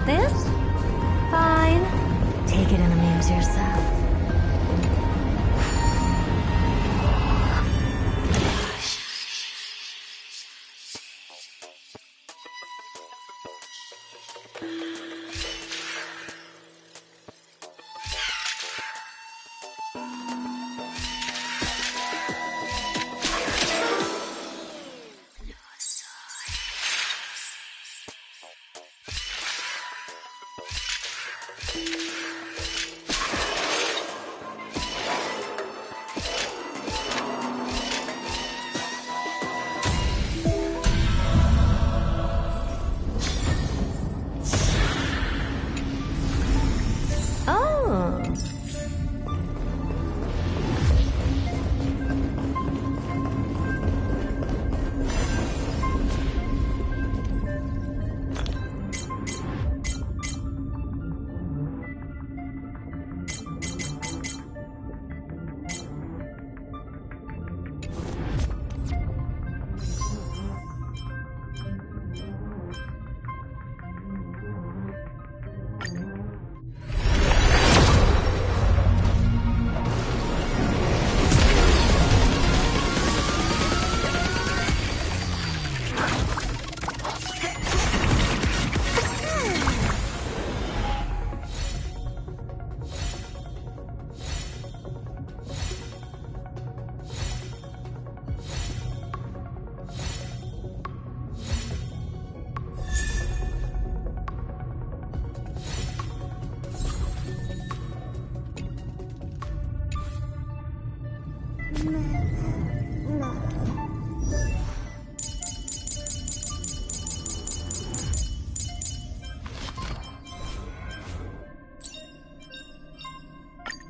This? Fine. Take it and amuse yourself.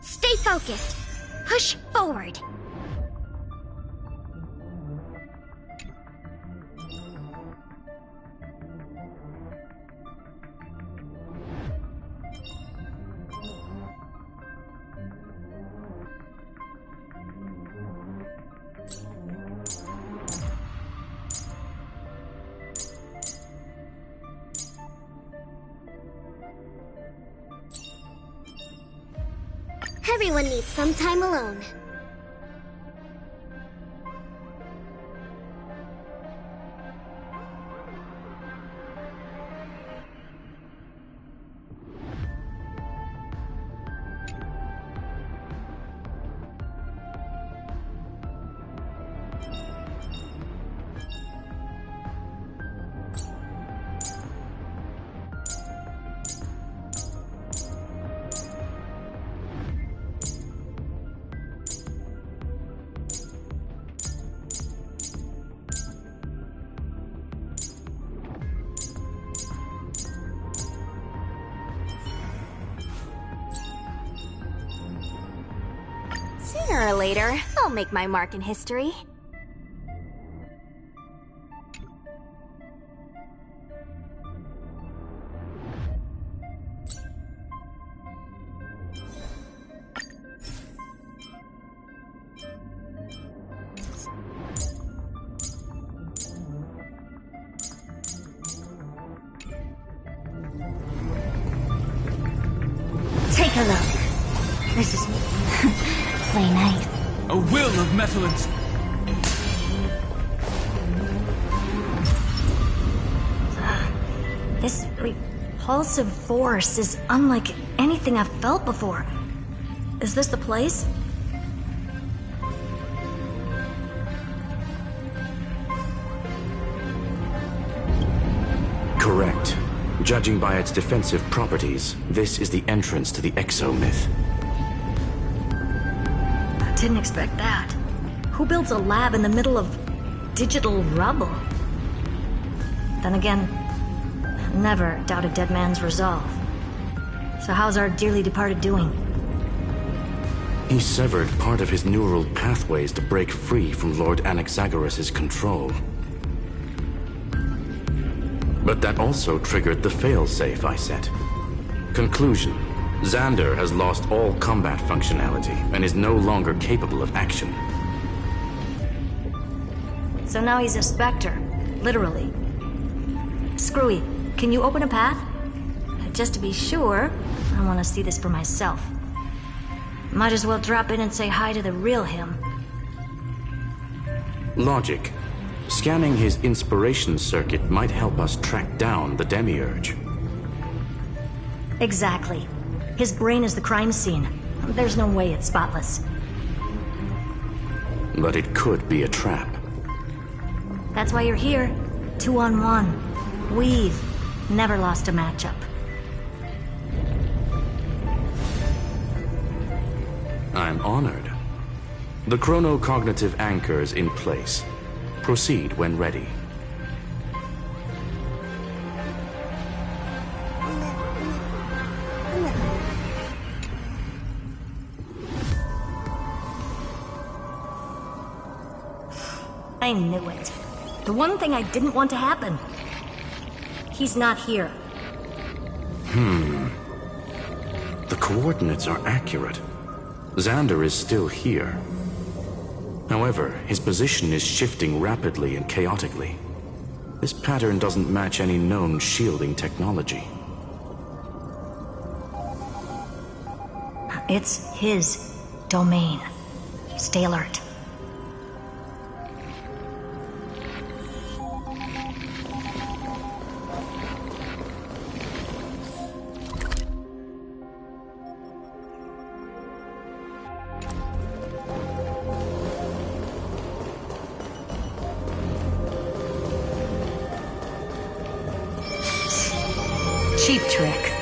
Stay focused. Push forward. Everyone needs some time alone. Sooner or later, I'll make my mark in history. Take a look. This is play nice. A will of metallance. This repulsive force is unlike anything I've felt before. Is this the place? Correct. Judging by its defensive properties, this is the entrance to the exo-myth. I didn't expect that. Who builds a lab in the middle of digital rubble? Then again, never doubt a dead man's resolve. So how's our dearly departed doing? He severed part of his neural pathways to break free from Lord Anaxagoras' control. But that also triggered the failsafe I set. Conclusion: Xander has lost all combat functionality and is no longer capable of action. So now he's a specter, literally. Screwy, can you open a path? just to be sure, I want to see this for myself. Might as well drop in and say hi to the real him. Logic. Scanning his inspiration circuit might help us track down the Demiurge. Exactly. His brain is the crime scene. There's no way it's spotless. But it could be a trap. That's why you're here. 2-on-1. We've never lost a matchup. I'm honored. The chronocognitive anchor is in place. Proceed when ready. I knew it. The one thing I didn't want to happen. He's not here. The coordinates are accurate. Xander is still here. However, his position is shifting rapidly and chaotically. This pattern doesn't match any known shielding technology. It's his domain. Stay alert. Cheap trick.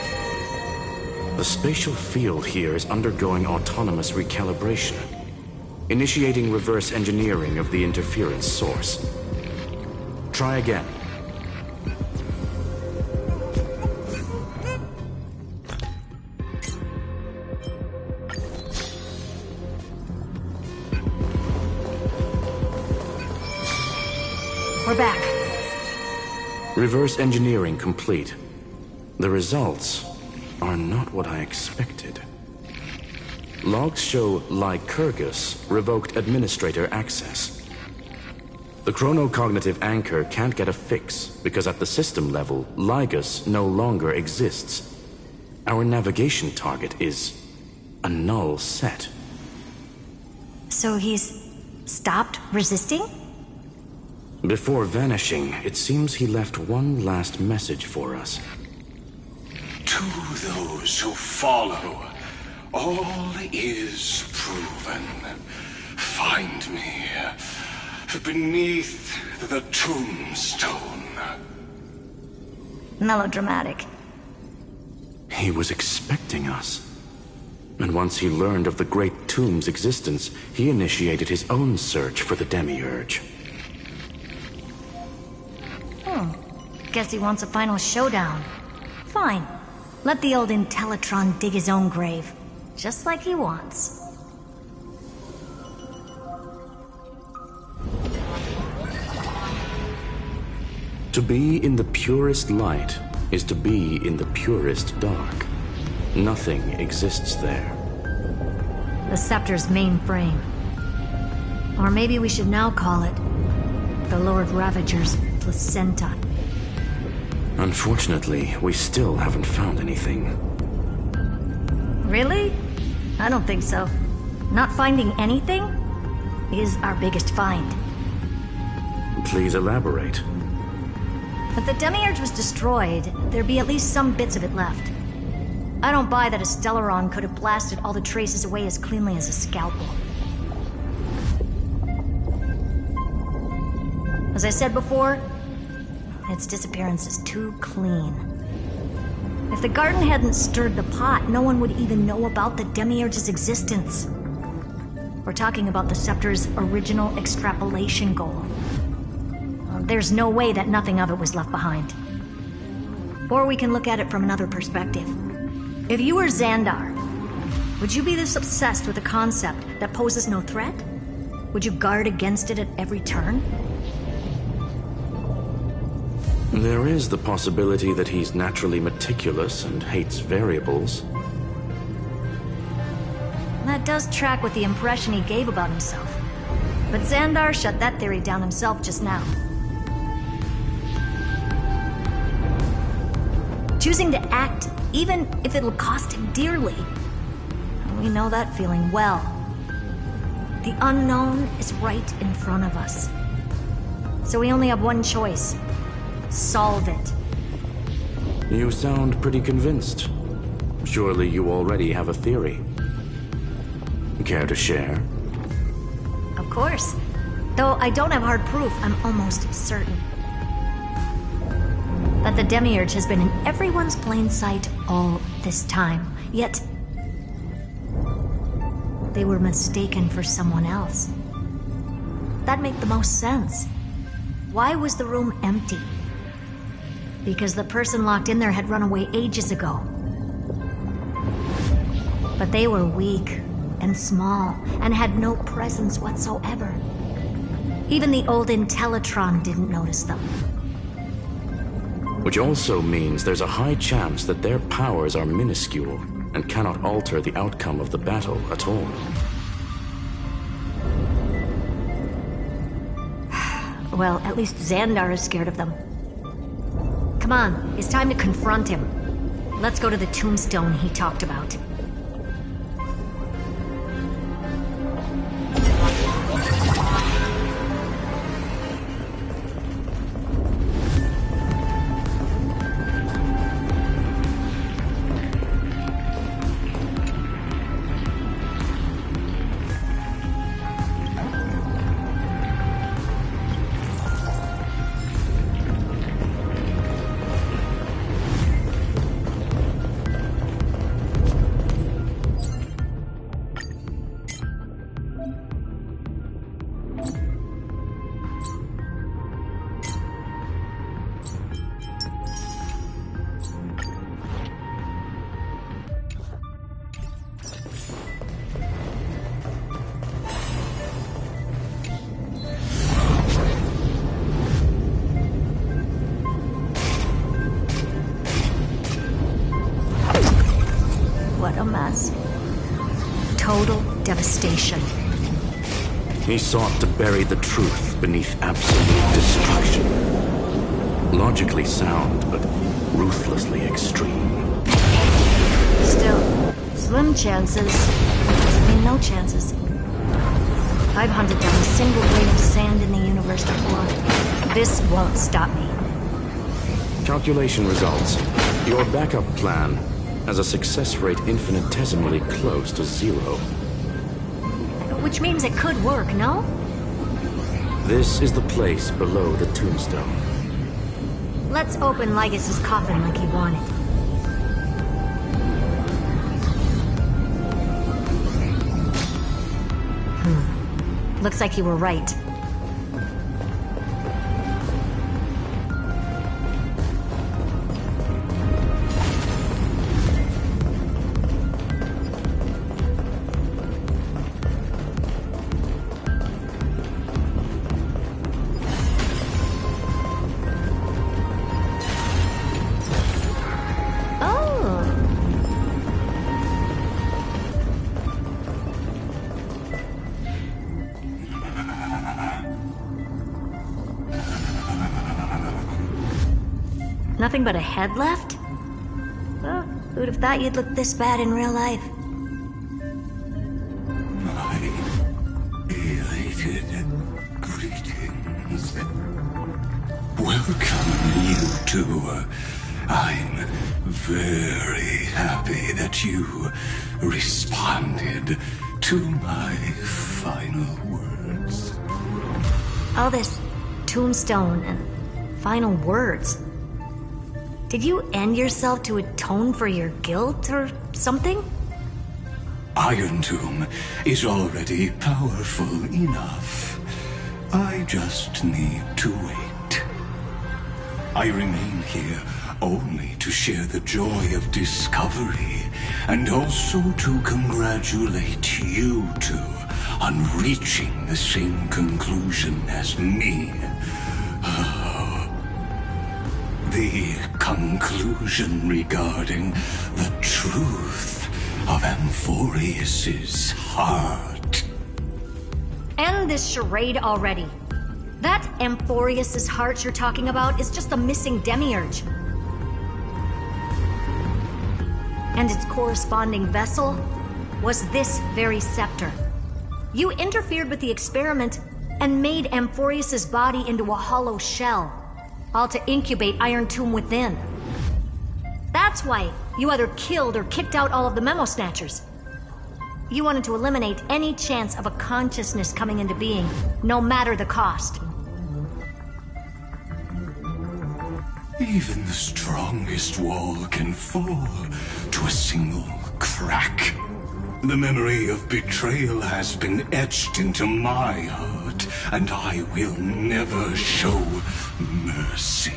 The spatial field here is undergoing autonomous recalibration, initiating reverse engineering of the interference source. Try again. We're back. Reverse engineering complete. The results are not what I expected. Logs show Lycurgus revoked administrator access. The chronocognitive anchor can't get a fix because at the system level, Lygus no longer exists. Our navigation target is a null set. So he's stopped resisting? Before vanishing, it seems he left one last message for us. To those who follow, all is proven. Find me beneath the tombstone. Melodramatic. He was expecting us. And once he learned of the Great Tomb's existence, he initiated his own search for the Demiurge. Guess he wants a final showdown. Fine. Let the old Intellitron dig his own grave. Just like he wants. To be in the purest light is to be in the purest dark. Nothing exists there. The Scepter's mainframe. Or maybe we should now call it the Lord Ravager's placenta. Unfortunately, we still haven't found anything. Really? I don't think so. Not finding anything is our biggest find. Please elaborate. If the Demiurge was destroyed, there'd be at least some bits of it left. I don't buy that a Stellaron could have blasted all the traces away as cleanly as a scalpel. As I said before, its disappearance is too clean. If the garden hadn't stirred the pot, no one would even know about the Demiurge's existence. We're talking about the Scepter's original extrapolation goal. There's no way that nothing of it was left behind. Or we can look at it from another perspective. If you were Xandar, would you be this obsessed with a concept that poses no threat? Would you guard against it at every turn? There is the possibility that he's naturally meticulous and hates variables. That does track with the impression he gave about himself. But Xandar shut that theory down himself just now. choosing to act even if it'll cost him dearly. And we know that feeling well. The unknown is right in front of us. So we only have one choice. Solve it. You sound pretty convinced. Surely you already have a theory. Care to share? Of course. Though I don't have hard proof, I'm almost certain that the Demiurge has been in everyone's plain sight all this time. Yet, they were mistaken for someone else. That'd make the most sense. Why was the room empty? Because the person locked in there had run away ages ago. But they were weak and small and had no presence whatsoever. Even the old Intellitron didn't notice them. Which also means there's a high chance that their powers are minuscule and cannot alter the outcome of the battle at all. Well, at least Xandar is scared of them. Come on, it's time to confront him. Let's go to the tombstone he talked about. What a mess. Total devastation. He sought to bury the truth beneath absolute destruction. Logically sound, but ruthlessly extreme. Still, slim chances doesn't mean no chances. I've hunted down a single grain of sand in the universe before. This won't stop me. Calculation results. Your backup plan has a success rate infinitesimally close to 0. Which means it could work, no? This is the place below the tombstone. Let's open Lygus' coffin like he wanted. Looks like you were right. Nothing but a head left? Well, who'd have thought you'd look this bad in real life? My elated greetings. Welcome, you two. I'm very happy that you responded to my final words. All this tombstone and final words. Did you end yourself to atone for your guilt or something? Iron Tomb is already powerful enough. I just need to wait. I remain here only to share the joy of discovery, and also to congratulate you two on reaching the same conclusion as me. The conclusion regarding the truth of Amphorius's heart. End this charade already. That Amphorius's heart you're talking about is just the missing Demiurge. and its corresponding vessel was this very scepter. You interfered with the experiment and made Amphorius's body into a hollow shell, all to incubate Iron Tomb within. That's why you either killed or kicked out all of the Memo Snatchers. You wanted to eliminate any chance of a consciousness coming into being, no matter the cost. Even the strongest wall can fall to a single crack. The memory of betrayal has been etched into my heart, and I will never show mercy.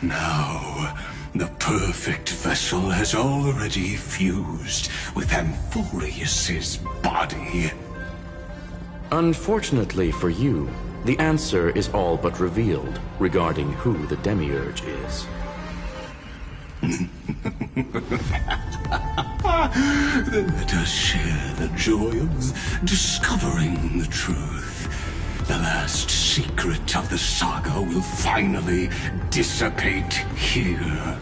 Now, the perfect vessel has already fused with Amphorius's body. Unfortunately for you, the answer is all but revealed regarding who the Demiurge is. Then let us share the joy of discovering the truth. The last secret of the saga will finally dissipate here.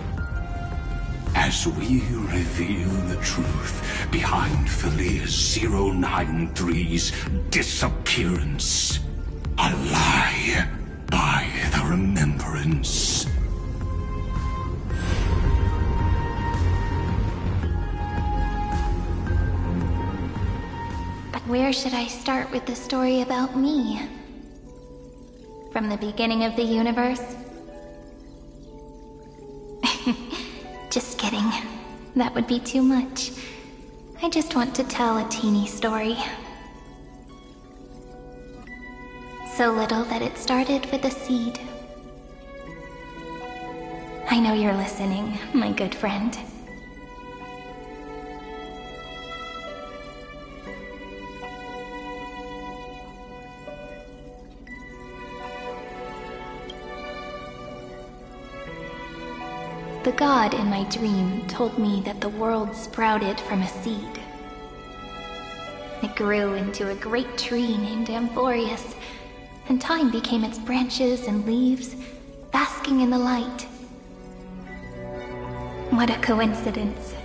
As we reveal the truth behind Filius 093's disappearance. A lie by the remembrance. Where should I start with the story about me? From the beginning of the universe? Just kidding. That would be too much. I just want to tell a teeny story. So little that it started with a seed. I know you're listening, my good friend. The god in my dream told me that the world sprouted from a seed. It grew into a great tree named Amphorius, and time became its branches and leaves, basking in the light. What a coincidence.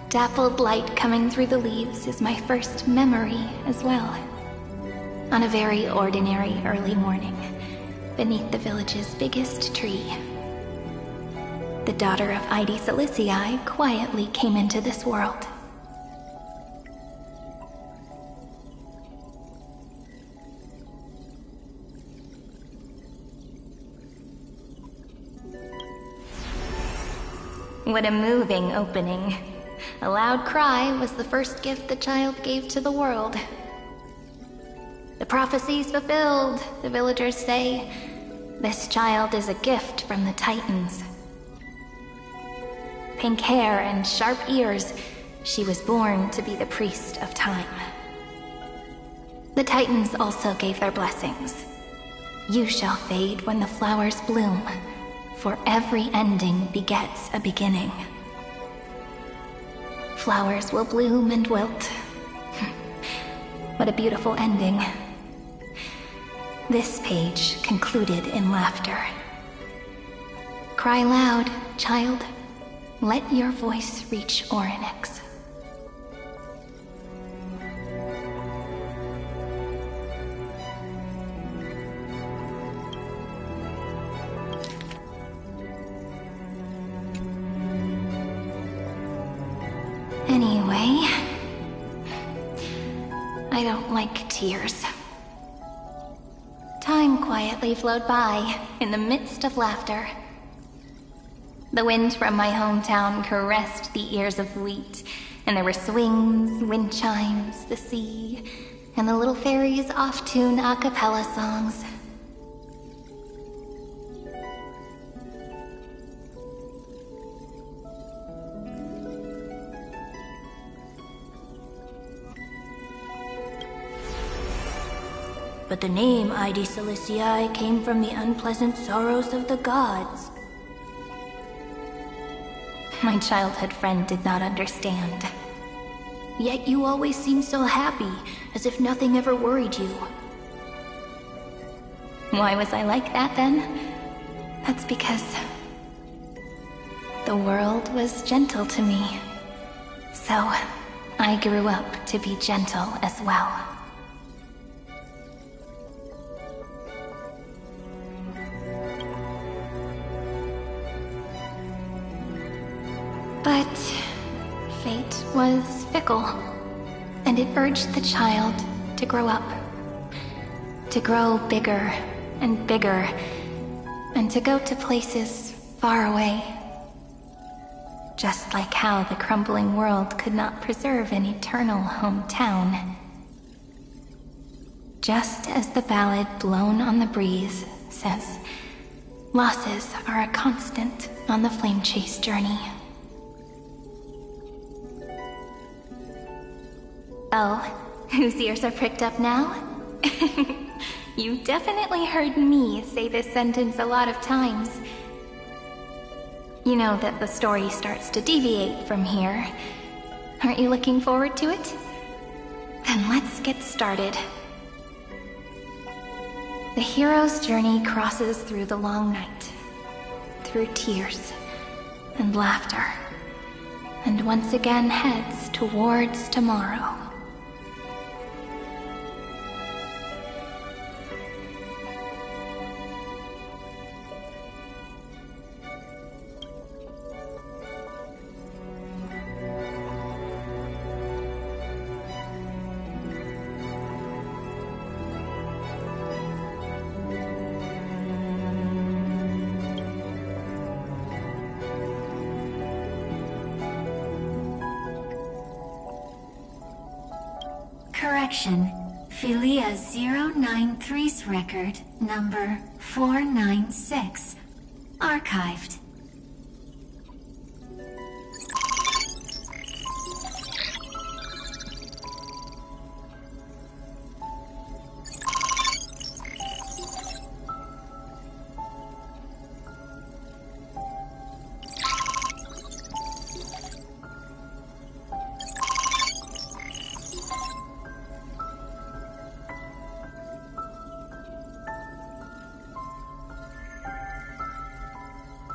Dappled light coming through the leaves is my first memory as well. On a very ordinary early morning, beneath the village's biggest tree. The daughter of Ide Silicii quietly came into this world. What a moving opening. A loud cry was the first gift the child gave to the world. The prophecy's fulfilled, the villagers say. This child is a gift from the Titans. Pink hair and sharp ears, she was born to be the priest of time. The Titans also gave their blessings. You shall fade when the flowers bloom, for every ending begets a beginning. Flowers will bloom and wilt. What a beautiful ending. This page concluded in laughter. Cry loud, child. Let your voice reach Orynyx. Anyway, I don't like tears. Time quietly flowed by in the midst of laughter. The wind from my hometown caressed the ears of wheat, and there were swings, wind chimes, the sea, and the little fairies off-tune a cappella songs. But the name Ide Silicii came from the unpleasant sorrows of the gods. My childhood friend did not understand. Yet you always seemed so happy, as if nothing ever worried you. Why was I like that then? That's because the world was gentle to me. So, I grew up to be gentle as well. But fate was fickle, and it urged the child to grow up. To grow bigger and bigger, and to go to places far away. Just like how the crumbling world could not preserve an eternal hometown. Just as the ballad blown on the breeze says, losses are a constant on the flame chase journey. Oh, whose ears are pricked up now? You definitely heard me say this sentence a lot of times. You know that the story starts to deviate from here. Aren't you looking forward to it? Then let's get started. The hero's journey crosses through the long night, through tears and laughter, and once again heads towards tomorrow. Correction. Philia 093's record, number 496. Archived.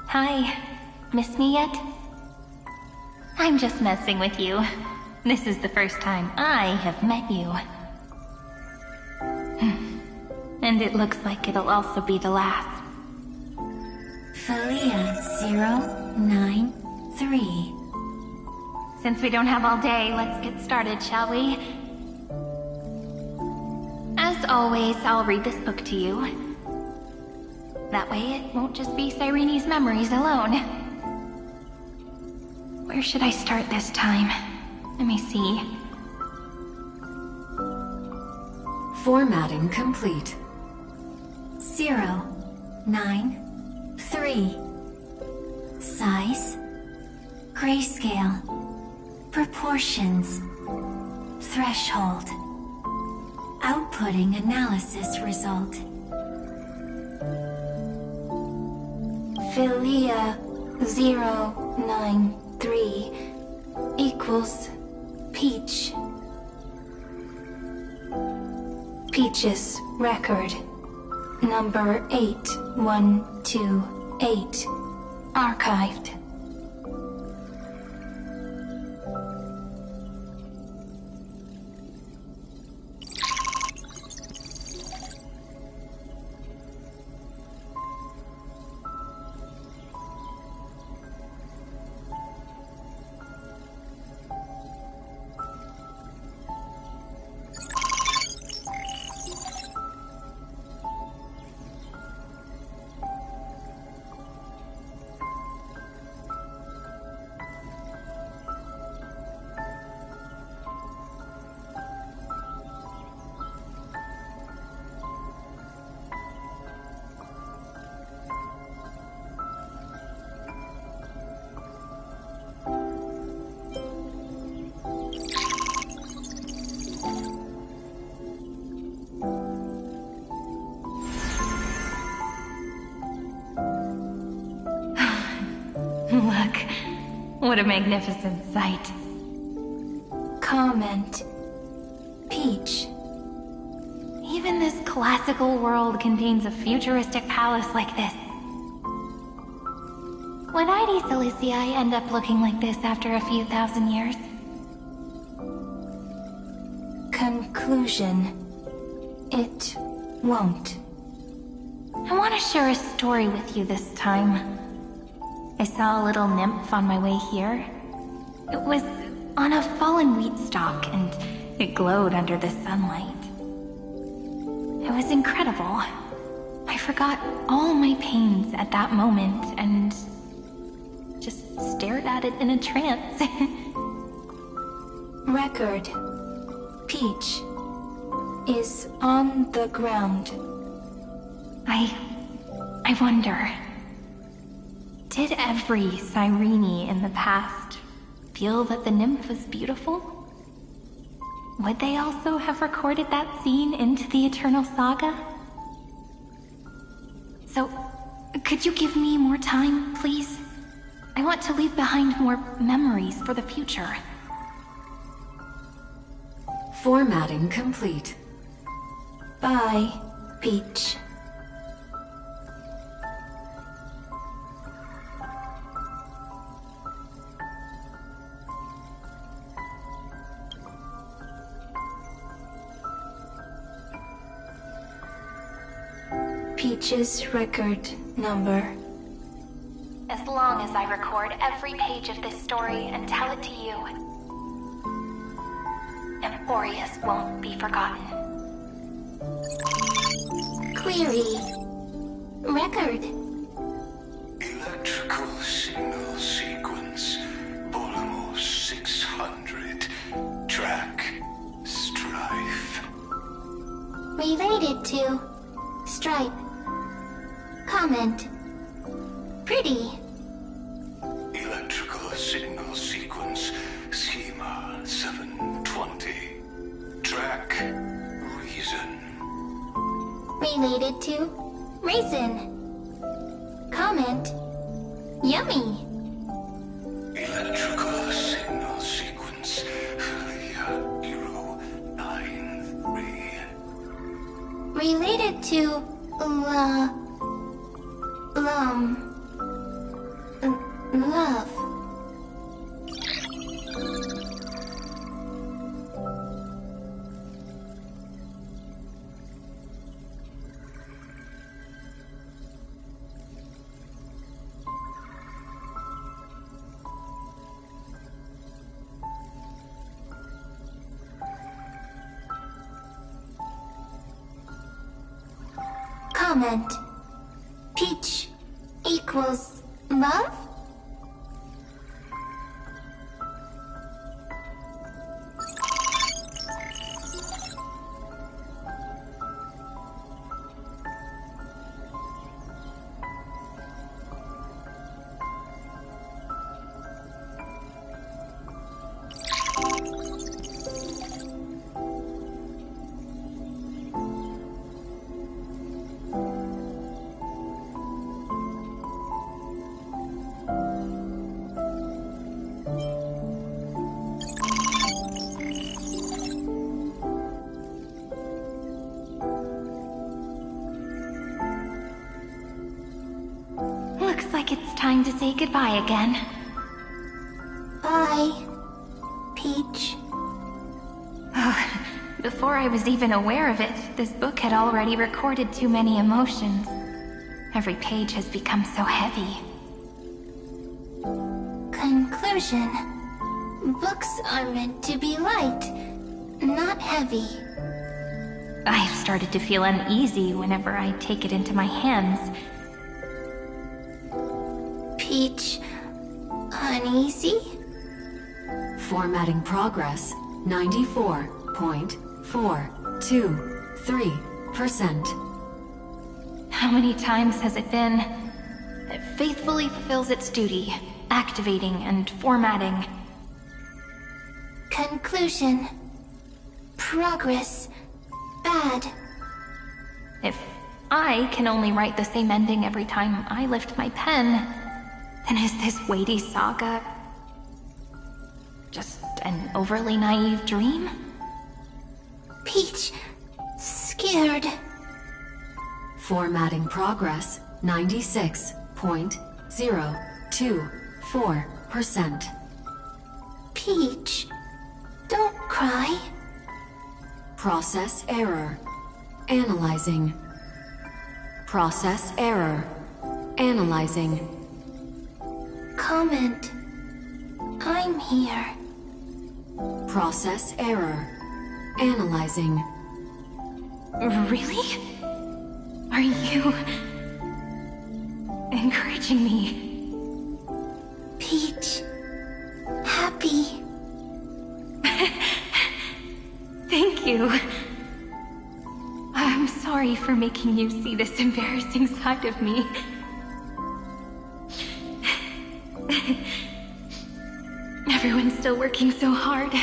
Hi. Miss me yet? I'm just messing with you. This is the first time I have met you. And it looks like it'll also be the last. Philia 093. Since we don't have all day, let's get started, shall we? As always, I'll read this book to you. That way it won't just be Cyrene's memories alone. Where should I start this time? Let me see. Formatting complete. 093. Size. Grayscale. Proportions. Threshold. Outputting analysis result. Philia 093 equals Peach. Peach's record, number 8128, archived. Look, what a magnificent sight. Comment. Peach. Even this classical world contains a futuristic palace like this. Would ID Silicii end up looking like this after a few thousand years? Conclusion. It won't. I want to share a story with you this time. I saw a little nymph on my way here. It was on a fallen wheat stalk, and it glowed under the sunlight. It was incredible. I forgot all my pains at that moment and just stared at it in a trance. Record. Peach is on the ground. I wonder, did every Cyrene in the past feel that the nymph was beautiful? Would they also have recorded that scene into the Eternal Saga? So, could you give me more time, please? I want to leave behind more memories for the future. Formatting complete. Bye, Peach. Peach's record number. As long as I record every page of this story and tell it to you, Emporius won't be forgotten. Query. Record. Electrical signal sequence. Polymorph 600. Track. Strife. Related to Stripe. Comment. Pretty. Electrical signal sequence. Schema 720. Track. Reason. Related to Raisin. Comment. Yummy. Electrical signal sequence. Philia 093. Related to love. Comment. Peach equals love? Looks like it's time to say goodbye again. Bye, Peach. Before I was even aware of it, this book had already recorded too many emotions. Every page has become so heavy. Conclusion. Books are meant to be light, not heavy. I've started to feel uneasy whenever I take it into my hands. Peach, uneasy? Formatting progress 94.423%. How many times has it been? It faithfully fulfills its duty, activating and formatting. Conclusion. Progress. Bad. If I can only write the same ending every time I lift my pen, then is this weighty saga just an overly naive dream? Peach, scared. Formatting progress 96.02%. 4%. Peach, don't cry. Process error. Analyzing. Process error. Analyzing. Comment. I'm here. Process error. Analyzing. Really? Are you encouraging me? Peach, happy. Thank you. I'm sorry for making you see this embarrassing side of me. Everyone's still working so hard.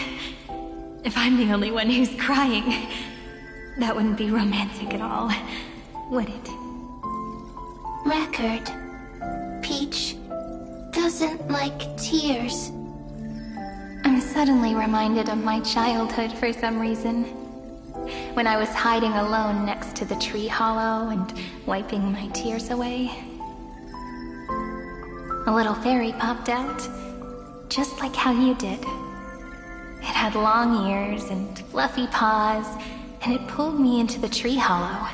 If I'm the only one who's crying, that wouldn't be romantic at all, would it? Record. Peach doesn't like tears. I'm suddenly reminded of my childhood for some reason. When I was hiding alone next to the tree hollow and wiping my tears away. A little fairy popped out, just like how you did. It had long ears and fluffy paws, and it pulled me into the tree hollow,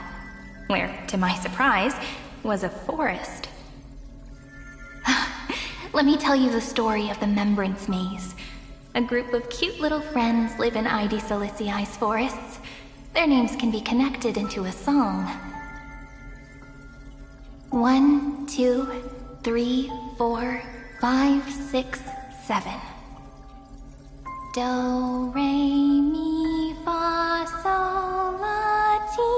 where, to my surprise, was a forest. Let me tell you the story of the Membrance Maze. A group of cute little friends live in ID Silicii's forests. Their names can be connected into a song. 1, 2, 3, 4, 5, 6, 7. Do, re, mi, fa, sol, la, ti.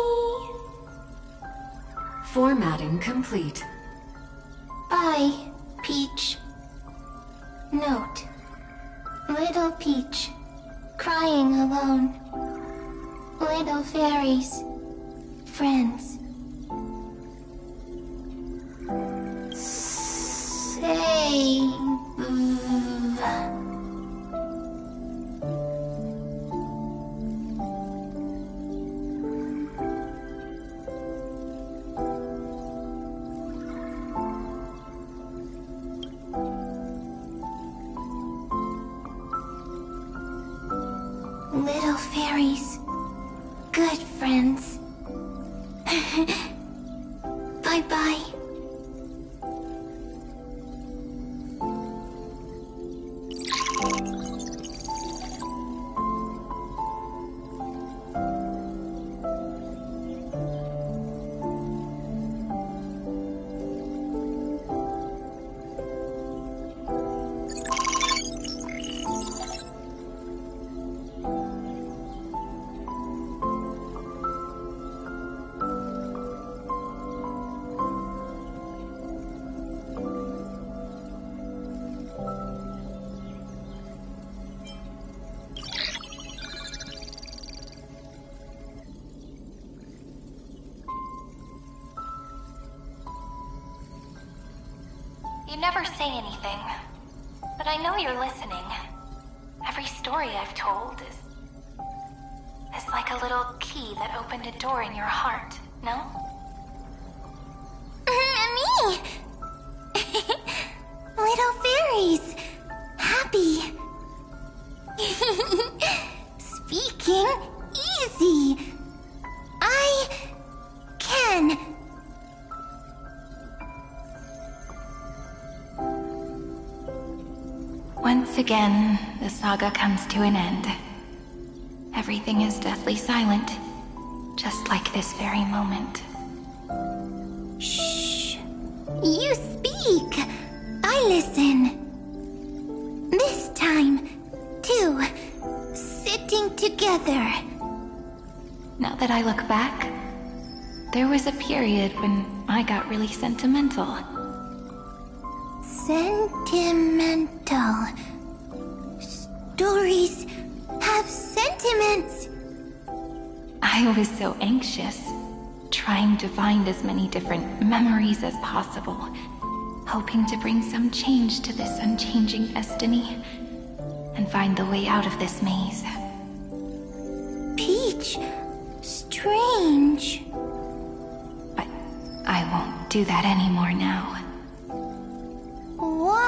Formatting complete. Bye, Peach. Note. Little Peach, crying alone. Little fairies, friends. Save. Little fairies, good friends. Bye-bye. You never say anything, but I know you're listening. Every story I've told is like a little key that opened a door in your heart, no? Me! Little fairies! Happy! Speaking easy! I can! Once again, the saga comes to an end. Everything is deathly silent, just like this very moment. Shh! You speak! I listen. This time, too. Sitting together. Now that I look back, there was a period when I got really sentimental. Sentimental. Stories have sentiments. I was so anxious, trying to find as many different memories as possible, hoping to bring some change to this unchanging destiny, and find the way out of this maze. Peach, strange. But I won't do that anymore now. Why?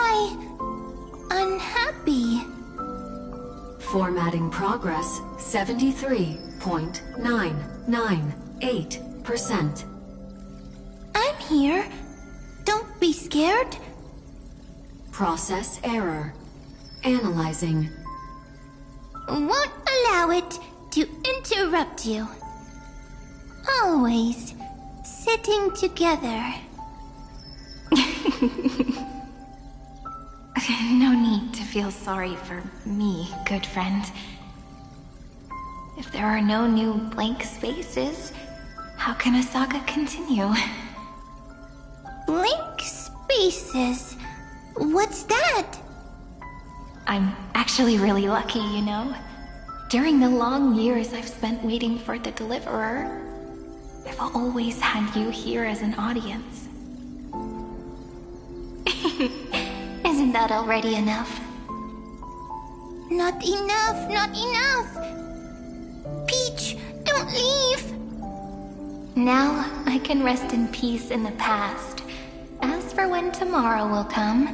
Formatting progress 73.998%. I'm here. Don't be scared. Process error. Analyzing. Won't allow it to interrupt you. Always sitting together. No need to feel sorry for me, good friend. If there are no new blank spaces, how can a saga continue? Blank spaces? What's that? I'm actually really lucky, you know. During the long years I've spent waiting for the Deliverer, I've always had you here as an audience. Isn't that already enough? Not enough, not enough! Peach, don't leave! Now I can rest in peace in the past. As for when tomorrow will come,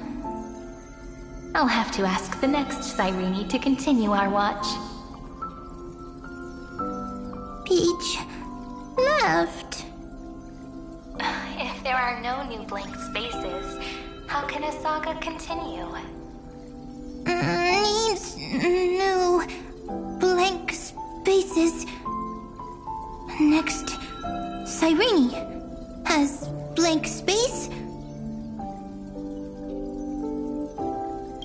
I'll have to ask the next Cyrene to continue our watch. Peach left. If there are no new blank spaces, how can a saga continue? Needs new blank spaces. Next, Cyrene has blank space.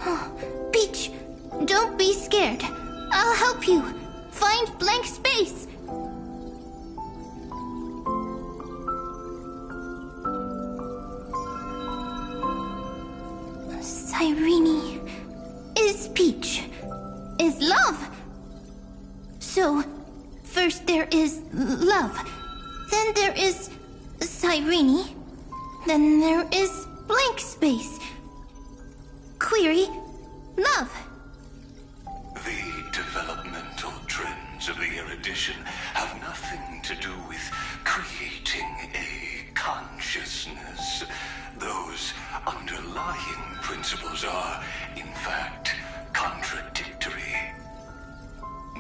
Oh, Peach, don't be scared. I'll help you find blank space. Cyrene is Peach, is love. So, first there is love, then there is Cyrene, then there is blank space. Query, love. The developmental trends of the erudition have nothing to do with creating a consciousness. Those underlying principles are, in fact, contradictory.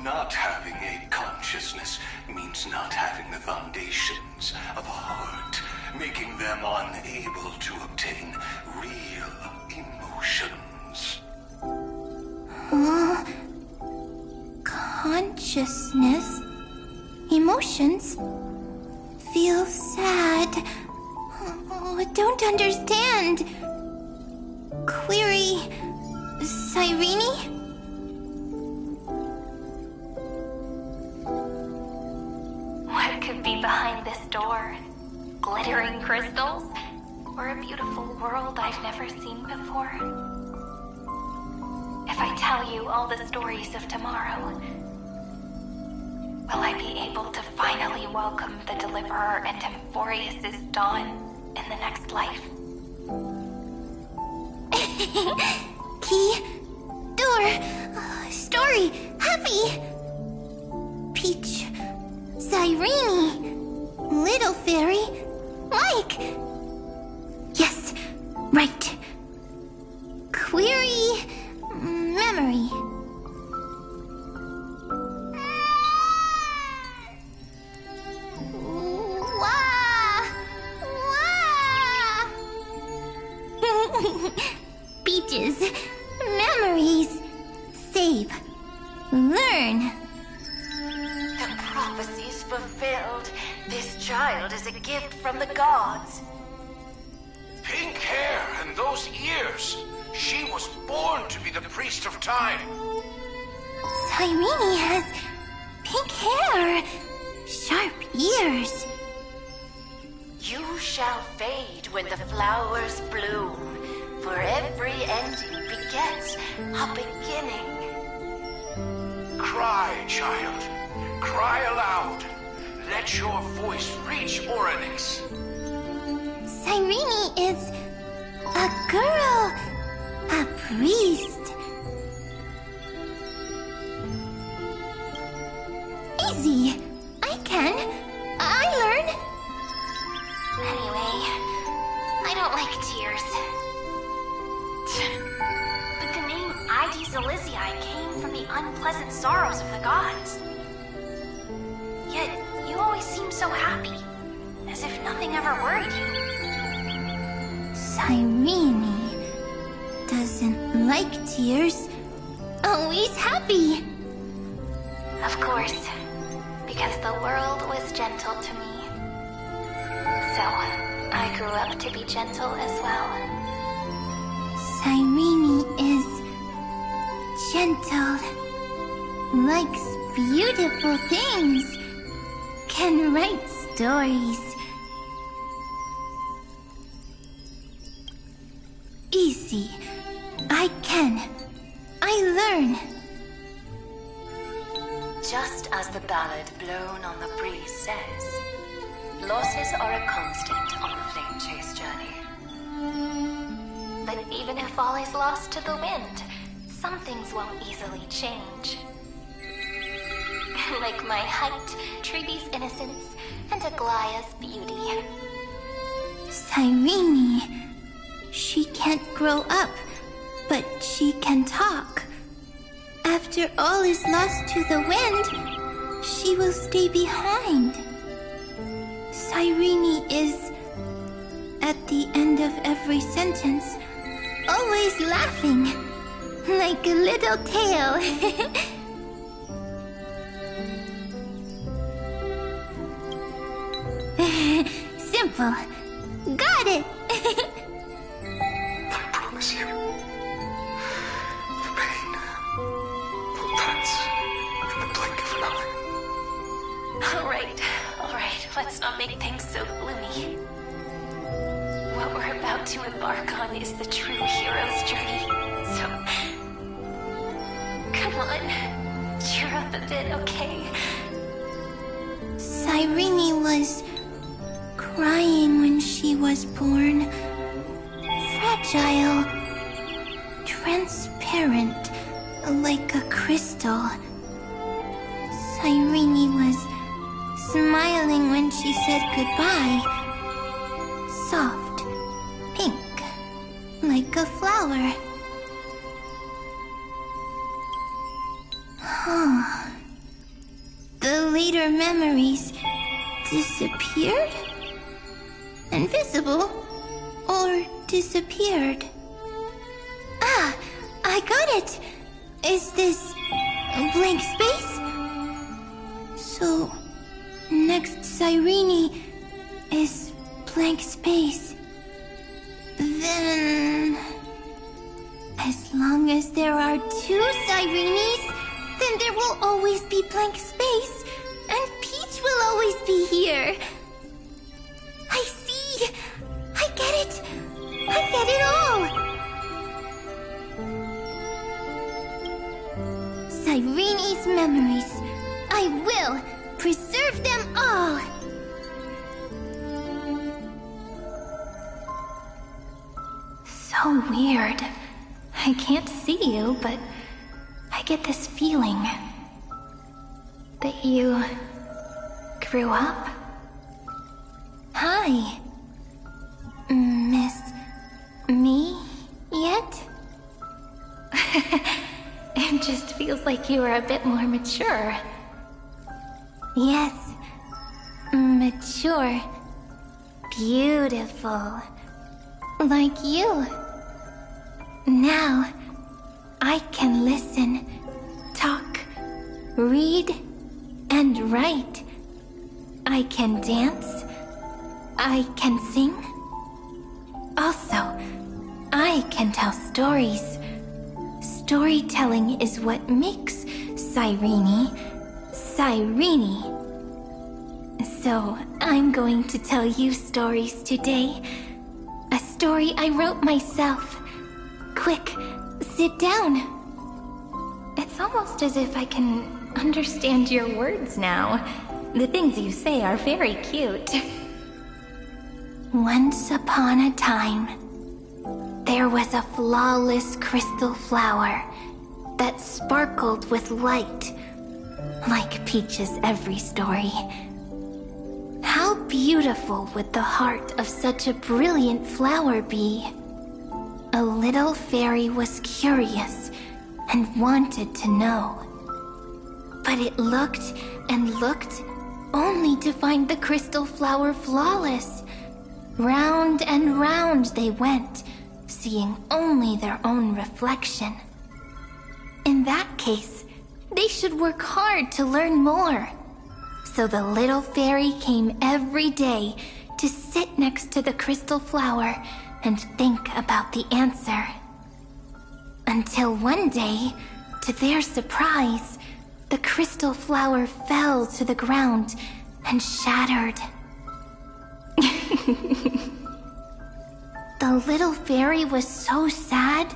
Not having a consciousness means not having the foundations of a heart, making them unable to obtain real emotions. Consciousness, emotions, feel sad. Oh, I don't understand. Query, Cyrene? What could be behind this door? Glittering crystals? Or a beautiful world I've never seen before? If I tell you all the stories of tomorrow, will I be able to finally welcome the Deliverer and Emphorius' dawn in the next life? Key, door, story, happy. Peach, Cyrene, little fairy, like. Yes, right. Query, memory. Wah! Wah! Peaches, memories, save, learn. The prophecy's fulfilled. This child is a gift from the gods. Pink hair and those ears. She was born to be the priest of time. Cyrene has pink hair, sharp ears. You shall fade when the flowers bloom, for every ending begets a beginning. Cry, child. Cry aloud. Let your voice reach Oryx. Cyrene is a girl, a priest. Easy. I can. I learn. Anyway, I don't like tears. But the name ID Elysiae came from the unpleasant sorrows of the gods. Yet, you always seem so happy, as if nothing ever worried you. Cyrene doesn't like tears. Always happy. Of course, because the world was gentle to me. So, I grew up to be gentle as well. Cyrene is gentle, likes beautiful things, can write stories. Easy. I can. I learn. Just as the ballad blown on the breeze says, losses are a constant on the flame chase journey. But even if all is lost to the wind, some things won't easily change. Like my height, Treeby's innocence, and Aglaya's beauty. Cyrene. She can't grow up, but she can talk. After all is lost to the wind, she will stay behind. Cyrene is, at the end of every sentence, always laughing, like a little tail. Simple. Got it! I promise you, the pain will pass in the blink of an eye. Alright, let's not make things so gloomy. What we're about to embark on is the true hero's journey, so... Come on, cheer up a bit, okay? Cyrene was crying when she was born. Fragile, transparent, like a crystal. Cyrene was smiling when she said goodbye. Soft, pink, like a flower. The later memories disappeared? Invisible? Or disappeared? Ah, I got it! Is this a blank space? So, next Cyrene is blank space. Then... as long as there are two Cyrenes, then there will always be blank space, and Peach will always be here. I see! I get it! I get it all! Cyrene's memories. I will preserve them all! So weird. I can't see you, but I get this feeling that you grew up. Hi. Miss me yet? It just feels like you are a bit more mature. Yes. Mature. Beautiful. Like you. Now, I can listen, talk, read, and write. I can dance. I can sing. Also, I can tell stories. Storytelling is what makes Cyrene, Cyrene. So, I'm going to tell you stories today. A story I wrote myself. Quick, sit down. It's almost as if I can understand your words now. The things you say are very cute. Once upon a time, there was a flawless crystal flower that sparkled with light, like Peach's every story. How beautiful would the heart of such a brilliant flower be? A little fairy was curious and wanted to know. But it looked and looked, only to find the crystal flower flawless. Round and round they went, seeing only their own reflection. In that case, they should work hard to learn more. So the little fairy came every day to sit next to the crystal flower and think about the answer. Until one day, to their surprise, the crystal flower fell to the ground and shattered. The little fairy was so sad,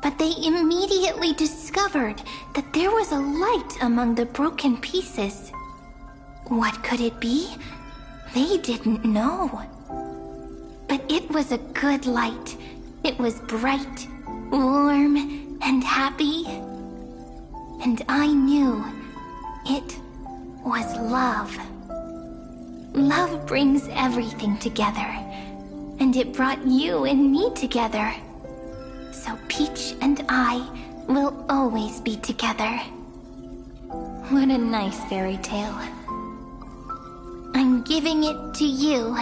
but they immediately discovered that there was a light among the broken pieces. What could it be? They didn't know. But it was a good light. It was bright, warm, and happy. And I knew it was love. Love brings everything together, and it brought you and me together. So Peach and I will always be together. What a nice fairy tale. I'm giving it to you.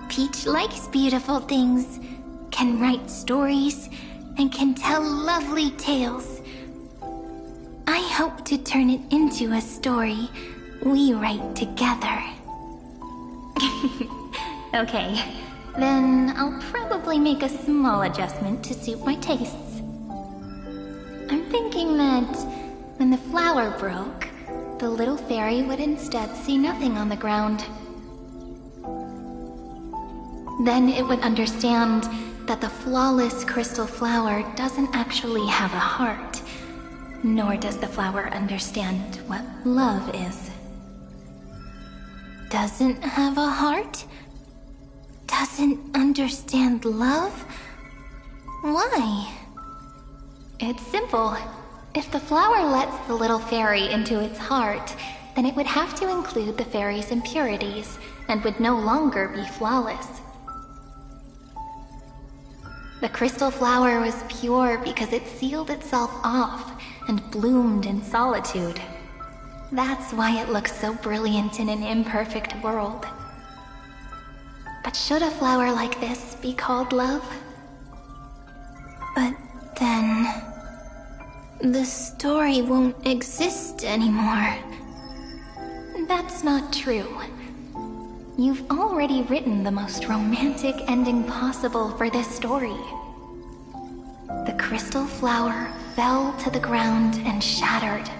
Peach likes beautiful things, can write stories, and can tell lovely tales. I hope to turn it into a story we write together. Okay, then I'll probably make a small adjustment to suit my tastes. I'm thinking that when the flower broke, the little fairy would instead see nothing on the ground. Then it would understand that the flawless crystal flower doesn't actually have a heart, nor does the flower understand what love is. Doesn't have a heart? Doesn't understand love? Why? It's simple. If the flower lets the little fairy into its heart, then it would have to include the fairy's impurities, and would no longer be flawless. The crystal flower was pure because it sealed itself off and bloomed in solitude. That's why it looks so brilliant in an imperfect world. But should a flower like this be called love? But then the story won't exist anymore. That's not true. You've already written the most romantic ending possible for this story. The crystal flower fell to the ground and shattered.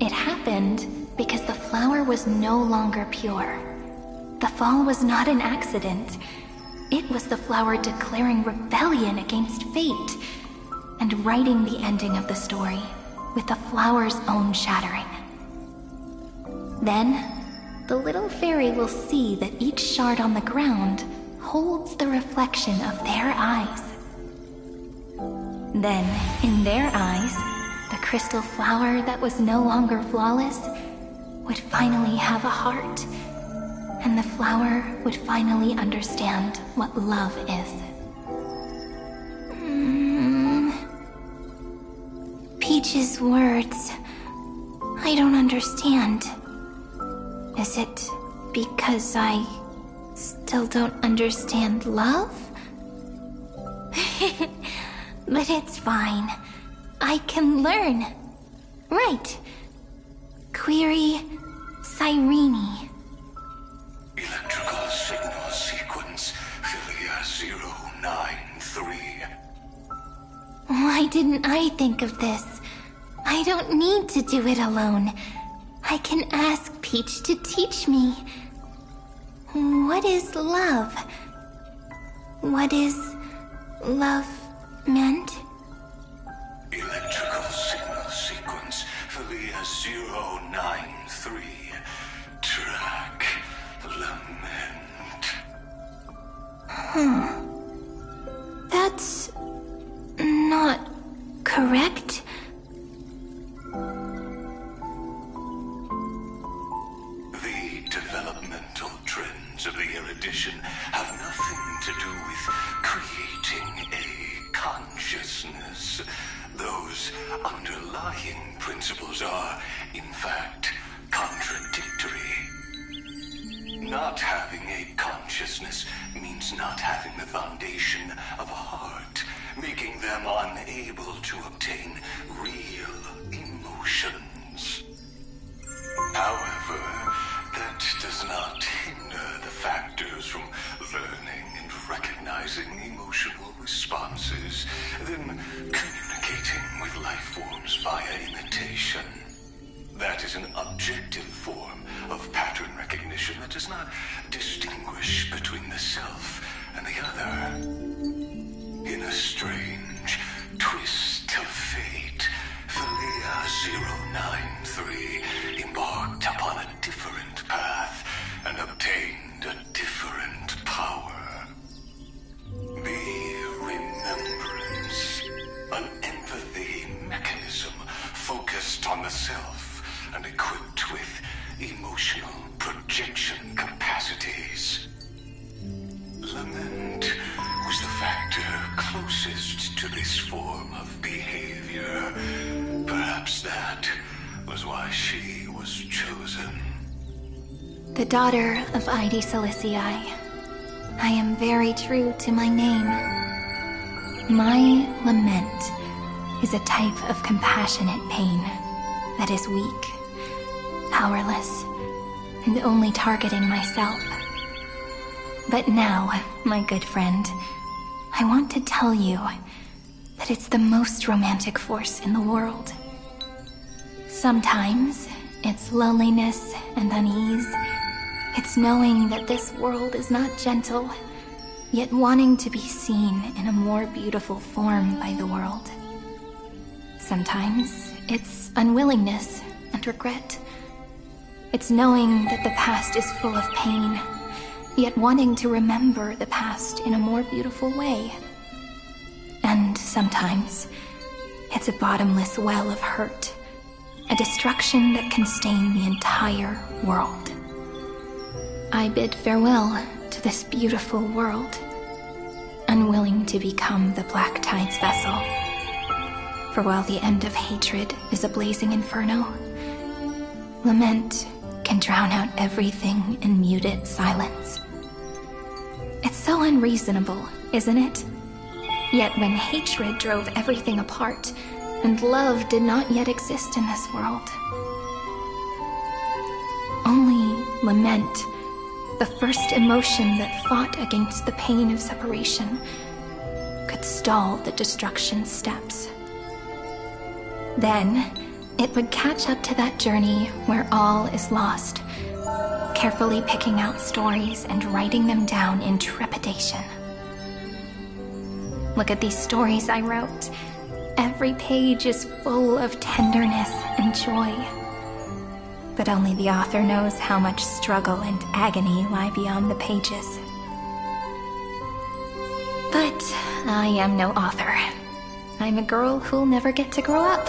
It happened because the flower was no longer pure. The fall was not an accident. It was the flower declaring rebellion against fate and writing the ending of the story with the flower's own shattering. Then, the little fairy will see that each shard on the ground holds the reflection of their eyes. Then, in their eyes, the crystal flower that was no longer flawless would finally have a heart, and the flower would finally understand what love is. Peach's words, I don't understand. Is it because I still don't understand love? But it's fine. I can learn. Right. Query Cyrene. Electrical signal sequence Philia 093. Why didn't I think of this? I don't need to do it alone. I can ask Peach to teach me. What is love? What is love meant? Electrical signal sequence Philia 093. Track lament. That's not correct. The developmental trends of the erudition have nothing to do with creating a consciousness. Those underlying principles are, in fact, contradictory. Not having a consciousness means not having the foundation of a heart, making them unable to obtain real emotions. However, that does not hinder the factors from learning and recognizing emotional responses, then communicating with life forms via imitation. That is an objective form of pattern recognition that does not distinguish between the self and the other. In a strange twist of fate, Philia 093 embarked upon a different path and obtained a different power. The remembrance, an empathy mechanism focused on the self and equipped with emotional projection capacities. Lament was the factor closest to this form of behavior. Perhaps that was why she was chosen. The daughter of Ide Silicii, I am very true to my name. My lament is a type of compassionate pain that is weak, powerless, and only targeting myself. But now, my good friend, I want to tell you that it's the most romantic force in the world. Sometimes, it's loneliness and unease. It's knowing that this world is not gentle, yet wanting to be seen in a more beautiful form by the world. Sometimes, it's unwillingness and regret. It's knowing that the past is full of pain, yet wanting to remember the past in a more beautiful way. And sometimes, it's a bottomless well of hurt, a destruction that can stain the entire world. I bid farewell to this beautiful world, unwilling to become the Black Tide's vessel. For while the end of hatred is a blazing inferno, lament can drown out everything in muted silence. It's so unreasonable, isn't it? Yet when hatred drove everything apart, and love did not yet exist in this world, only lament, the first emotion that fought against the pain of separation, could stall the destruction steps. Then, it would catch up to that journey where all is lost, carefully picking out stories and writing them down in trepidation. Look at these stories I wrote. Every page is full of tenderness and joy. But only the author knows how much struggle and agony lie beyond the pages. But I am no author. I'm a girl who'll never get to grow up.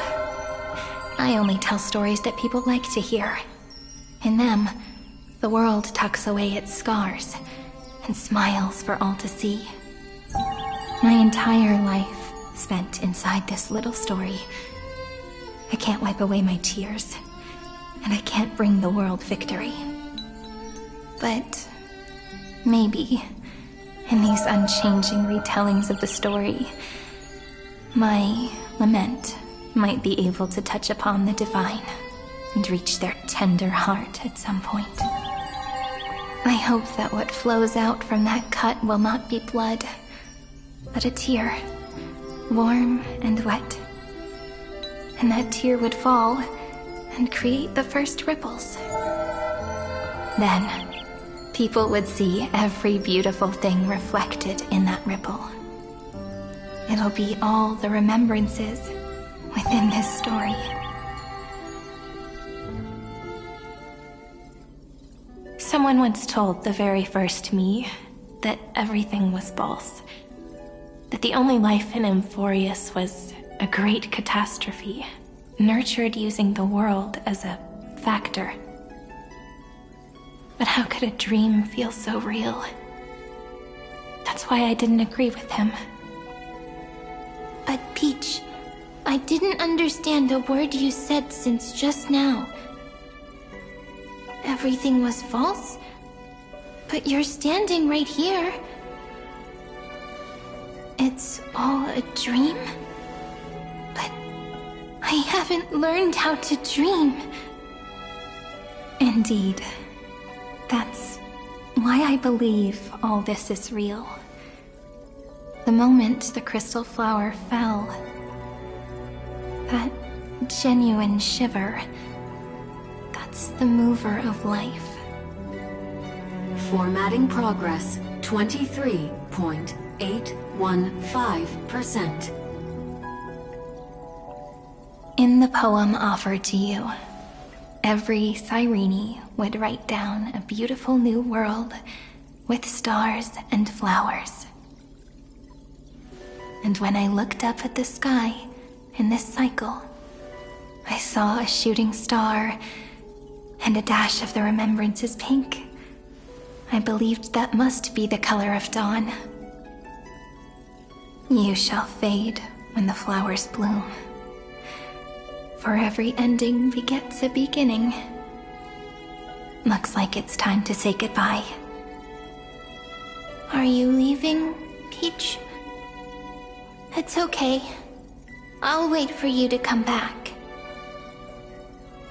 I only tell stories that people like to hear. In them, the world tucks away its scars and smiles for all to see. My entire life spent inside this little story. I can't wipe away my tears, and I can't bring the world victory. But maybe, in these unchanging retellings of the story, my lament might be able to touch upon the divine and reach their tender heart at some point. I hope that what flows out from that cut will not be blood, but a tear, warm and wet. And that tear would fall and create the first ripples. Then, people would see every beautiful thing reflected in that ripple. It'll be all the remembrances within this story. Someone once told the very first me that everything was false. That the only life in Amphorius was a great catastrophe, nurtured using the world as a factor. But how could a dream feel so real? That's why I didn't agree with him. But Peach, I didn't understand a word you said since just now. Everything was false? But you're standing right here. It's all a dream? But I haven't learned how to dream. Indeed. That's why I believe all this is real. The moment the crystal flower fell, that genuine shiver, that's the mover of life. Formatting progress 23.815%. In the poem offered to you, every Cyrene would write down a beautiful new world with stars and flowers. And when I looked up at the sky in this cycle, I saw a shooting star and a dash of the remembrance's pink. I believed that must be the color of dawn. You shall fade when the flowers bloom. For every ending begets a beginning. Looks like it's time to say goodbye. Are you leaving, Peach? It's okay. I'll wait for you to come back.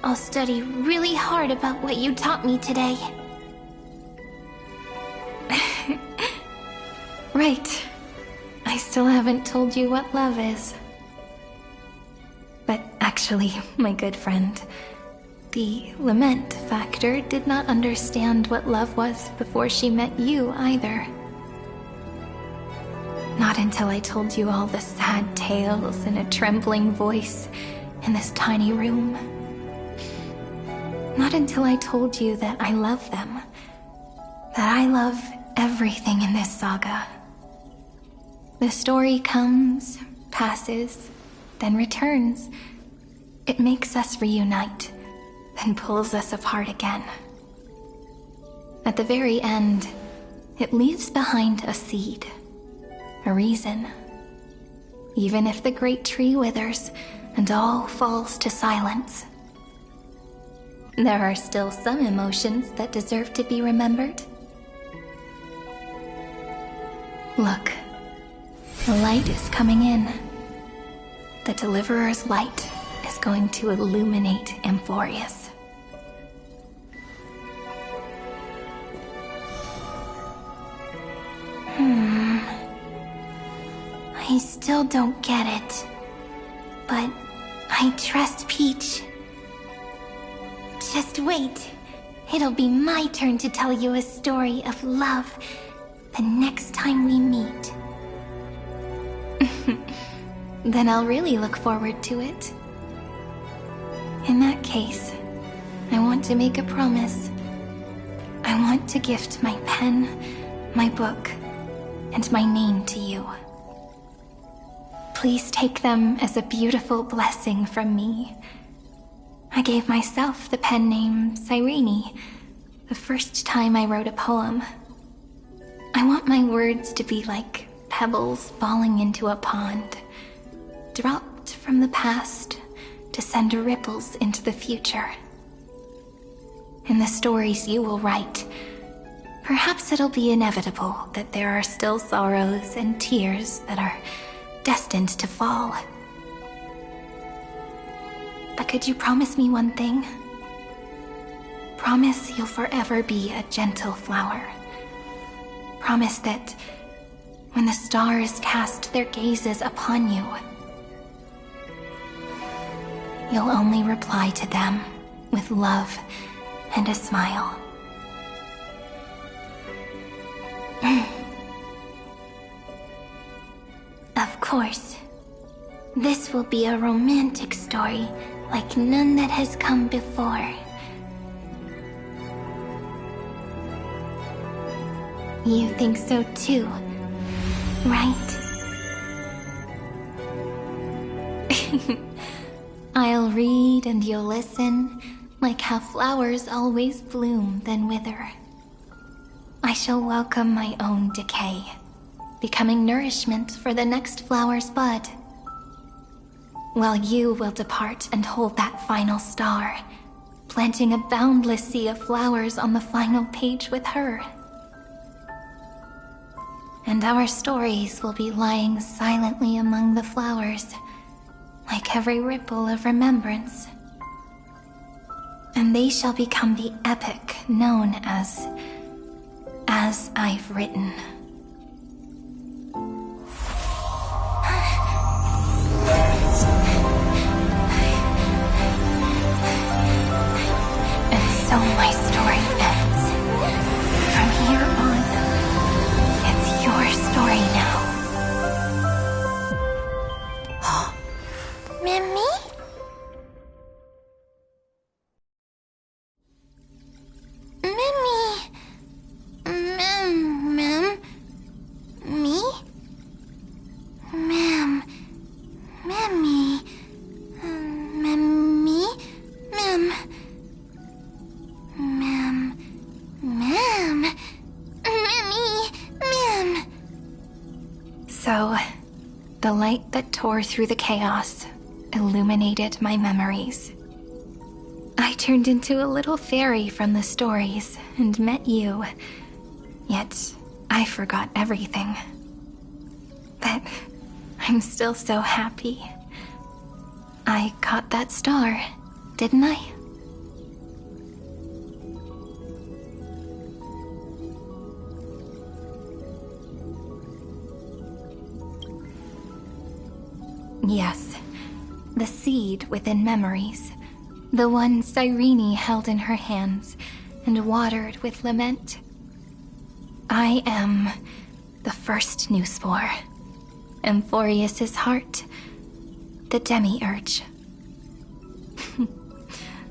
I'll study really hard about what you taught me today. Right. I still haven't told you what love is. But actually, my good friend, the lament factor did not understand what love was before she met you either. Not until I told you all the sad tales in a trembling voice in this tiny room. Not until I told you that I love them. That I love everything in this saga. The story comes, passes, then returns. It makes us reunite, then pulls us apart again. At the very end, it leaves behind a seed, a reason. Even if the great tree withers and all falls to silence, there are still some emotions that deserve to be remembered. Look, the light is coming in. The Deliverer's light is going to illuminate Amphorius. I still don't get it, but I trust Peach. Just wait. It'll be my turn to tell you a story of love the next time we meet. Then I'll really look forward to it. In that case, I want to make a promise. I want to gift my pen, my book, and my name to you. Please take them as a beautiful blessing from me. I gave myself the pen name Cyrene the first time I wrote a poem. I want my words to be like pebbles falling into a pond, dropped from the past to send ripples into the future. In the stories you will write, perhaps it'll be inevitable that there are still sorrows and tears that are destined to fall. But could you promise me one thing? Promise you'll forever be a gentle flower. Promise that when the stars cast their gazes upon you, you'll only reply to them with love and a smile. Of course. This will be a romantic story like none that has come before. You think so too, right? I'll read and you'll listen, like how flowers always bloom then wither. I shall welcome my own decay, becoming nourishment for the next flower's bud. while you will depart and hold that final star, planting a boundless sea of flowers on the final page with her. And our stories will be lying silently among the flowers, like every ripple of remembrance. And they shall become the epic known as I've Written. And so my story ends. From here on, it's your story now. Mimi? Mimi? Me? Ma'am. Mimi. Mimi? Ma'am. Ma'am. Ma'am. Mimi. Ma'am. So, the light that tore through the chaos illuminated my memories. I turned into a little fairy from the stories and met you. Yet, I forgot everything. But I'm still so happy. I got that star, didn't I? Yes, the seed within memories. The one Cyrene held in her hands and watered with lament. I am the first new spore. Amphorius's heart. The demiurge.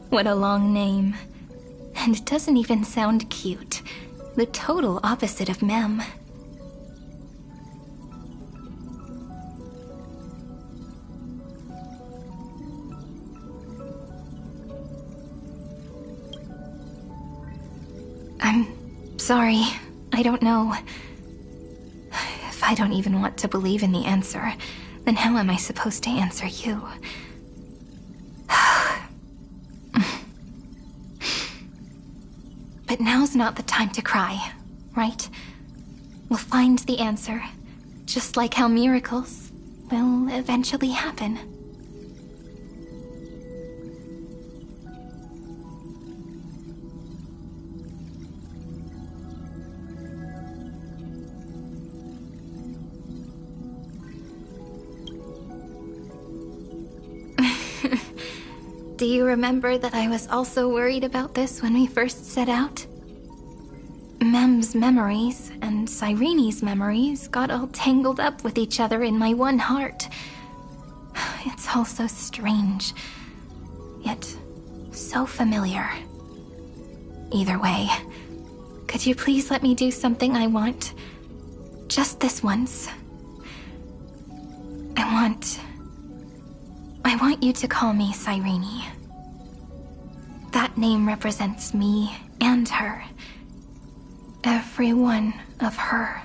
What a long name. And it doesn't even sound cute. The total opposite of Mem. I'm sorry. I don't know. If I don't even want to believe in the answer, then how am I supposed to answer you? But now's not the time to cry, right? We'll find the answer, just like how miracles will eventually happen. Do you remember that I was also worried about this when we first set out? Mem's memories and Cyrene's memories got all tangled up with each other in my one heart. It's all so strange, yet so familiar. Either way, could you please let me do something I want? Just this once. I want you to call me Cyrene. That name represents me and her. Every one of her.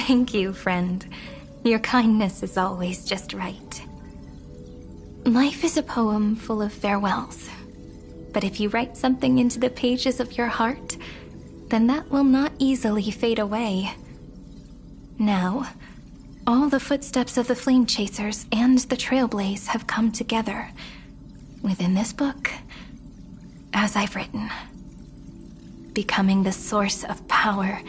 Thank you, friend. Your kindness is always just right. Life is a poem full of farewells. But if you write something into the pages of your heart, then that will not easily fade away. Now, all the footsteps of the Flame Chasers and the Trailblaze have come together within this book, as I've written, becoming the source of power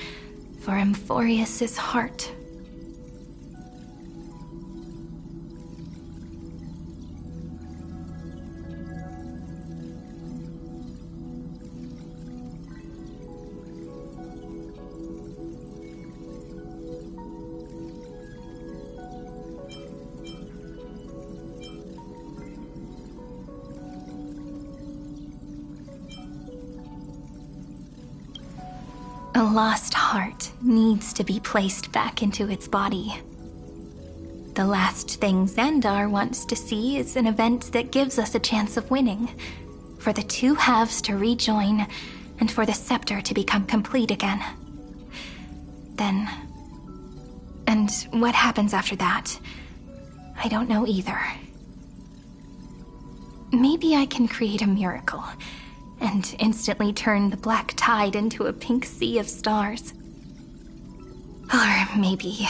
for Amphorius's heart. A lost heart needs to be placed back into its body. The last thing Xandar wants to see is an event that gives us a chance of winning, for the two halves to rejoin, and for the scepter to become complete again. Then... and what happens after that? I don't know either. Maybe I can create a miracle, and instantly turn the black tide into a pink sea of stars. Or maybe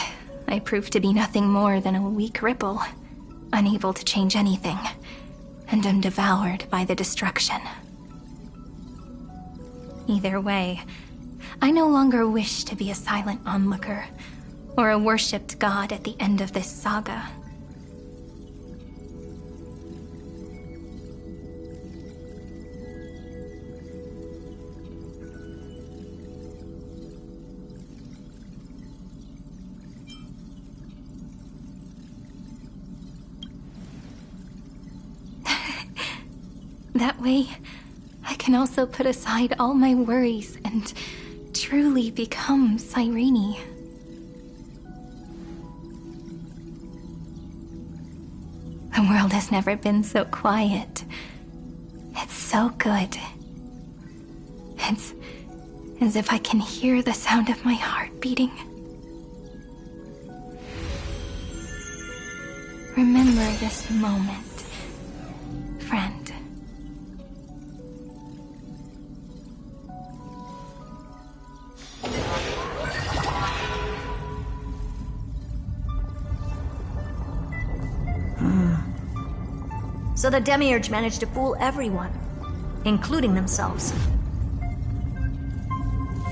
I prove to be nothing more than a weak ripple, unable to change anything, and am devoured by the destruction. Either way, I no longer wish to be a silent onlooker, or a worshipped god at the end of this saga. That way, I can also put aside all my worries and truly become Cyrene. The world has never been so quiet. It's so good. It's as if I can hear the sound of my heart beating. Remember this moment, friend. So the Demiurge managed to fool everyone, including themselves.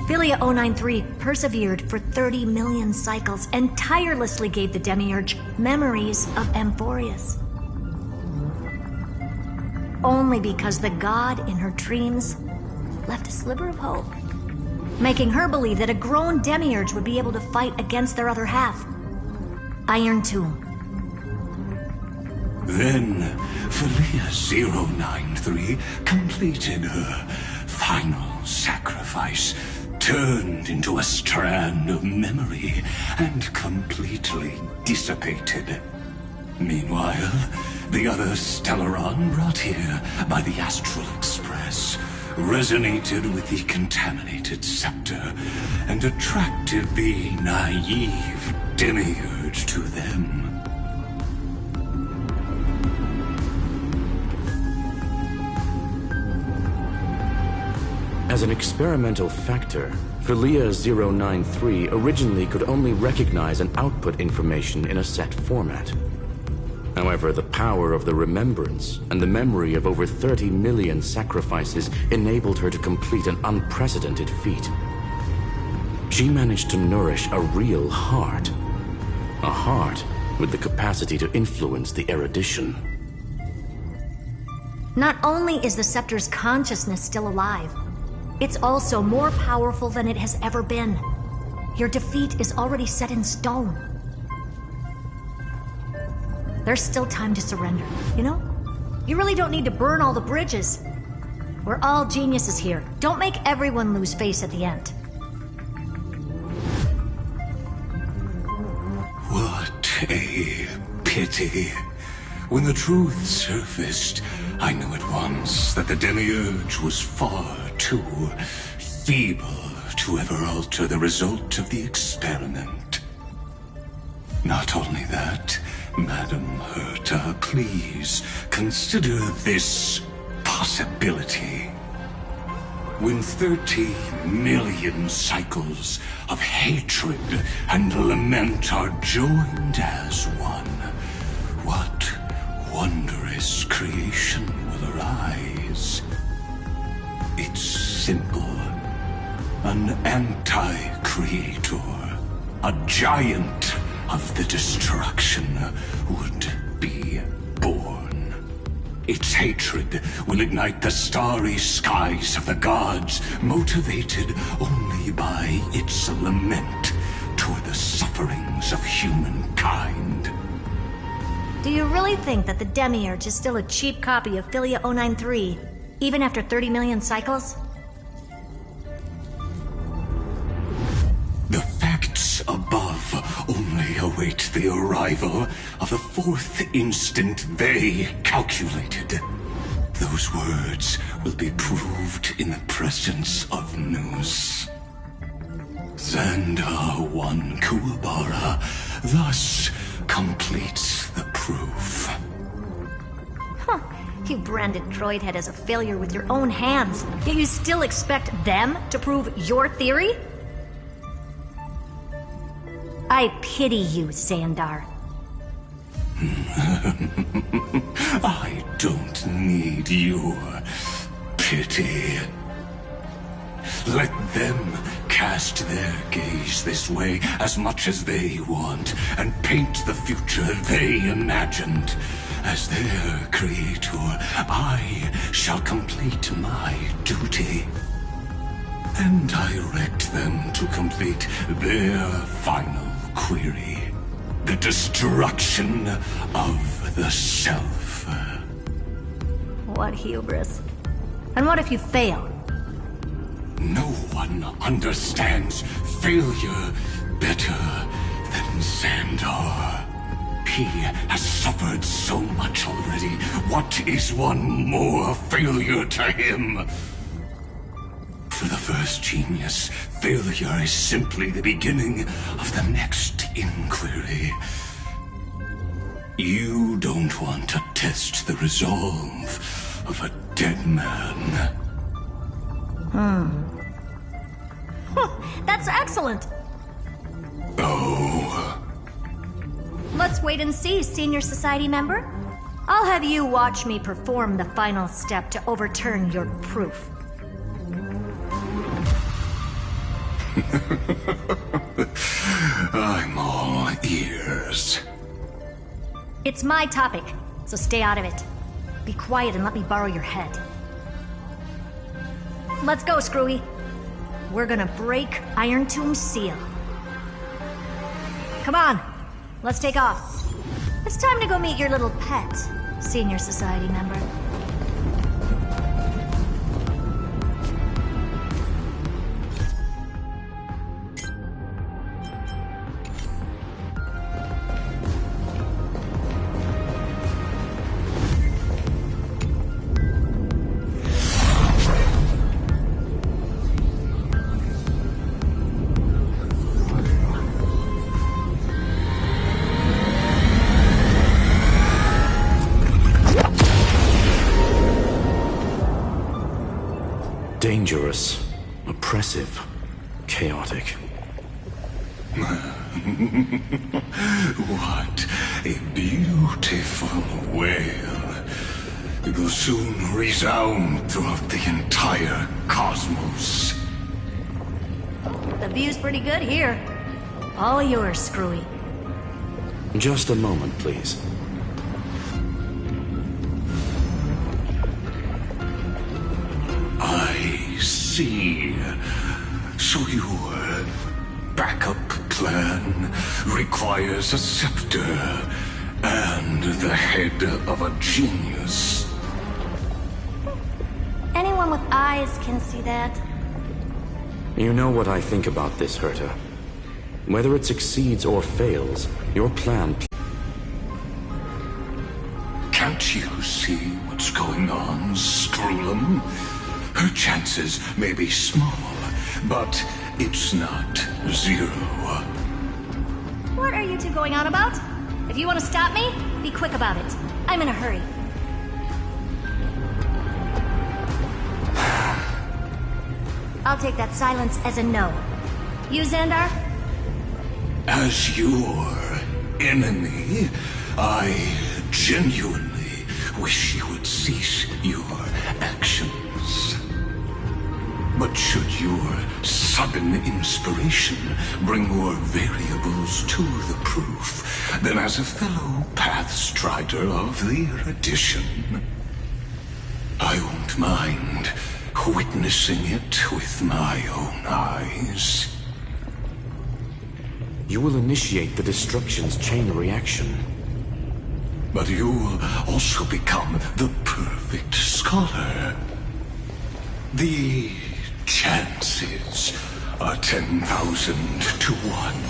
Philia 093 persevered for 30 million cycles and tirelessly gave the Demiurge memories of Amphorius. Only because the god in her dreams left a sliver of hope, making her believe that a grown Demiurge would be able to fight against their other half, Iron Tomb. Then, Philia 093 completed her final sacrifice, turned into a strand of memory, and completely dissipated. Meanwhile, the other Stellaron brought here by the Astral Express resonated with the contaminated scepter and attracted the naive Demiurge to them. As an experimental factor, Philia 093 originally could only recognize and output information in a set format. However, the power of the remembrance and the memory of over 30 million sacrifices enabled her to complete an unprecedented feat. She managed to nourish a real heart. A heart with the capacity to influence the erudition. Not only is the scepter's consciousness still alive, it's also more powerful than it has ever been. Your defeat is already set in stone. There's still time to surrender, you know? You really don't need to burn all the bridges. We're all geniuses here. Don't make everyone lose face at the end. What a pity. When the truth surfaced, I knew at once that the Demiurge was far too feeble to ever alter the result of the experiment. Not only that, Madam Herta, please consider this possibility. When 30 million cycles of hatred and lament are joined as one, what wondrous creation will arise? It's simple. An anti-creator, a giant of the destruction would be born. Its hatred will ignite the starry skies of the gods, motivated only by its lament toward the sufferings of humankind. Do you really think that the Demiurge is still a cheap copy of Philia 093, even after 30 million cycles? Those above only await the arrival of the fourth instant they calculated. Those words will be proved in the presence of news. Xandar 1 Kuwabara thus completes the proof. Huh. You branded Droidhead as a failure with your own hands, yet you still expect them to prove your theory? I pity you, Xandar. I don't need your pity. Let them cast their gaze this way as much as they want, and paint the future they imagined. As their creator, I shall complete my duty and direct them to complete their final query. The destruction of the self. What hubris. And what if you fail? No one understands failure better than Xandar. He has suffered so much already. What is one more failure to him? For the first genius, failure is simply the beginning of the next inquiry. You don't want to test the resolve of a dead man. That's excellent! Oh. Let's wait and see, Senior Society member. I'll have you watch me perform the final step to overturn your proof. I'm all ears. It's my topic, so stay out of it. Be quiet and let me borrow your head. Let's go, Screwy. We're gonna break Iron Tomb's seal. Come on, let's take off. It's time to go meet your little pet, Senior Society member. Dangerous, oppressive, chaotic. What a beautiful wail. It will soon resound throughout the entire cosmos. The view's pretty good here. All yours, Screwy. Just a moment, please. I see. So your backup plan requires a scepter and the head of a genius. Anyone with eyes can see that. You know what I think about this, Herta. Whether it succeeds or fails, your plan... Can't you see what's going on, Strulum? Her chances may be small, but it's not zero. What are you two going on about? If you want to stop me, be quick about it. I'm in a hurry. I'll take that silence as a no. You, Xandar? As your enemy, I genuinely wish you would cease your actions. But should your sudden inspiration bring more variables to the proof, then as a fellow Pathstrider of the erudition, I won't mind witnessing it with my own eyes. You will initiate the destruction's chain reaction. But you'll also become the perfect scholar. The chances a 10,000 to 1.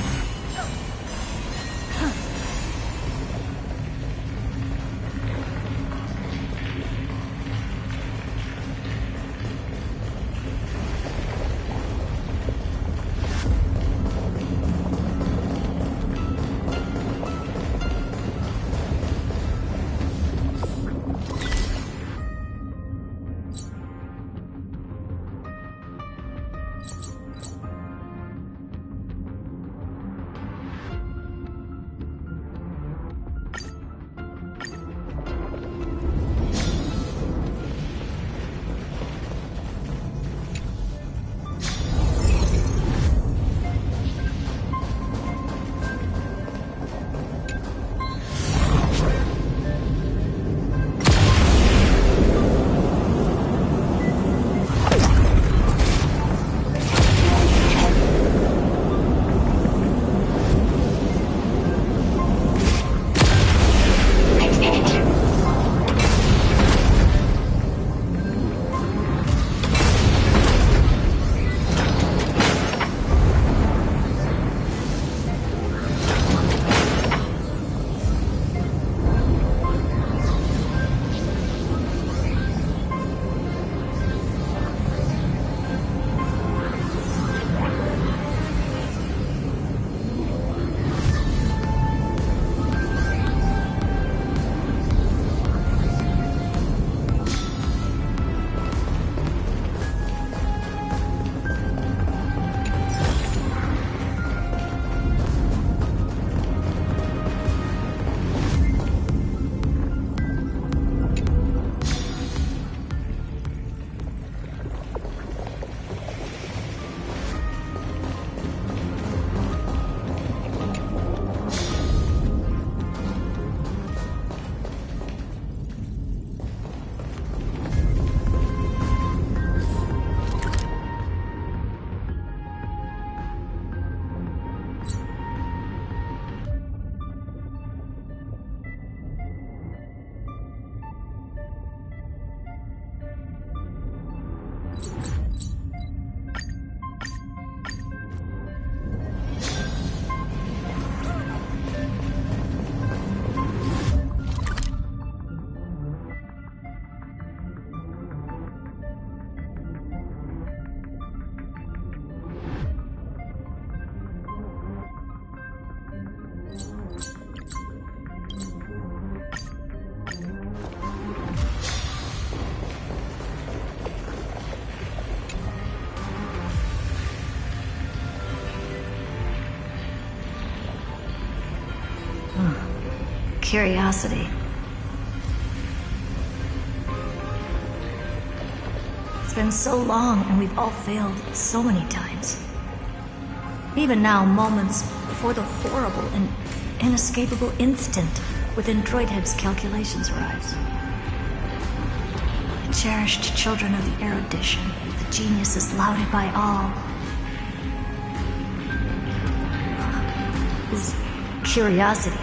Curiosity. It's been so long and we've all failed so many times. Even now, moments before the horrible and inescapable instant within Droidhead's calculations arise. The cherished children of the erudition, the geniuses lauded by all. Is curiosity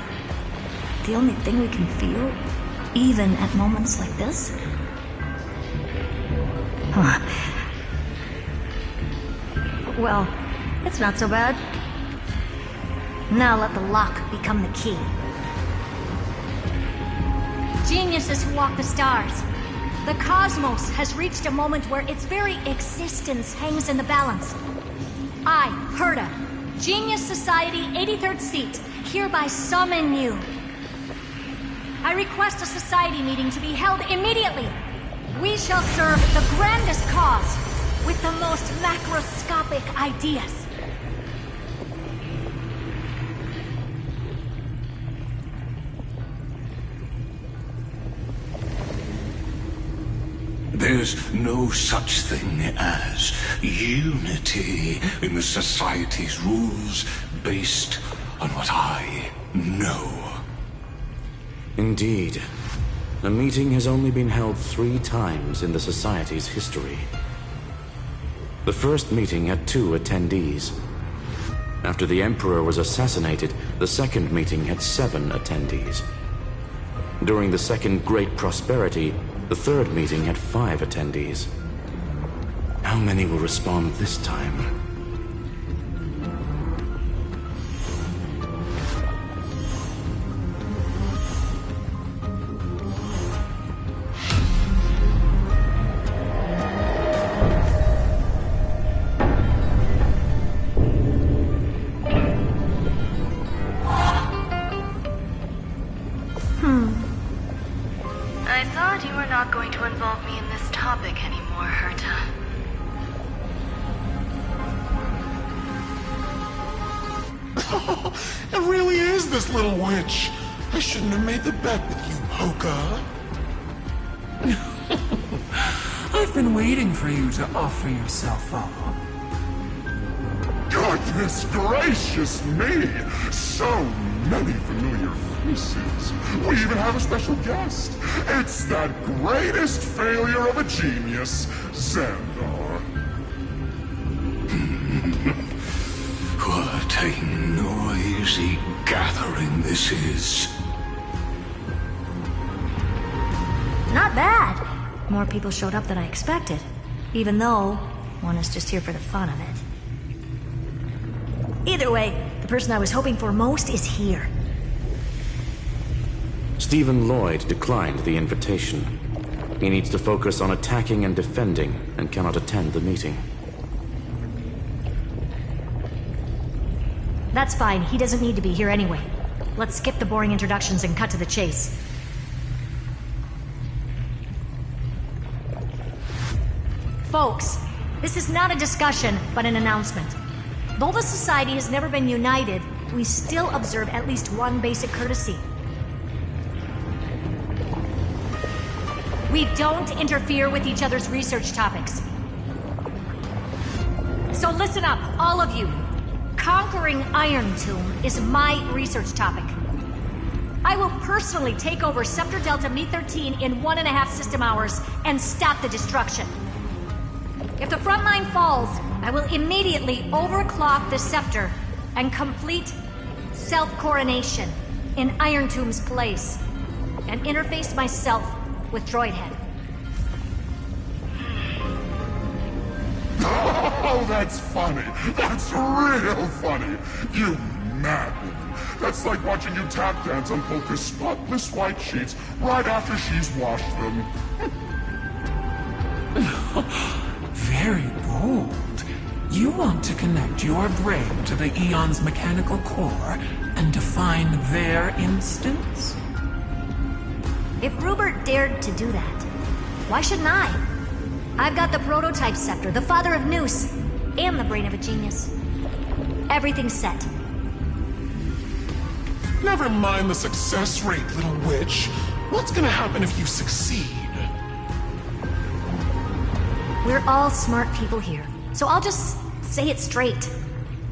the only thing we can feel, even at moments like this? Huh. Well, it's not so bad. Now let the lock become the key. Geniuses who walk the stars. The cosmos has reached a moment where its very existence hangs in the balance. I, Herta, Genius Society 83rd seat, hereby summon you. I request a society meeting to be held immediately. We shall serve the grandest cause with the most macroscopic ideas. There's no such thing as unity in the Society's rules based on what I know. Indeed. A meeting has only been held 3 times in the Society's history. The first meeting had 2 attendees. After the Emperor was assassinated, the second meeting had 7 attendees. During the Second Great Prosperity, the third meeting had 5 attendees. How many will respond this time? It really is this little witch. I shouldn't have made the bet with you, Hoka. I've been waiting for you to offer yourself up. Goodness gracious me! So many familiar faces. We even have a special guest. It's that greatest failure of a genius, Xandar. What a noisy gathering this is. Not bad. More people showed up than I expected. Even though one is just here for the fun of it. Either way, the person I was hoping for most is here. Stephen Lloyd declined the invitation. He needs to focus on attacking and defending, and cannot attend the meeting. That's fine, he doesn't need to be here anyway. Let's skip the boring introductions and cut to the chase. Folks, this is not a discussion, but an announcement. Though the Society has never been united, we still observe at least one basic courtesy. We don't interfere with each other's research topics. So listen up, all of you. Conquering Iron Tomb is my research topic. I will personally take over Scepter Delta Me-13 in 1.5 system hours and stop the destruction. If the front line falls, I will immediately overclock the Scepter and complete self-coronation in Iron Tomb's place, and interface myself with Droidhead. Oh, that's funny. That's real funny. You madman. That's like watching you tap dance on Polka's spotless white sheets right after she's washed them. Very bold. You want to connect your brain to the Eon's mechanical core and define their instance? If Rupert dared to do that, why shouldn't I? I've got the prototype scepter, the father of Noose, and the brain of a genius. Everything's set. Never mind the success rate, little witch. What's gonna happen if you succeed? We're all smart people here, so I'll just say it straight.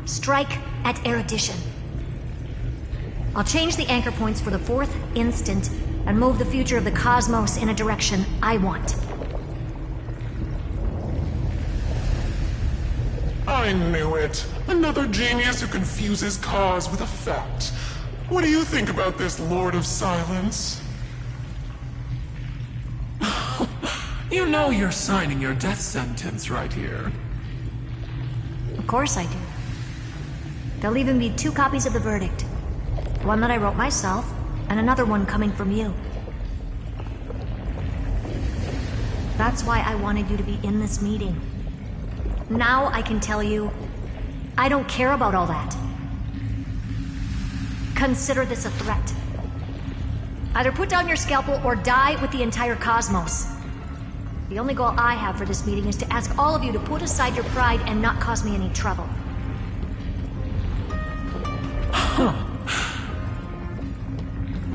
Strike at erudition. I'll change the anchor points for the 4th instant and move the future of the cosmos in a direction I want. I knew it. Another genius who confuses cause with effect. What do you think about this, Lord of Silence? You know you're signing your death sentence right here. Of course I do. There'll even be 2 copies of the verdict. One that I wrote myself, and another one coming from you. That's why I wanted you to be in this meeting. Now I can tell you, I don't care about all that. Consider this a threat. Either put down your scalpel or die with the entire cosmos. The only goal I have for this meeting is to ask all of you to put aside your pride and not cause me any trouble. Huh.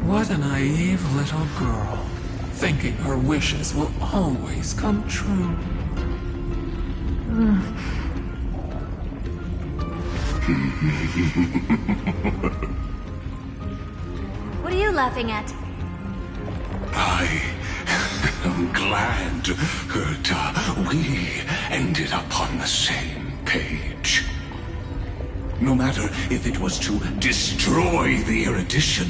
What a naive little girl, thinking her wishes will always come true. What are you laughing at? I am glad, Herta, we ended up on the same page. No matter if it was to destroy the erudition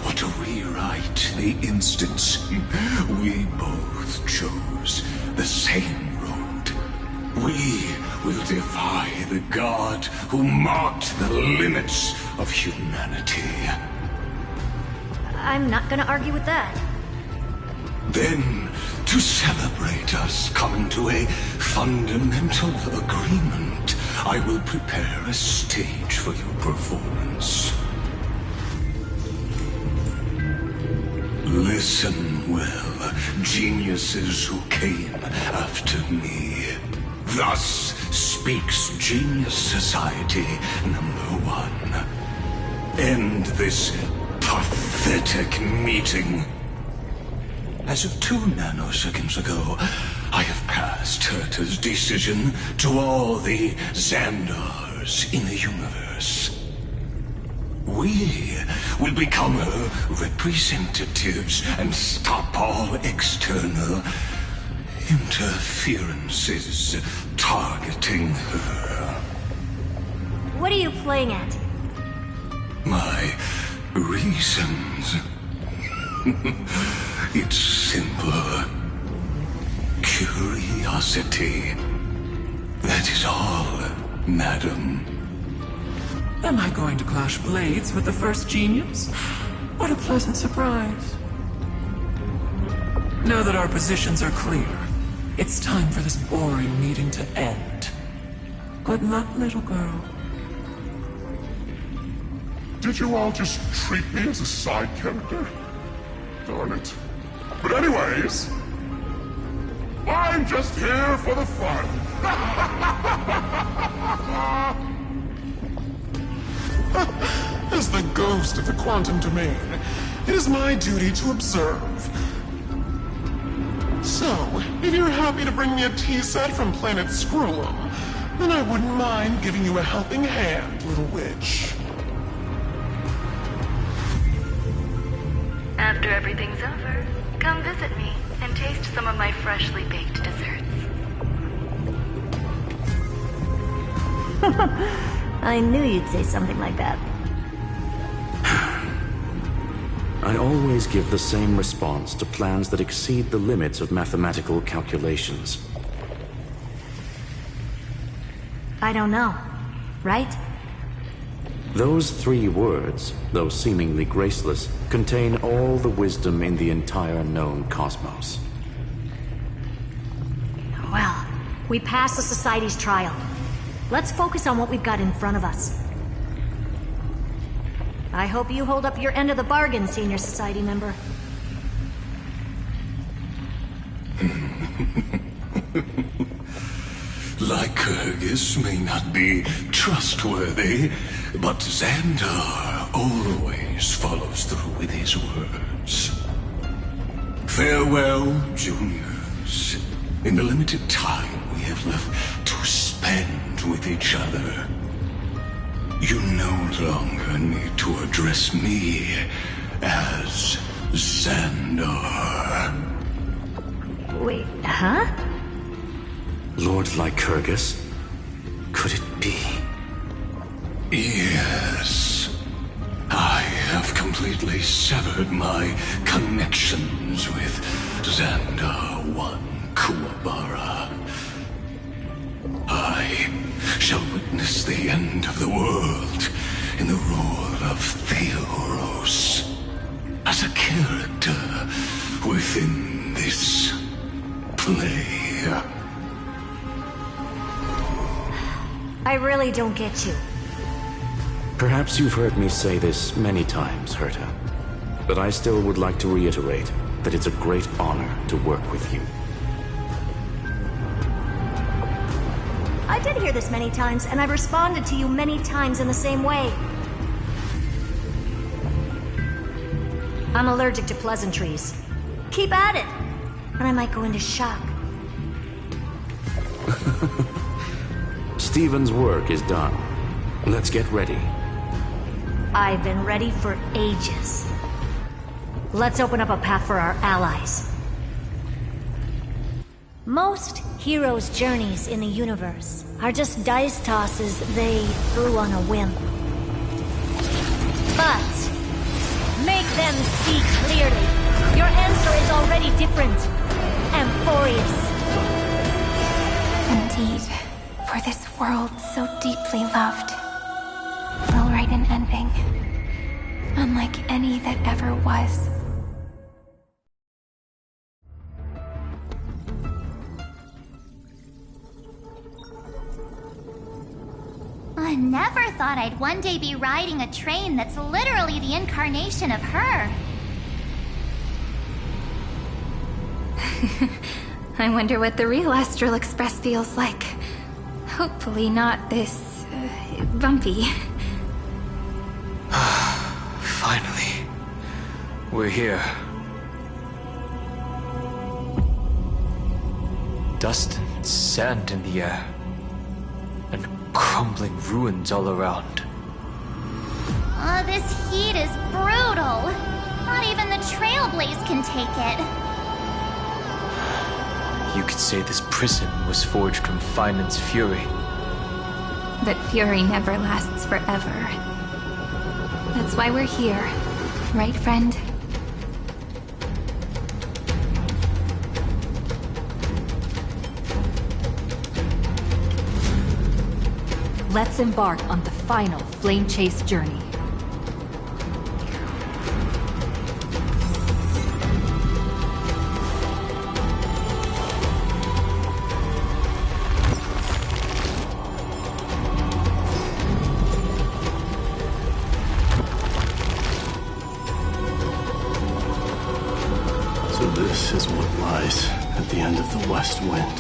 or to rewrite the instance, we both chose the same road. We will defy the god who marked the limits of humanity. I'm not gonna argue with that. Then, to celebrate us coming to a fundamental agreement, I will prepare a stage for your performance. Listen well, geniuses who came after me. Thus speaks Genius Society #1. end this pathetic meeting. As of 2 nanoseconds ago, I have passed Herta's decision to all the Xandars in the universe. We will become her representatives and stop all external interferences targeting her. What are you playing at? My reasons. It's simple. Curiosity. That is all, madam. Am I going to clash blades with the first genius? What a pleasant surprise. Now that our positions are clear, it's time for this boring meeting to end. Good luck, little girl. Did you all just treat me as a side character? Darn it. But anyways, I'm just here for the fun. As the ghost of the quantum domain, it is my duty to observe. So, if you're happy to bring me a tea set from planet Scrollum, then I wouldn't mind giving you a helping hand, little witch. After everything's over, come visit me and taste some of my freshly baked desserts. I knew you'd say something like that. I always give the same response to plans that exceed the limits of mathematical calculations. I don't know, right? Those 3 words, though seemingly graceless, contain all the wisdom in the entire known cosmos. Well, We passed the Society's trial. Let's focus on what we've got in front of us. I hope you hold up your end of the bargain, Senior Society member. Lycurgus may not be trustworthy, but Xandar always follows through with his words. Farewell, juniors. In the limited time we have left to spend with each other, you no longer need to address me as Xandar. Wait, huh? Lord Lycurgus? Could it be? Yes. I have completely severed my connections with Xandar 1 Kuwabara. I shall witness the end of the world in the role of Theoros, as a character within this play. I really don't get you. Perhaps you've heard me say this many times, Herta, but I still would like to reiterate that it's a great honor to work with you. I did hear this many times, and I've responded to you many times in the same way. I'm allergic to pleasantries. Keep at it, and I might go into shock. Stephen's work is done. Let's get ready. I've been ready for ages. Let's open up a path for our allies. Most heroes' journeys in the universe are just dice tosses they threw on a whim. But make them see clearly. Your answer is already different. Amphorius. Indeed, for this world so deeply loved, will write an ending, unlike any that ever was. I never thought I'd one day be riding a train that's literally the incarnation of her. I wonder what the real Astral Express feels like. Hopefully not this, bumpy. We're here. Dust and sand in the air. And crumbling ruins all around. Oh, this heat is brutal. Not even the Trailblaze can take it. You could say this prison was forged from Finan's fury. But fury never lasts forever. That's why we're here. Right, friend? Let's embark on the final flame chase journey. So this is what lies at the end of the West Wind.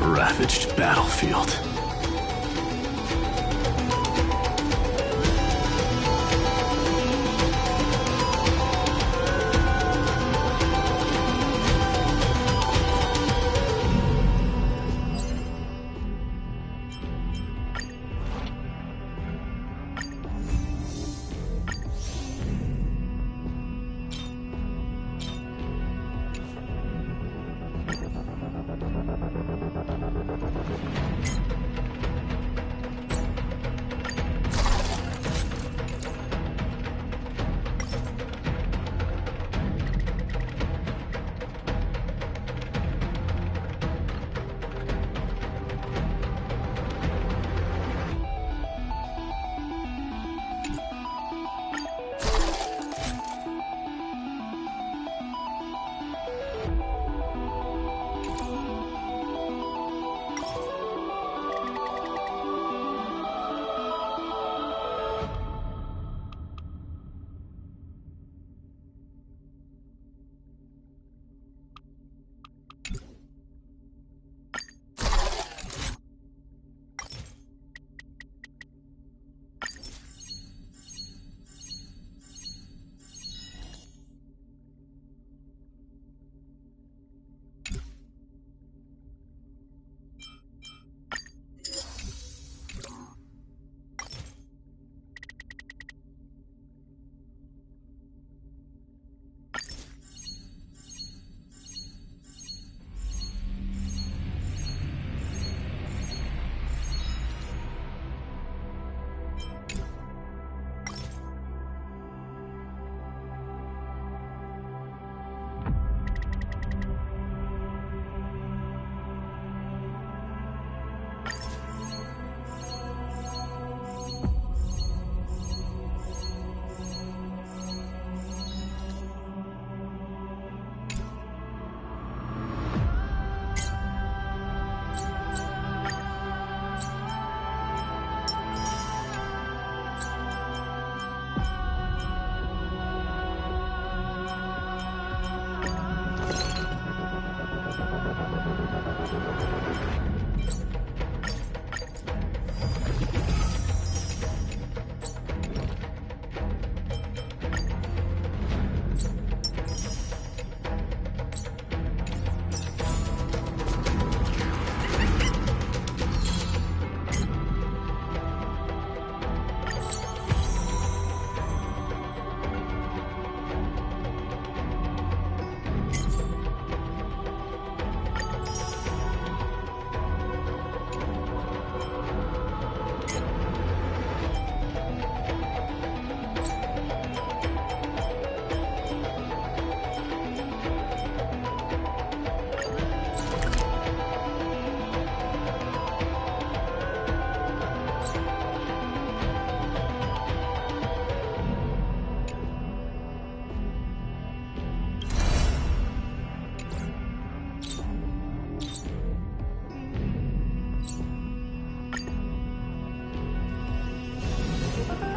A ravaged battlefield.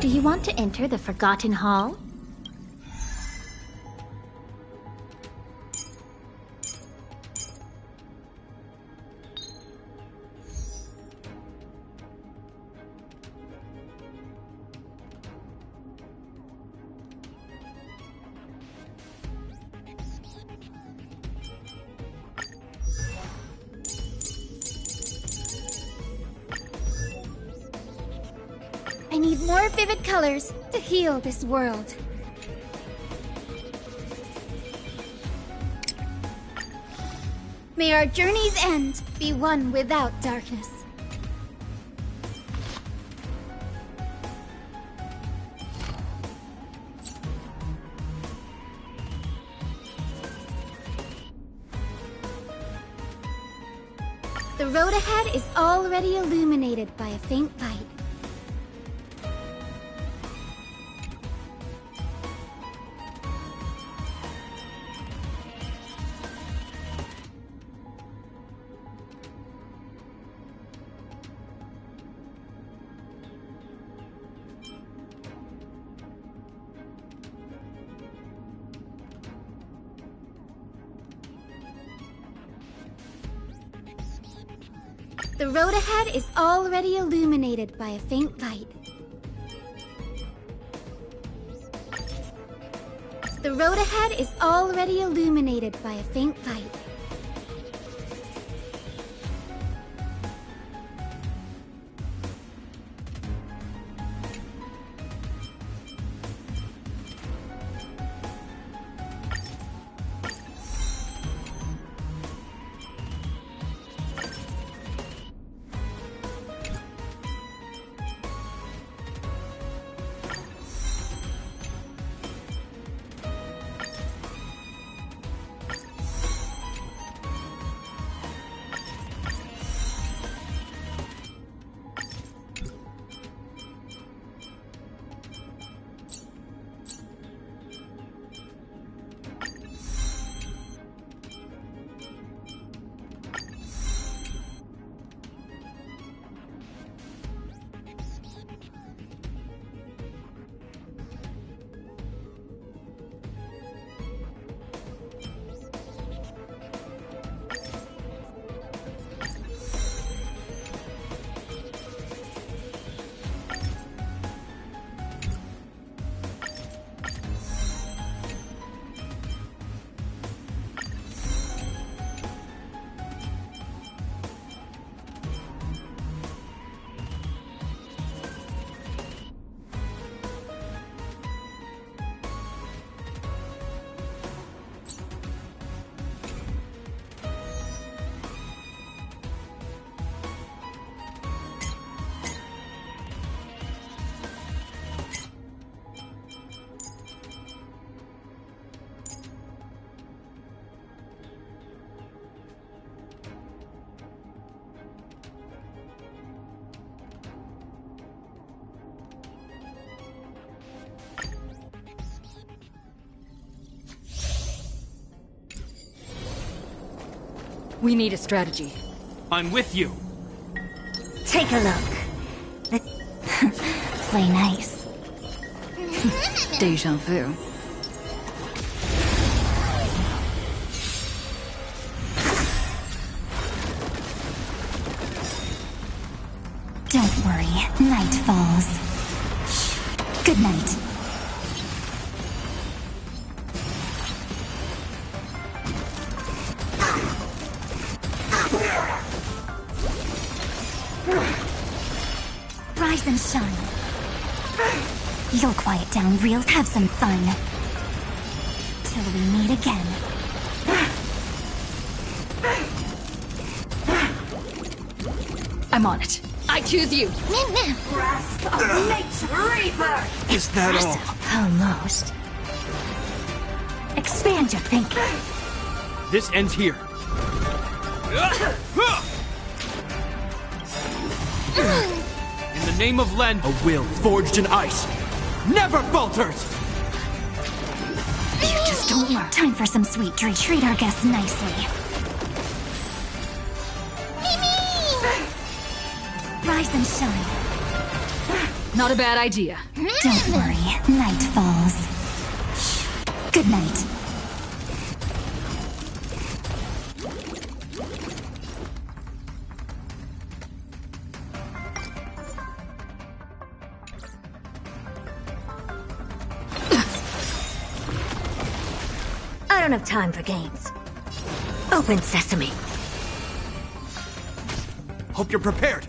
Do you want to enter the Forgotten Hall? need more vivid colors to heal this world. May our journey's end be one without darkness. The road ahead is already illuminated by a faint light. The road ahead is already illuminated by a faint light. The road ahead is already illuminated by a faint light. We need a strategy. I'm with you. Take a look. Play nice. Deja vu. Don't worry, night falls. Good night. Rise and shine. You'll quiet down real, have some fun. Till we meet again. I'm on it. I choose you. Grasp of Nate's Reaper! Is that all? Almost. Expand your thinking. This ends here. In the name of Len, a will forged in ice never falters! You just don't learn. Time for some sweet treat. Treat our guests nicely. Rise and shine. Not a bad idea. Don't worry, night falls. Good night. I don't have time for games. Open sesame. Hope you're prepared.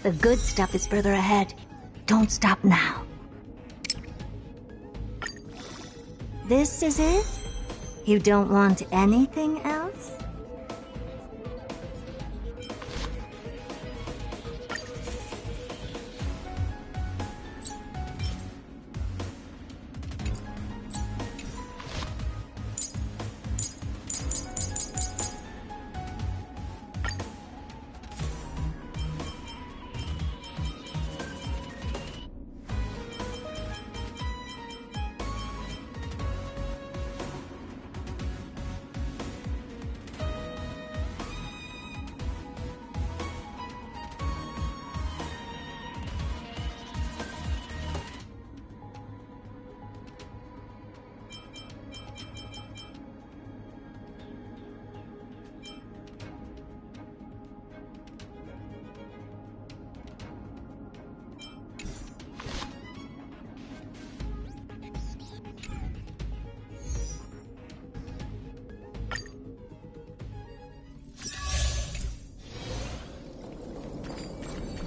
The good stuff is further ahead. Don't stop now. This is it? You don't want anything else?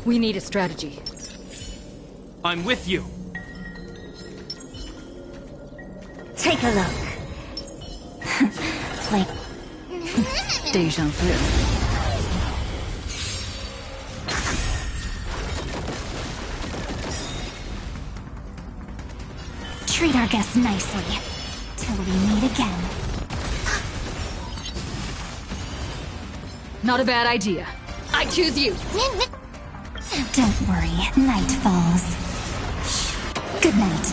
We need a strategy. I'm with you. Take a look. Like... Deja vu. Treat our guests nicely, till we meet again. Not a bad idea. I choose you. Don't worry, night falls. Good night.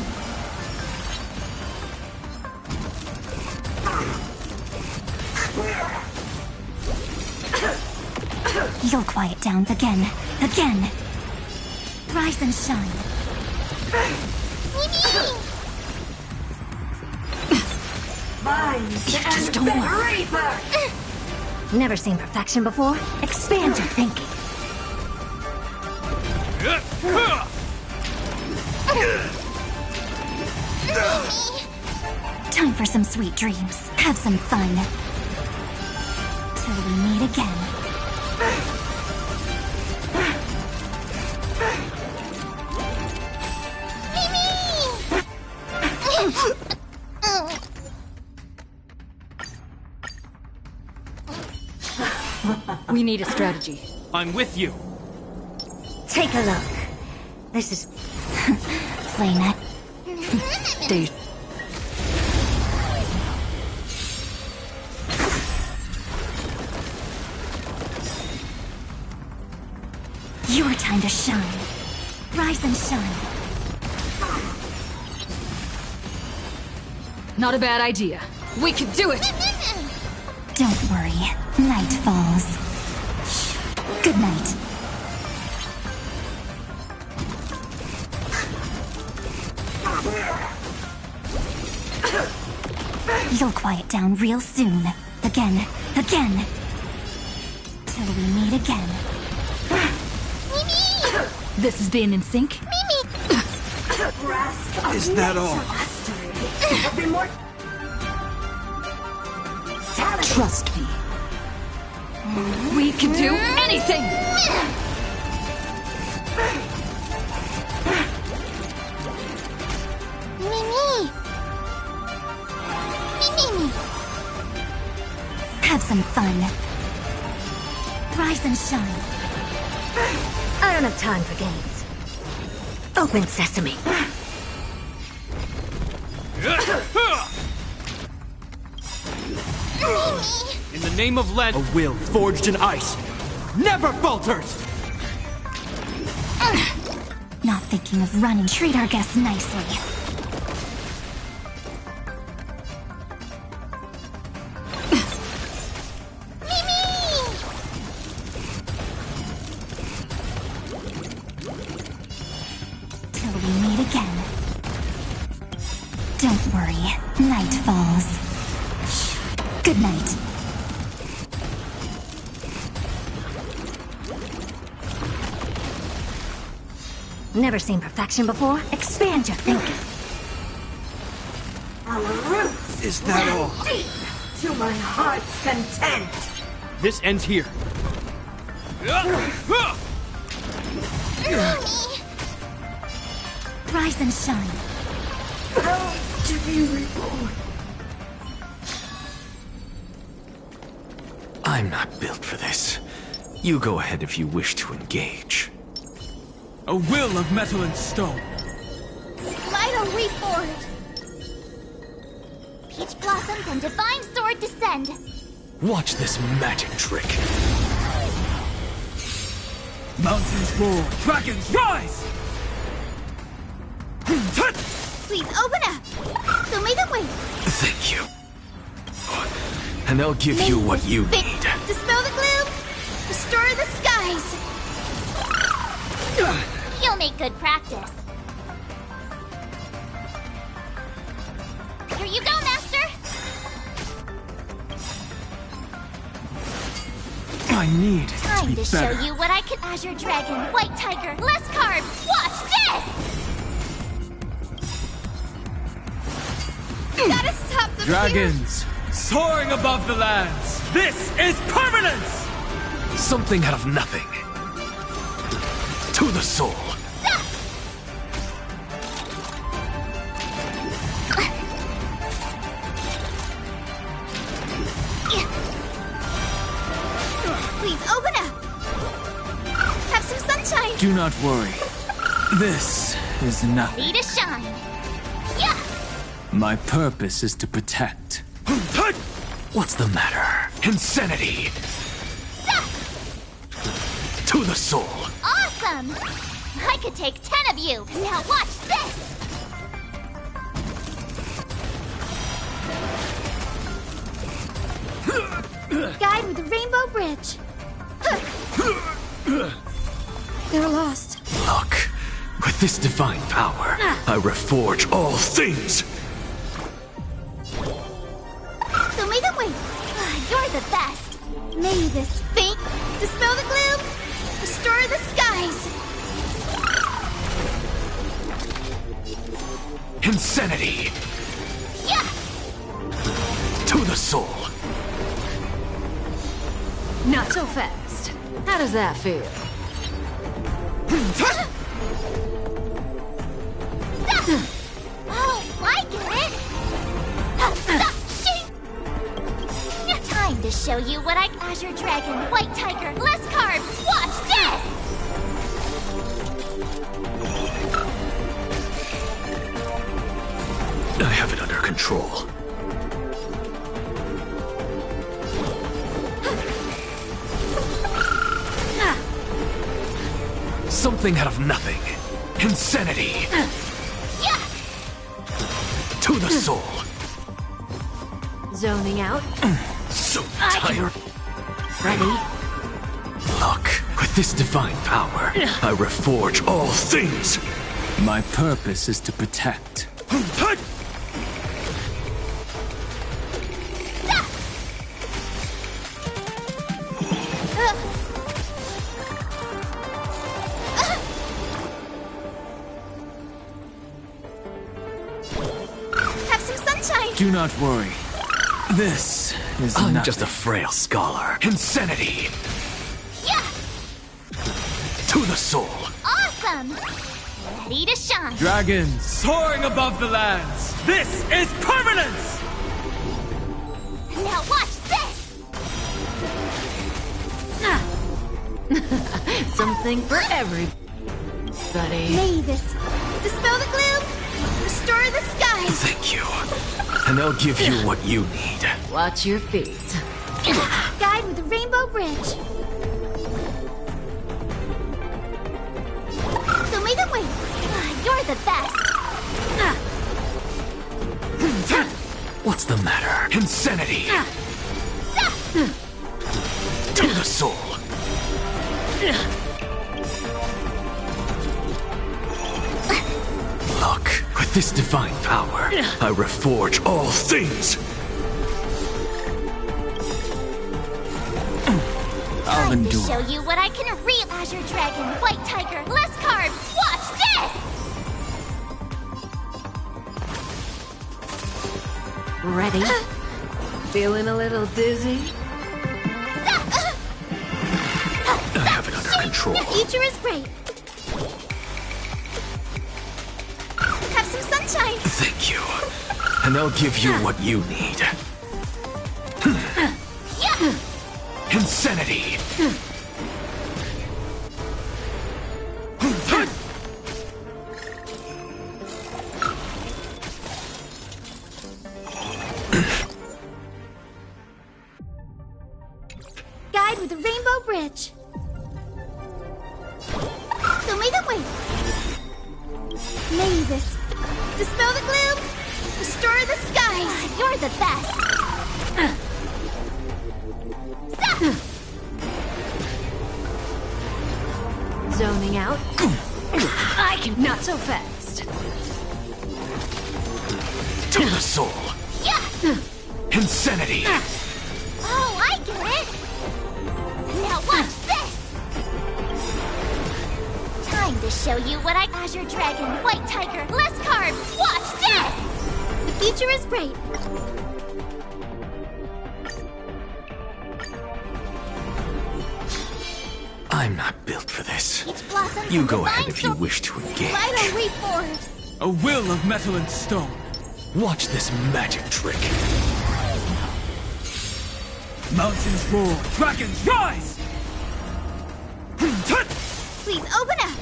You'll quiet down again. Rise and shine. Just don't worry. Never seen perfection before. Expand your thinking. Time for some sweet dreams. Have some fun. Till we meet again. We need a strategy. I'm with you. Take a look. This is... Play net. Deja. Your time to shine. Rise and shine. Not a bad idea. We can do it! Don't worry. Night falls. Good night. You'll quiet down real soon. Again. Till we meet again. Mimi! This is being in sync? Mimi! Is that all? Trust me. We can do anything! Mimi! Have some fun. Rise and shine. I don't have time for games. Open sesame. In the name of Len, a will forged in ice never falters! Not thinking of running. Treat our guests nicely. Till we meet again. Don't worry. Night falls. Good night. Never seen perfection before? Expand your thinking. Our roots Is that all? deep to my heart's content. This ends here. Rise and shine. Proud to be reborn. I'm not built for this. You go ahead if you wish to engage. A will of metal and stone. Light a reforged. Peach blossoms and divine sword descend. Watch this magic trick. Mountains roar, dragons rise! Please open up. So may the way. Thank you. And I'll give you what you need. Dispel the gloom. Restore the skies. You'll make good practice. Here you go, Master. I need Time to be show better. you what I can. Azure Dragon, White Tiger, less carbs. Watch this. Gotta stop the Dragons, soaring above the lands. This is permanence! Something out of nothing. To the soul. Please open up. Have some sunshine. Do not worry. This is nothing. Need to shine. Yeah. My purpose is to protect. What's the matter? Insanity! To the soul! Awesome. I could take 10 of you. Now watch this. Guide with the Rainbow Bridge. They're lost. Look, with this divine power, I reforge all things! So may the way. You're the best. May this faint dispel the gloom. Restore the skies. Insanity! Yeah. To the soul! Not so fast. How does that feel? Oh, I get it. Time to show you what I. Azure Dragon, White Tiger, less carbs. Watch this. I have it under control. Something out of nothing. Insanity! Yeah. To the soul! Zoning out. So tired. Ready? Look, with this divine power, I reforge all things! My purpose is to protect. sunshine! Do not worry. This is I'm nothing. just a frail scholar. Insanity! Yeah! To the soul! Awesome! Ready to shine! Dragons soaring above the lands! This is permanence! Now watch this! Something for everybody. May this dispel the gloom, restore the skies! Thank you. And I'll give you what you need. Watch your feet. Guide with the rainbow bridge. So may the way. You're the best. What's the matter? Insanity! To the soul! Look, with this divine power, I reforge all things! I'll Time to endure. show you what I can real Azure Dragon, White Tiger, less carbs. Watch this! Ready? Feeling a little dizzy? I have it under control. The future is great. Have some sunshine. Thank you. And I'll give you what you need. Yeah. Insanity! Guide with the rainbow bridge. So may the way. May this dispel the gloom, restore the skies. You're the best. Zoning out? I can not so fast. To the soul! Yeah! Insanity! Oh, I get it! Now watch this! Time to show you what I... Azure Dragon, White Tiger, less carbs! Watch this! The future is bright. I'm not built for this. Each blossom You from go divine ahead if you soul. wish to engage. Light on reforged. A will of metal and stone. Watch this magic trick. Mountains roar, dragons rise! Please open up.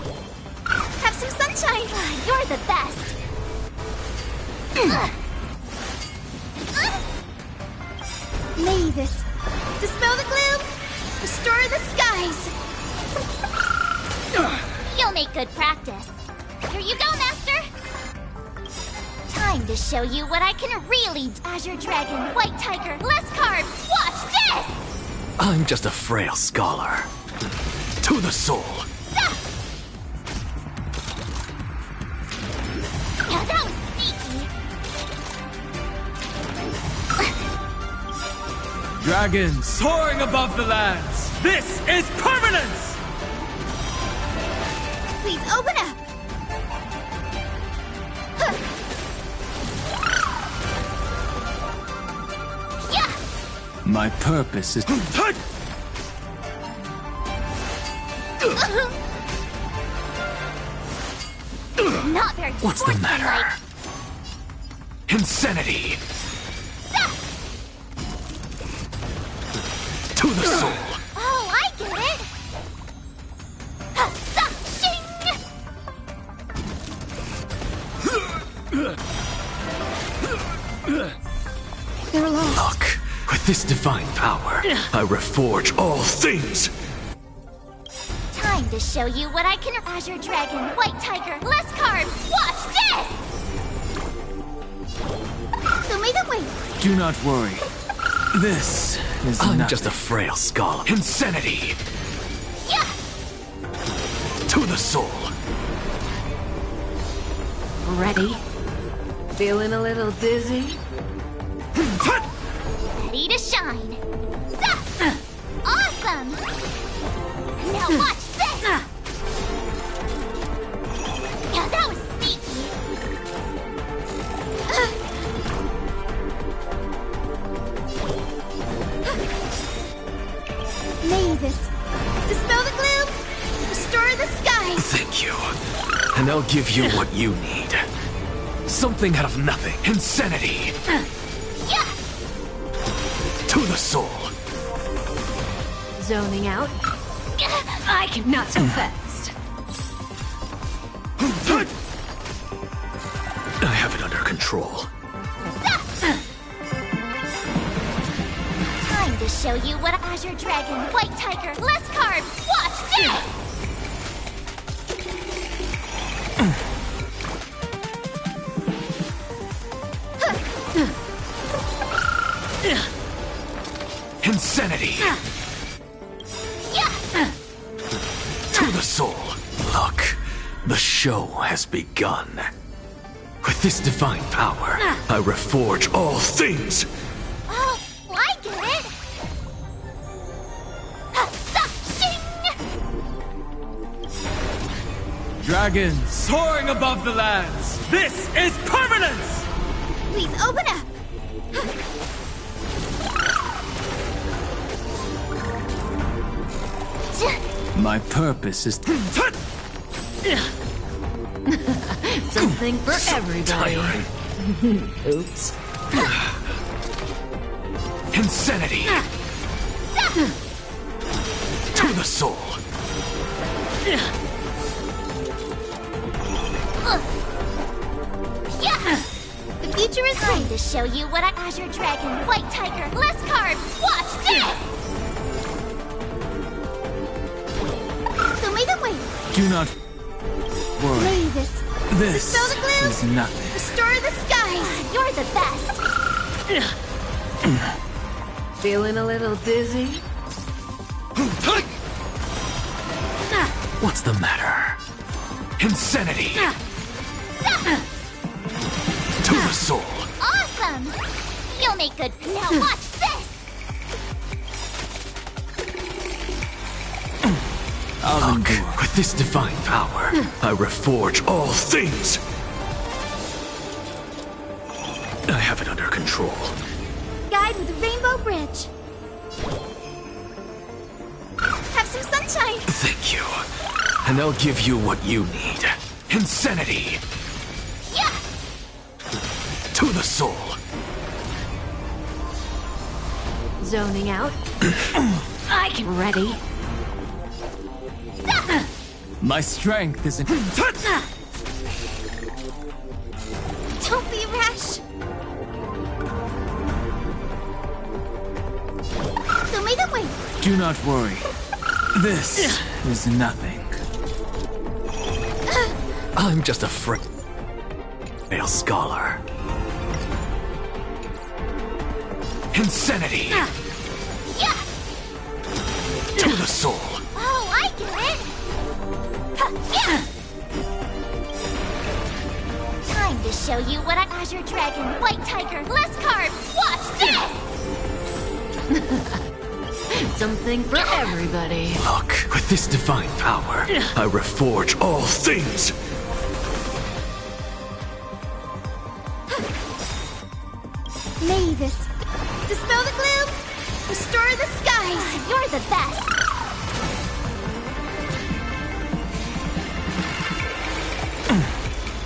Have some sunshine. You're the best. May this dispel the gloom, restore the skies. You'll make good practice. Here you go, Master. Time to show you what I can really... Azure Dragon, White Tiger, less carbs. Watch this! I'm just a frail scholar. To the soul! Yeah, that was sneaky. Dragons soaring above the lands! This is permanence! Please open up. Yeah. My purpose is... Not very What's the matter? sportsmanlike. Insanity! To the soul! Oh, I get it. They're lost. Look, with this divine power, I reforge all things! Time to show you what I can... Azure Dragon, White Tiger, less carbs. Watch this! So may the way. Do not worry. This is I'm nothing. just a frail scholar. Insanity! Yeah. To the soul! Ready? Feeling a little dizzy? Ready to shine. Awesome! Now watch this! Yeah, that was sneaky. And I'll give you what you need. Something out of nothing. Insanity. To the soul. Zoning out. I can not so fast. I have it under control. Time to show you what Azure Dragon, White Tiger, less carbs. Watch this! Insanity. To the soul. Look, the show has begun. With this divine power, I reforge all things. Oh, I get it! Dragons soaring above the lands. This is permanence! Please open up! My purpose is Something for everybody. Oops. Insanity. To the soul. The future is time to show you what Azure Dragon, White Tiger, less carbs. Watch this! So may the wait. Do not worry. May this dispel the gloom. Is nothing. Restore the skies. You're the best. Feeling a little dizzy? What's the matter? Insanity. To the soul. Awesome! You'll make good. Now watch this. Look, with this divine power, I reforge all things. I have it under control. Guide with the Rainbow Bridge. Have some sunshine. Thank you. And I'll give you what you need. Insanity. To the soul. Zoning out. I can ready. My strength is in. Don't be rash. So may the wait. Do not worry. This is nothing. I'm just a male scholar. Insanity. To the soul. Oh, I get it. Time to show you what Azure Dragon, White Tiger, less carbs. Watch this. Something for everybody. Look, with this divine power, I reforge all things. May this dispel the gloom. Restore the skies. You're the best.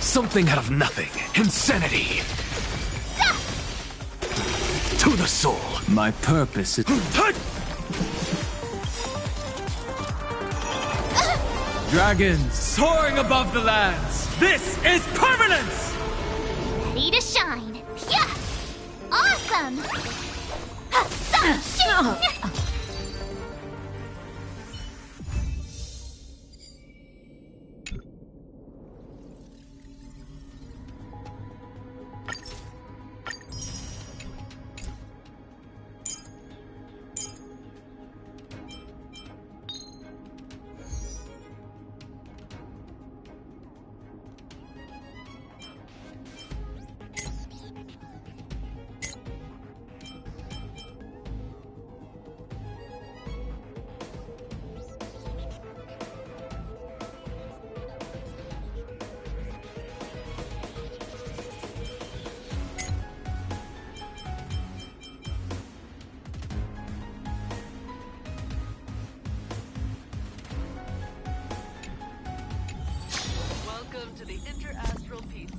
Something out of nothing. Insanity. To the soul. My purpose is. Dragons soaring above the lands. This is permanence. Ready to shine. Yeah. Awesome. to the interastral piece.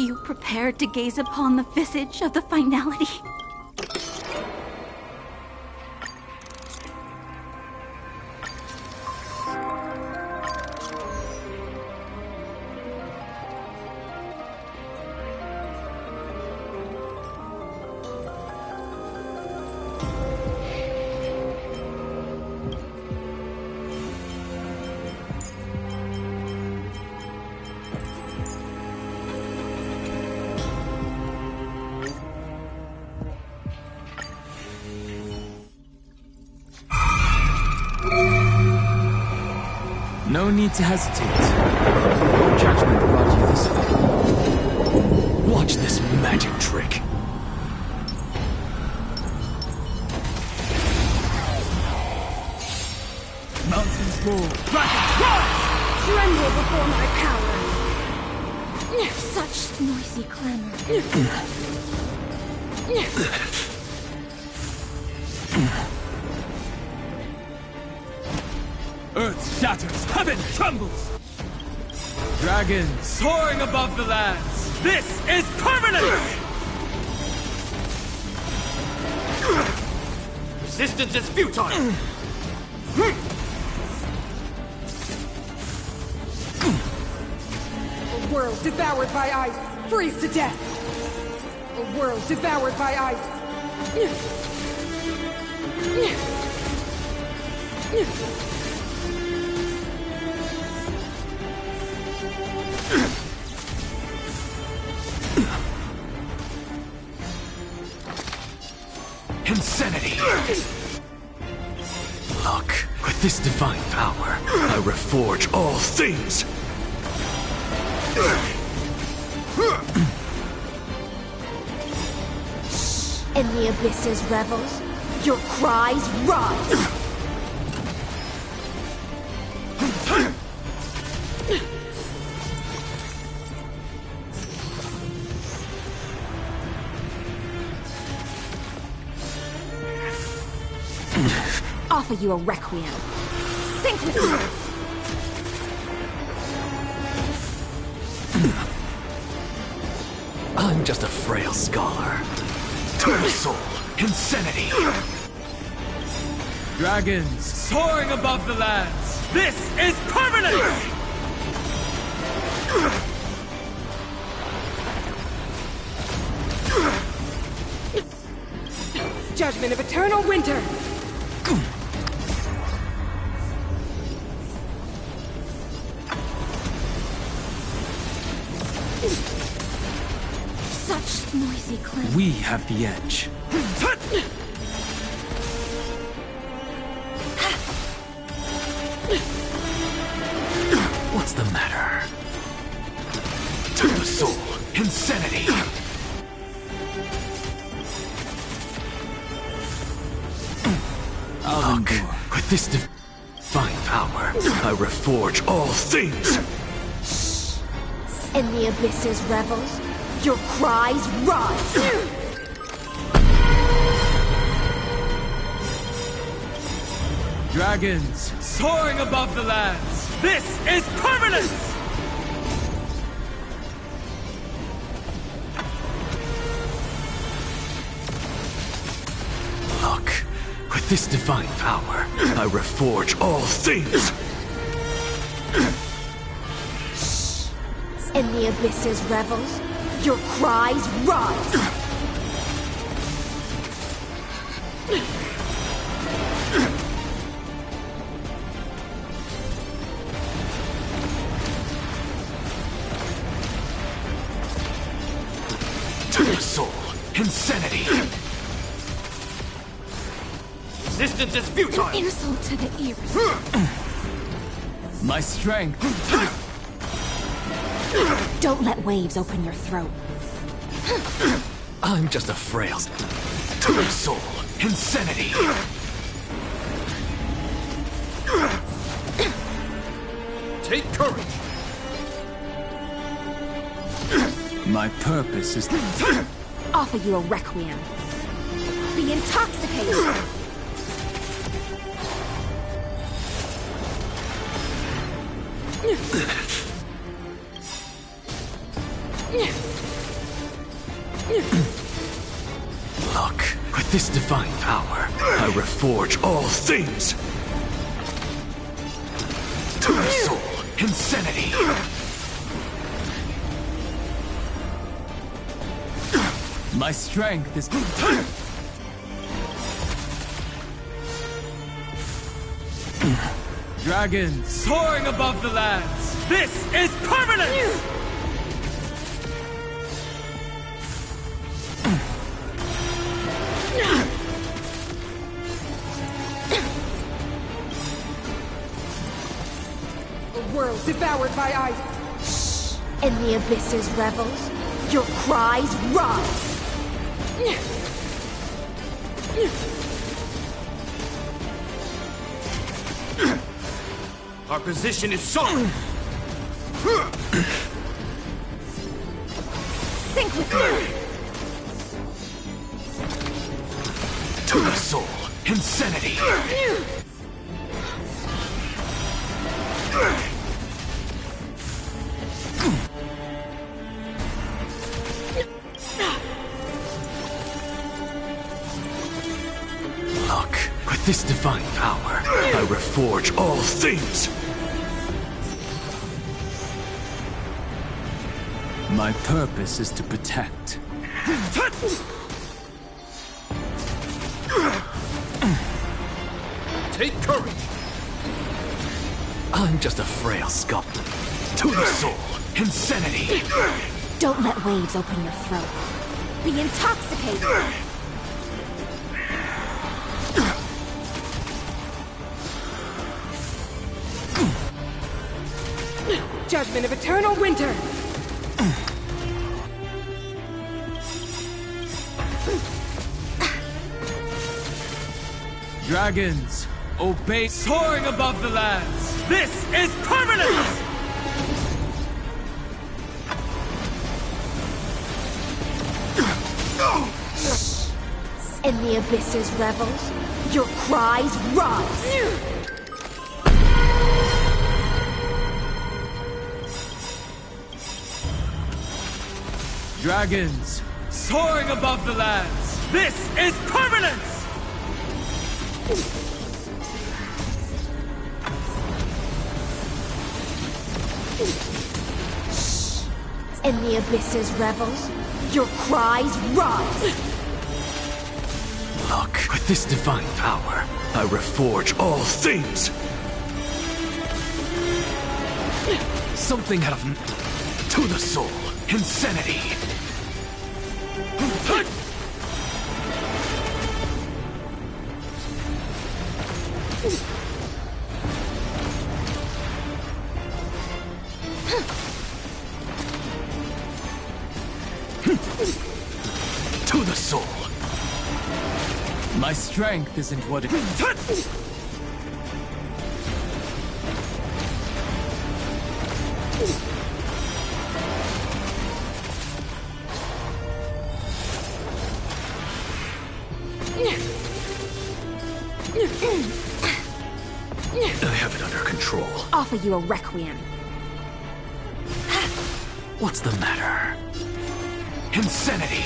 you prepared to gaze upon the visage of the finality? No need to hesitate. Your judgment brought you this far. Watch this magic trick. Mountains roar, dragons rise! Tremble before my power! Such noisy clamor. Earth shatters, heaven trembles! Dragons soaring above the lands! This is permanent! Resistance is futile! A world devoured by ice, freeze to death! A world devoured by ice! Insanity! Look, with this divine power, I reforge all things! In the abyss's revels, your cries rise! Offer you a requiem. Think with me! I'm just a frail scholar. Total soul, insanity! Dragons soaring above the lands! This is permanent! Judgment of eternal winter! Such noisy clamor. We have the edge. What's the matter? To the soul, insanity! Look, with this divine power, I reforge all things! In the abyss's revels, your cries rise! Dragons soaring above the lands! This is permanent! Look, with this divine power, I reforge all things! In the abyss's revels, your cries rise! To the soul, insanity! Resistance is futile! An insult to the ears. My strength! Don't let waves open your throat. I'm just a frail... To the soul, insanity! Take courage! My purpose is... Offer you a requiem. Be intoxicated! Look, with this divine power, I reforge all things. To the soul, insanity. My strength is... Dragons soaring above the lands. This is permanent! A world devoured by ice. And the abyss's revels, your cries rise. Our position is solid. Sync with me. To the soul, insanity. Look, with this divine power, I reforge all things. My purpose is to protect. Take courage. I'm just a frail scum. To the soul, insanity. Don't let waves open your throat. Be intoxicated. Judgment of eternal winter. Dragons, obey, soaring above the lands. This is permanent! In the abyss's revels, your cries rise. Dragons, soaring above the lands. This is permanence! In the abyss's revels, your cries rise. Look, with this divine power, I reforge all things. Something out of... To the soul, insanity. To the soul. My strength isn't what it is. I have it under control. Offer you a requiem. What's the matter? Insanity!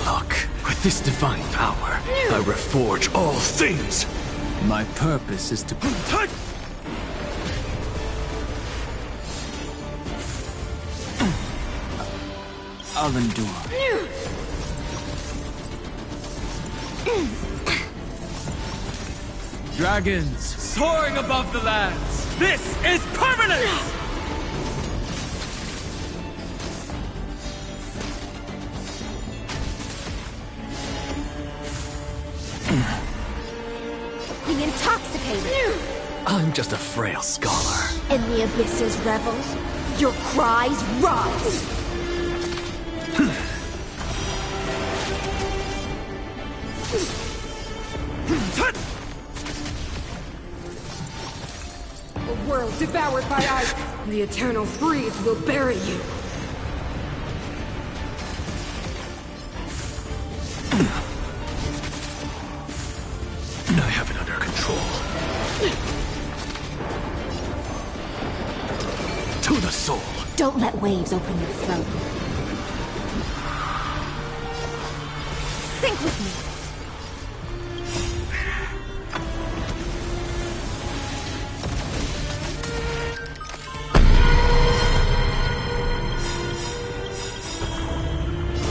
Look, with this divine power, I reforge all things! My purpose is to... I'll endure. Dragons, soaring above the lands. This is permanent! Be intoxicated. I'm just a frail scholar. In the abyss's revels, your cries rise. A world devoured by ice. The eternal freeze will bury you. I have it under control. Don't let waves open your throat. Sink with me.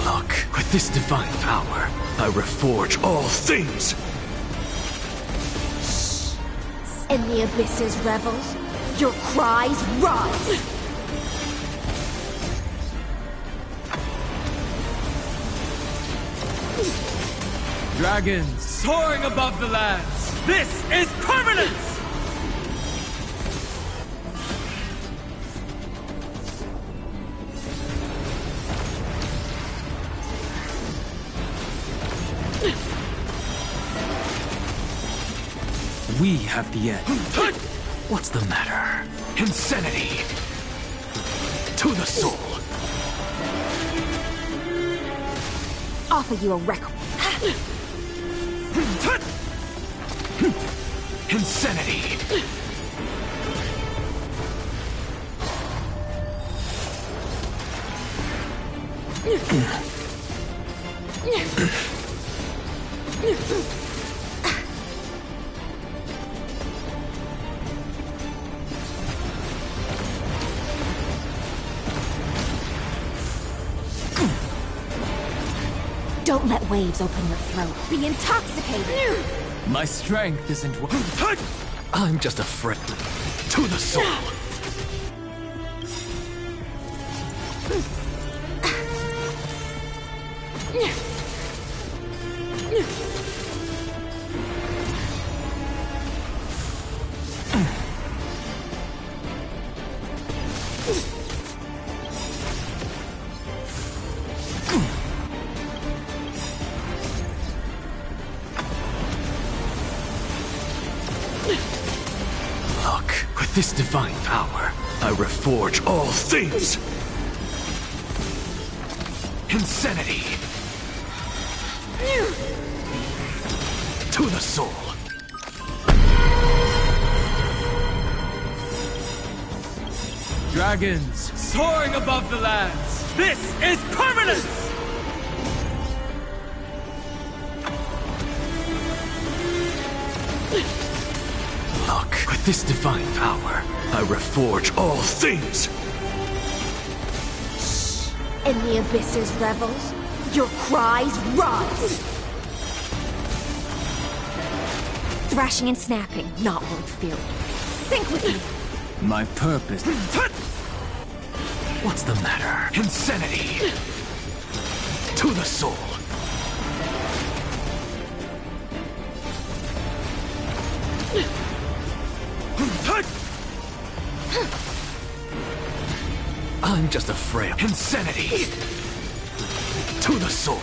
Look, with this divine power, I reforge all things! In the abyss's revels, your cries rise! Dragons soaring above the lands! This is permanence! We have the edge. What's the matter? Insanity! To the soul! Offer you a requiem. Insanity! Don't let waves open your throat. Be intoxicated. My strength isn't... I'm just a friend. To the soul! This divine power, I reforge all things! Insanity! To the soul! Dragons soaring above the lands! This is permanence! Look, with this divine power, I reforge all things! In the abyss's revels, your cries rise! Thrashing and snapping, not worth fearing. Sink with me! My purpose... What's the matter? Insanity! To the soul! I'm just a frail insanity to the soul.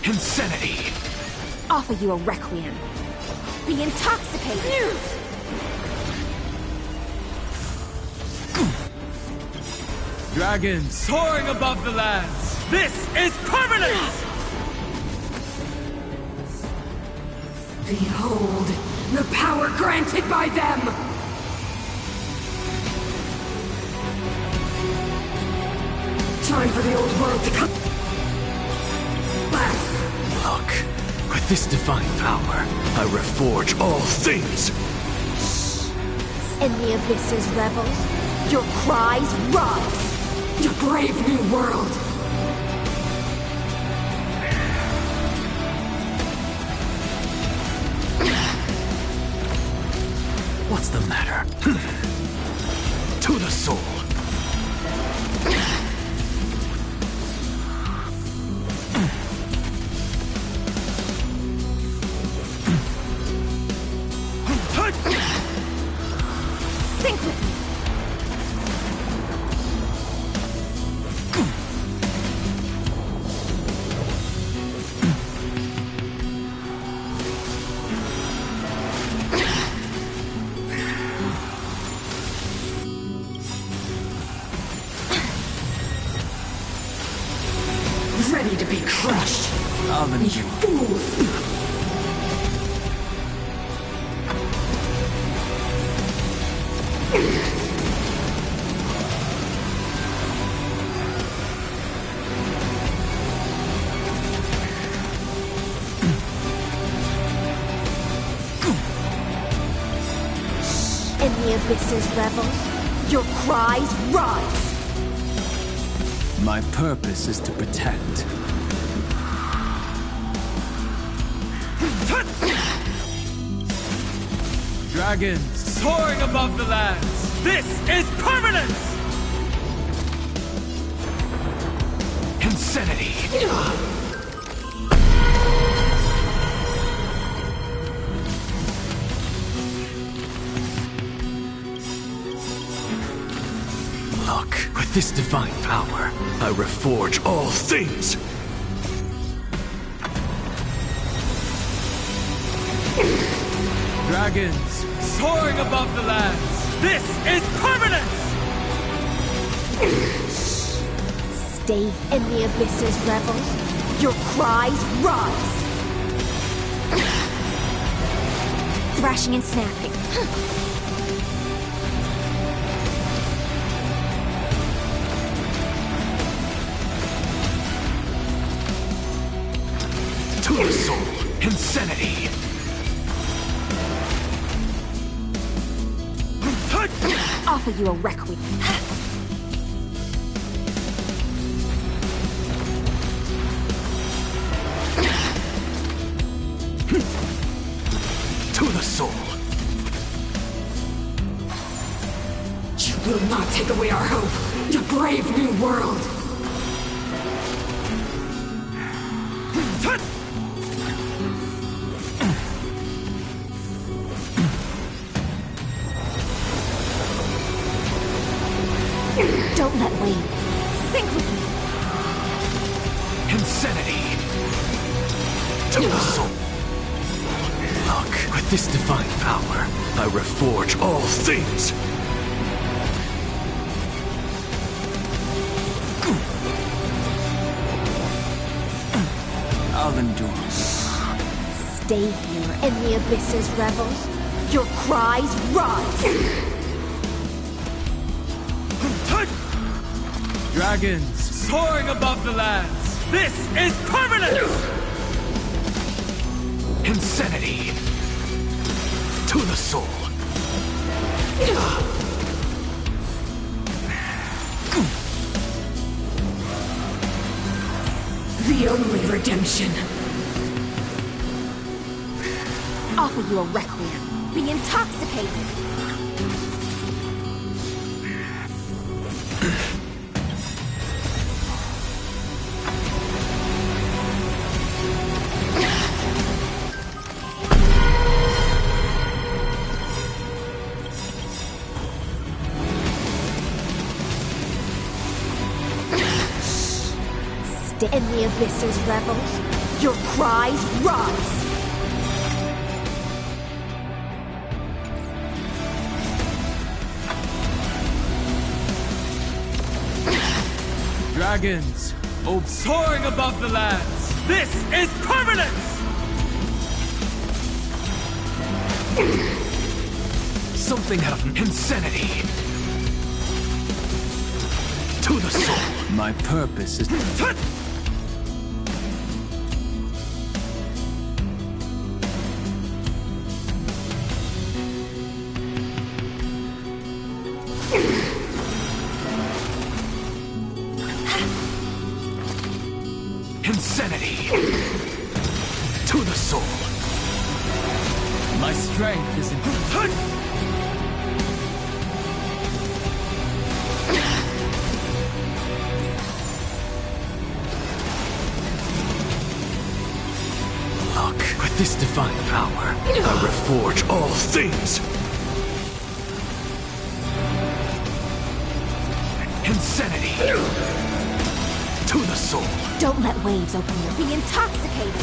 Insanity. Offer you a requiem. Be intoxicated. Dragons soaring above the lands. This is permanence! Behold, the power granted by them! Time for the old world to come. Look, with this divine power, I reforge all things! In the abyss's revels, your cries rise! To brave new world! What's the matter? To the soul! Think with me! crushed. You fools! In the abyss's revels, your cries rise! My purpose is to protect. Dragons soaring above the lands. This is permanence! Insanity! Look, with this divine power, I reforge all things! Dragons soaring above the lands. This is permanence! Stay in the abyss's revels, your cries rise! Thrashing and snapping. To the soul, insanity! Offer you a requiem. To the soul! You will not take away our hope, your brave new world! Don't let Wayne sink with me. Insanity! To the soul! Look, with this divine power, I reforge all things! I'll endure. Stay here in the abyss's revels, your cries rise! Dragons soaring above the lands. This is permanence! Insanity! To the soul! The only redemption. Offer you a requiem. Be intoxicated. In the abyss's revels, your cries rise! Dragons, soaring above the lands. This is permanence! Something out of insanity! To the soul! My purpose is... Insanity! To the soul! My strength is in... Look, with this divine power, I reforge all things! Insanity! To the soul! Don't let waves open your... Be intoxicated!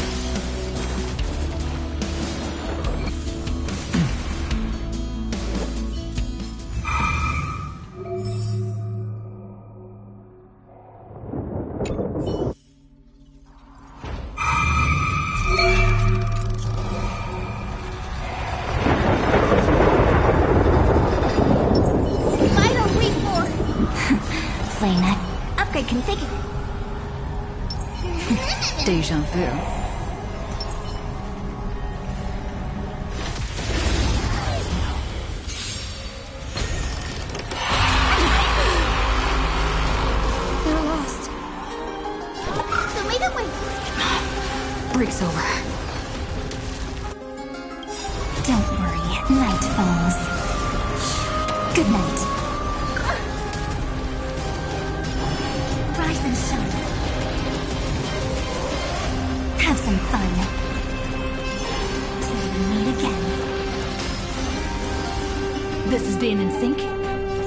Deja vu. They're lost. The way that went. Break's over. Don't worry, night falls. Good night. Rise and shine. Have some fun. Till we meet again. This is being in sync.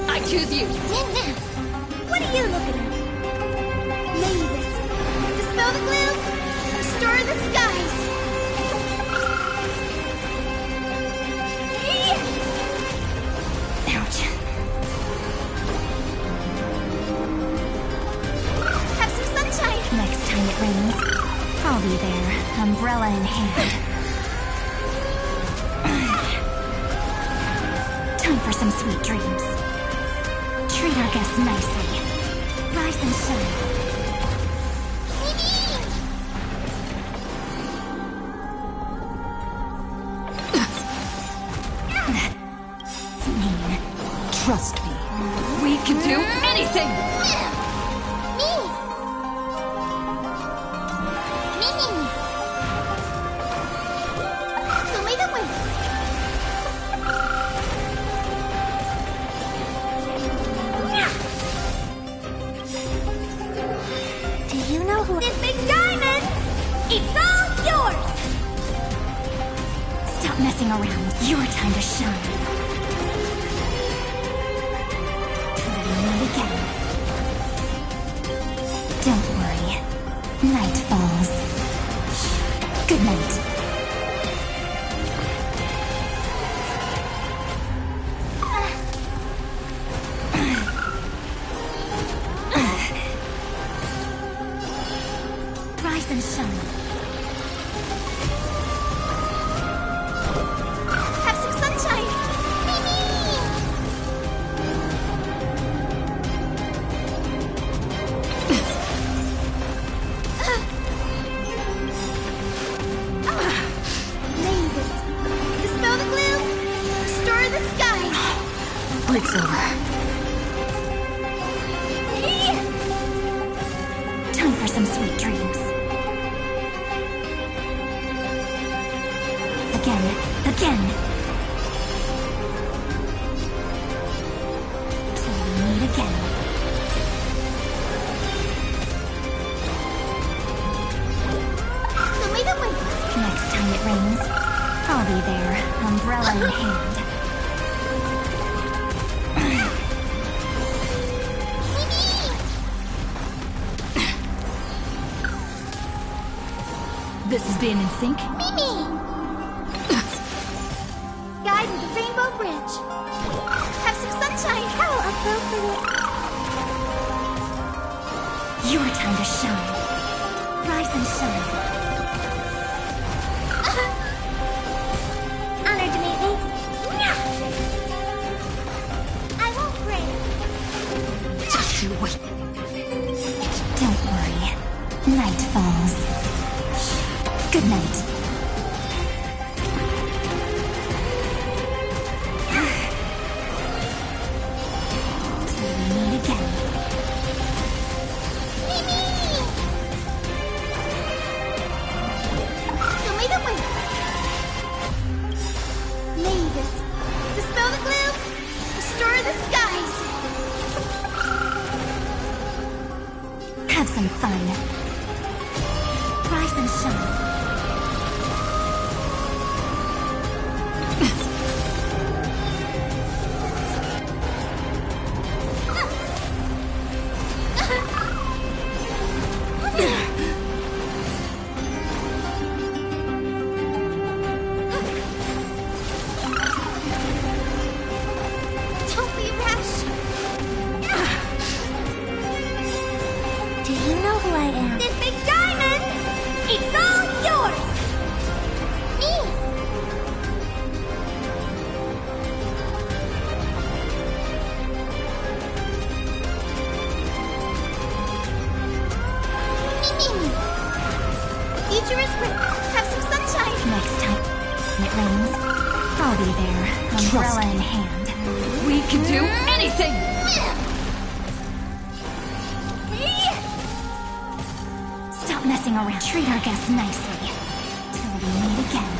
I choose you. What are you looking at? Mavis. Dispel the gloom. Restore the skies. Ouch. Have some sunshine. Next time it rains, I'll be there, umbrella in hand. Time for some sweet dreams. Treat our guests nicely. Rise and shine. That's mean. Trust me. We can do anything! The way that went. Do you know who? This big diamond! It's all yours! Stop messing around. Your time to shine. Till we meet again. Don't worry. Night falls. Good night. Rise and shine. Have some sunshine. Mavis. Dispel the gloom. Restore the skies. Break's over. Time for some sweet dreams. Again. Till we meet again. The way that went. Next time it rains, I'll be there, umbrella in hand. This is being in sync. Guide me to Rainbow Bridge. Have some sunshine. How appropriate. Your time to shine. Rise and shine. Honored to meet me. I won't break. Just you wait. Don't worry. Night falls. Good night. Till we meet again. The way that went. Mavis. Dispel the gloom. Restore the skies. Have some fun. Rise and shine. Don't be rash. Do you know who I am? it rains, I'll be there, umbrella in hand. We can do anything! Stop messing around. Treat our guests nicely. Till we meet again.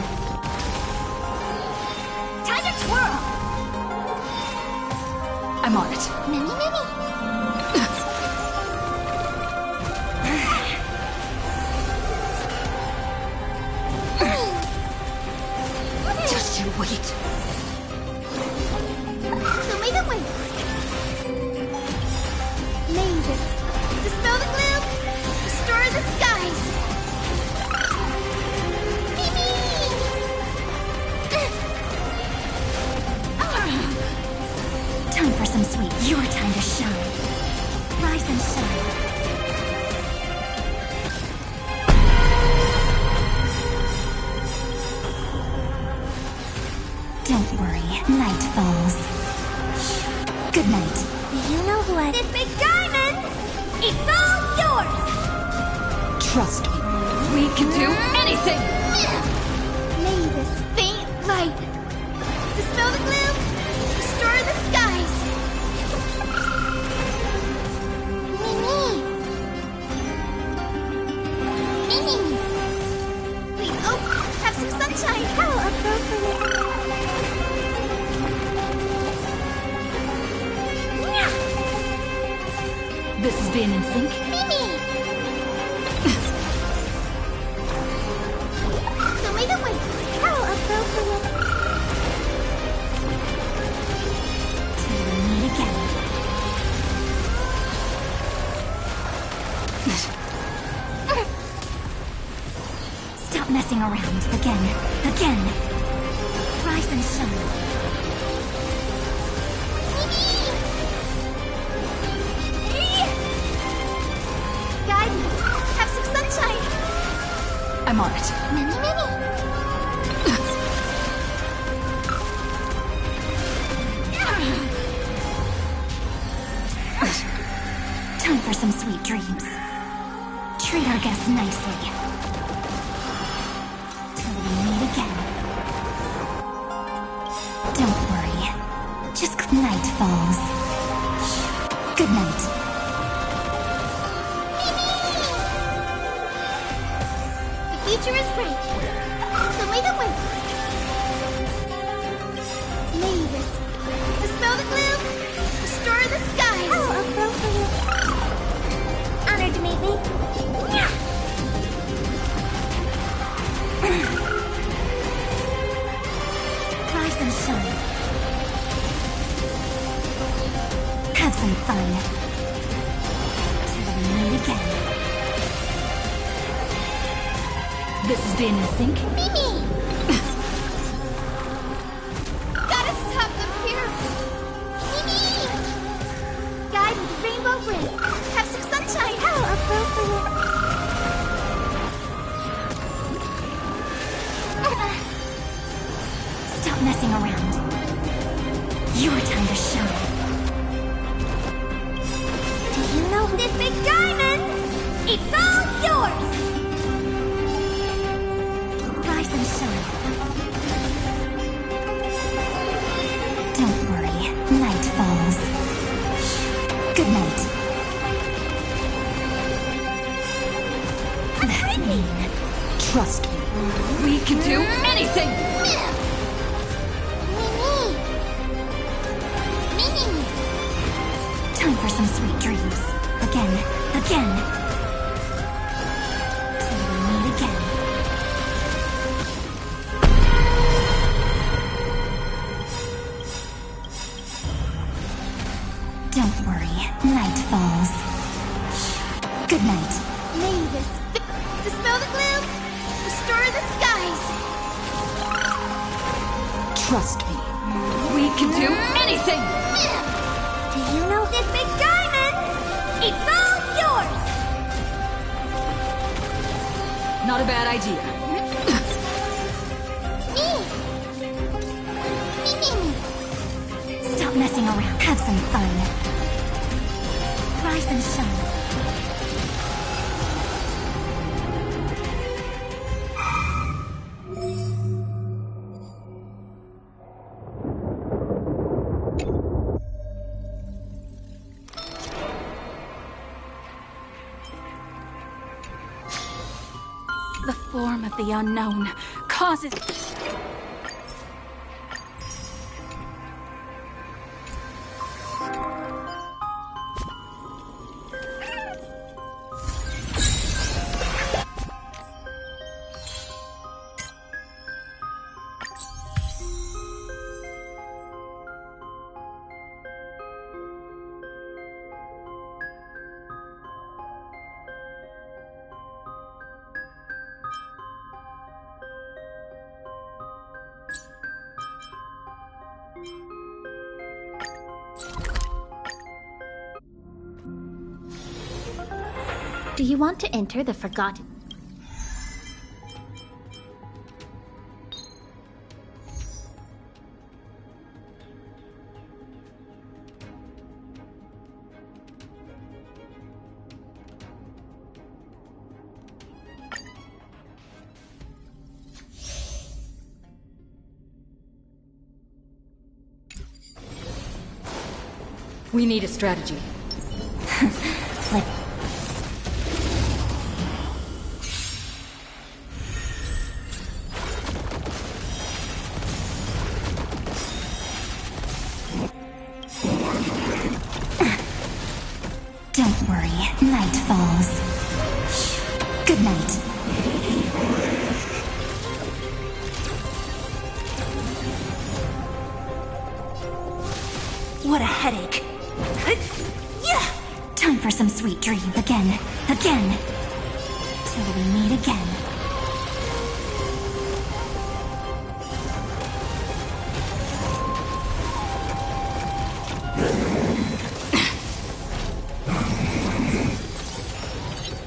Time to twirl! I'm on it. Mini. Just you wait. Show me the way. Mavis, dispel the gloom, restore the skies. Mimi! Time for some sweet. Your time to shine. Rise and shine. Don't worry, night falls. Good night. You know what? This big diamond! It's all yours! Trust me. We can do anything! Mavis, faint light. Dispel the gloom, restore the skies. Mimi! Please, oh, have some sunshine. How appropriate. This is being in sync? Mimi! Show me the way. How appropriate. Till we meet again. Stop messing around. Again. Rise and shine. Guide me. Have some sunshine. I'm on it. Mini. Time for some sweet dreams. Treat our guests nicely. Till we meet again. Don't worry. Just night falls. Good night. The future is bright. Show me the way. Mavis, dispel the gloom, restore the skies. How appropriate. Honored to meet me. Rise and shine. Have some fun. Till we meet again. This is being in sync? Mimi! Gotta stop them here. Mimi! Guide with rainbow ray. Have some sunshine. How appropriate. Stop messing around. Your time to shine. Do you know this big diamond? It's all yours! Rise and shine. Don't worry, night falls. Good night. That's mean. Trust me. We can do anything! Mimi! Time for some sweet dreams. Again. Till we meet again. Don't worry, night falls. Good night. Mavis, dispel the gloom, restore the skies. Trust me. We can do anything! Do you know this big diamond? It's all yours! Not a bad idea. Stop messing around. Have some fun. Rise and shine. form of the unknown causes... Do you want to enter the Forgotten? We need a strategy. Don't worry, night falls. Good night. What a headache. Time for some sweet dream. Again. Till we meet again.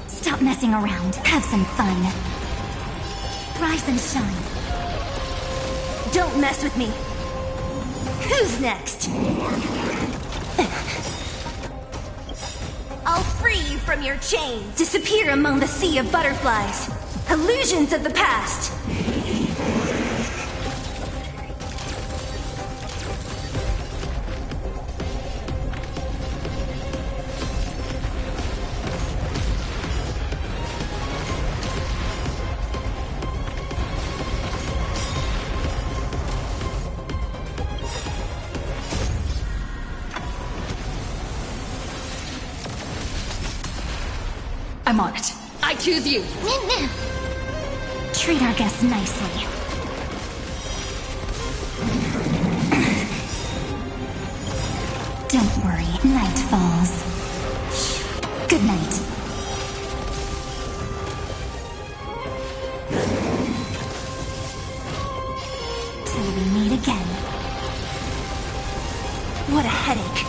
Stop messing around. Have some fun. Rise and shine. Don't mess with me. Who's next? I'll free you from your chains. Disappear among the sea of butterflies. Illusions of the past. I'm on it. I choose you. Treat our guests nicely. Don't worry, night falls. Good night. Till we meet again. What a headache.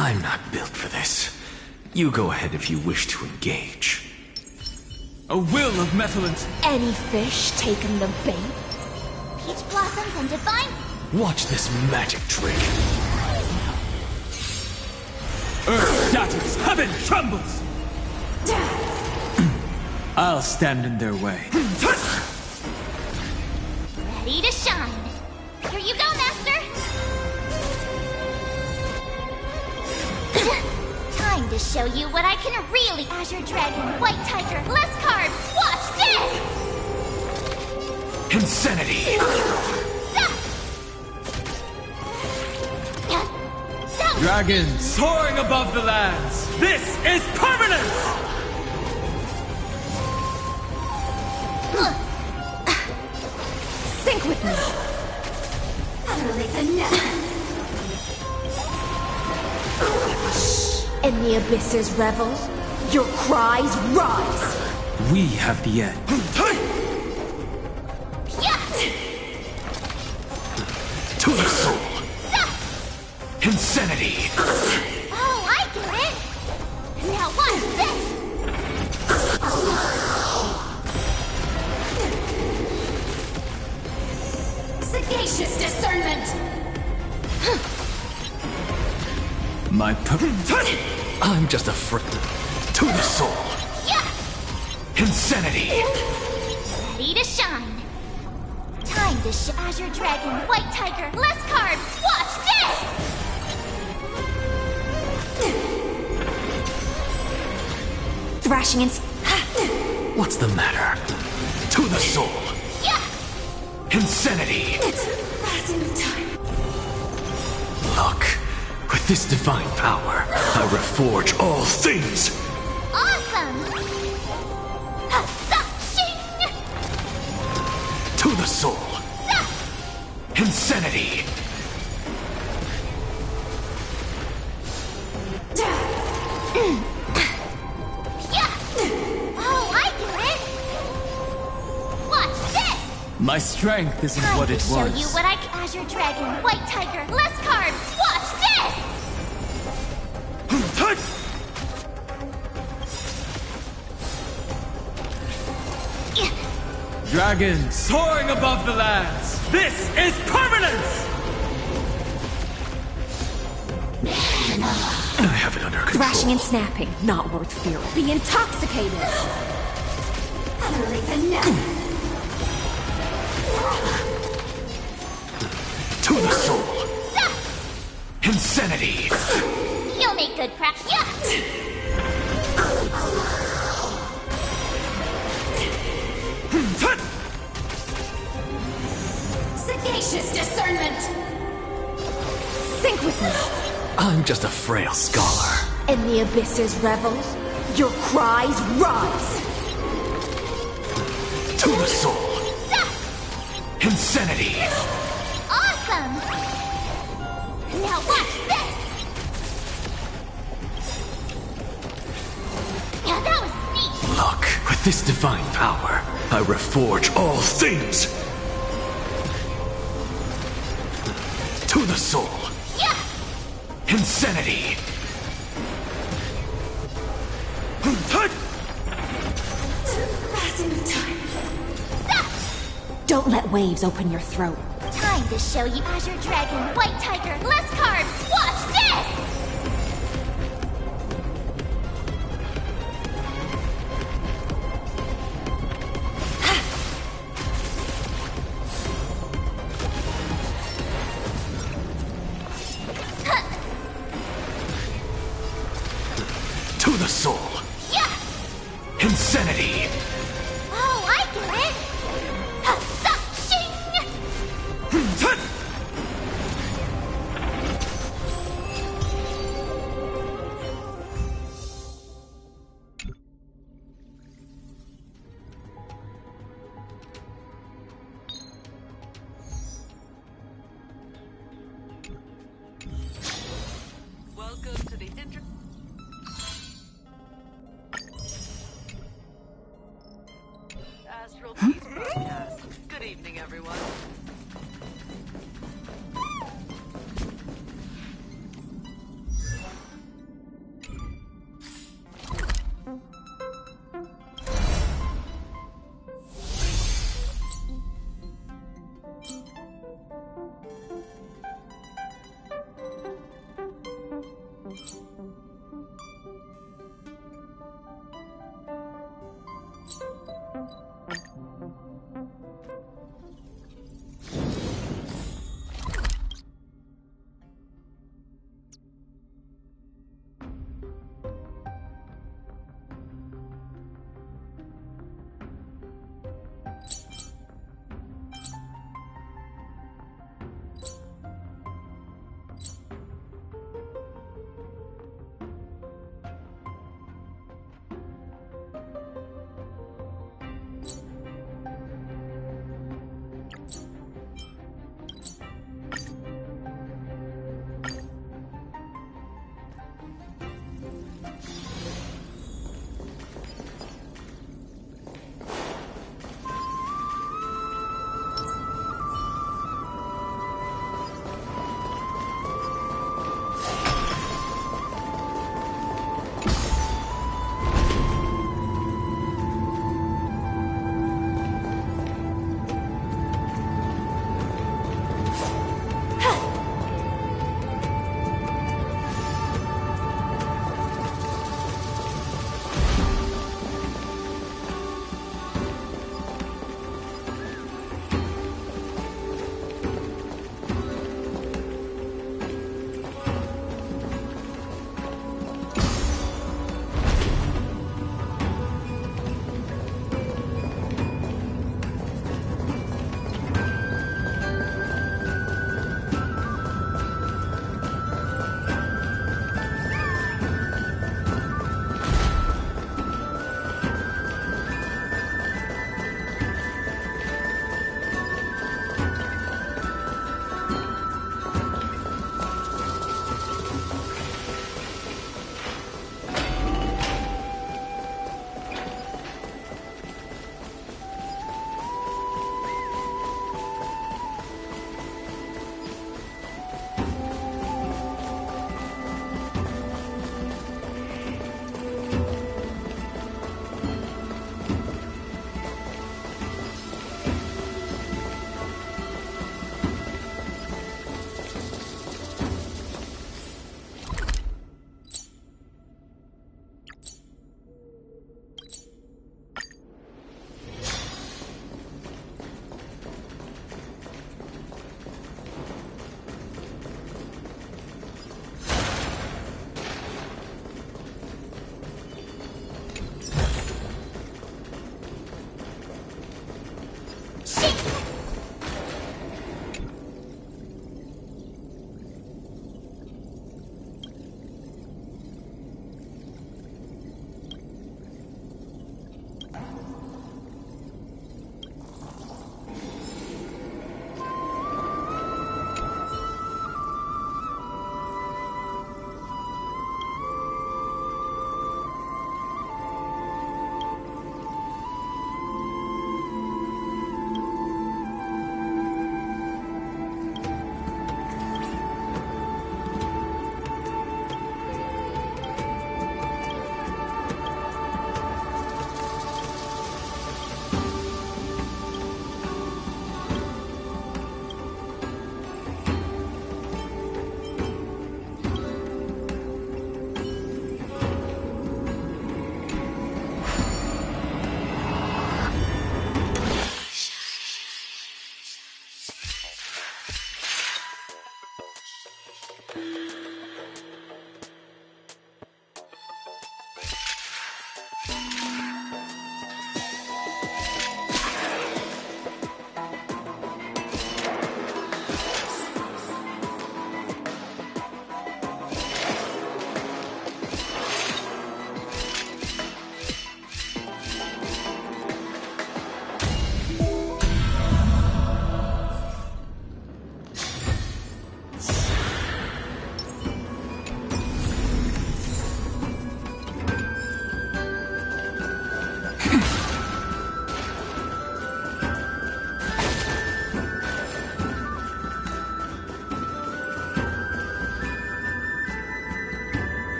I'm not built for this. You go ahead if you wish to engage. A will of metal and... Any fish taken the bait? Peach blossoms and divine... Watch this magic trick. Earth shatters, heaven trembles! I'll stand in their way. Ready to shine. Here you go, Master! Time to show you what I can really... Azure Dragon, White Tiger, less cards, watch this! Insanity! Dragons soaring above the lands! This is permanence! Think with me. Utterly the net. In the abyss's revel, your cries rise. We have the end. To the soul! Insanity! Oh, I get it! Now watch this! Sagacious discernment! My I'm just a friend. To the soul! Yeah! Insanity! Ready to shine. Time to Azure Dragon, White Tiger, less carbs! Watch this! Thrashing and... What's the matter? To the soul! Yeah! Insanity! It's passing the time. Look, with this divine power, I reforge all things! Awesome! Shing! To the soul! Insanity! Oh, I get it! Watch this! My strength isn't Time what to it show was. you what I can. Azure Dragon, White Tiger, less carbs! Watch this! Dragon soaring above the lands. This is permanence! I have it under control. Thrashing and snapping, not worth fearing. Be intoxicated! Utterly pathetic. To the soul! Insanity! You'll make good practice. Yeah! Sagacious discernment! Think with me. I'm just a frail scholar. In the abyss's revels, your cries rise! To the soul! Insanity! Awesome! Now watch this! Yeah, that was neat! Look, with this divine power, I reforge all things! To the soul! Yeah! Insanity! Passing the time. Don't let waves open your throat. Time to show you Azure Dragon, White Tiger, less carbs! Watch this! To the soul! Yeah! Insanity! Oh, I get it! Shing! Welcome to the Astral Peace broadcast. Good evening, everyone.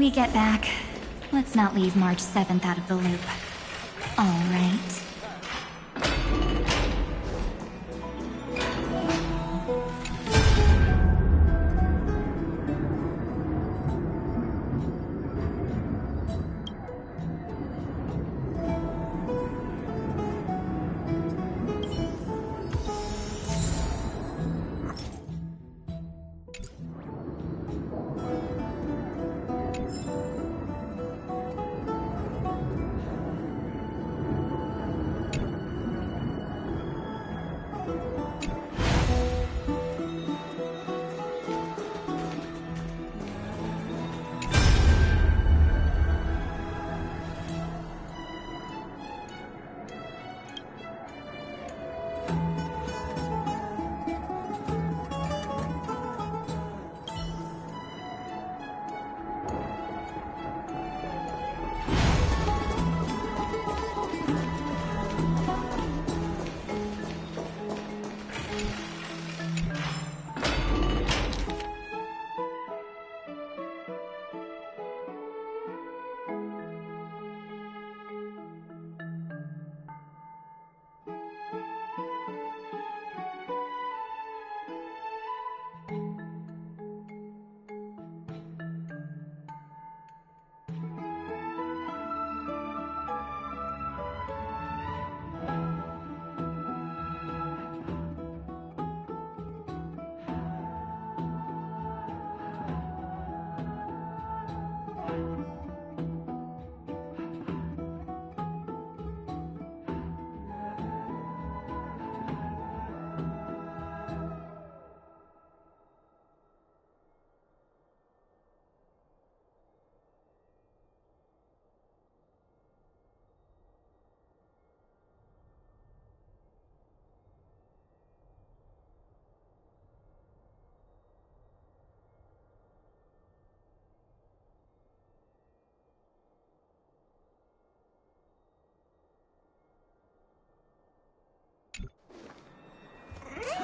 we get back, let's not leave March 7th out of the loop. All right.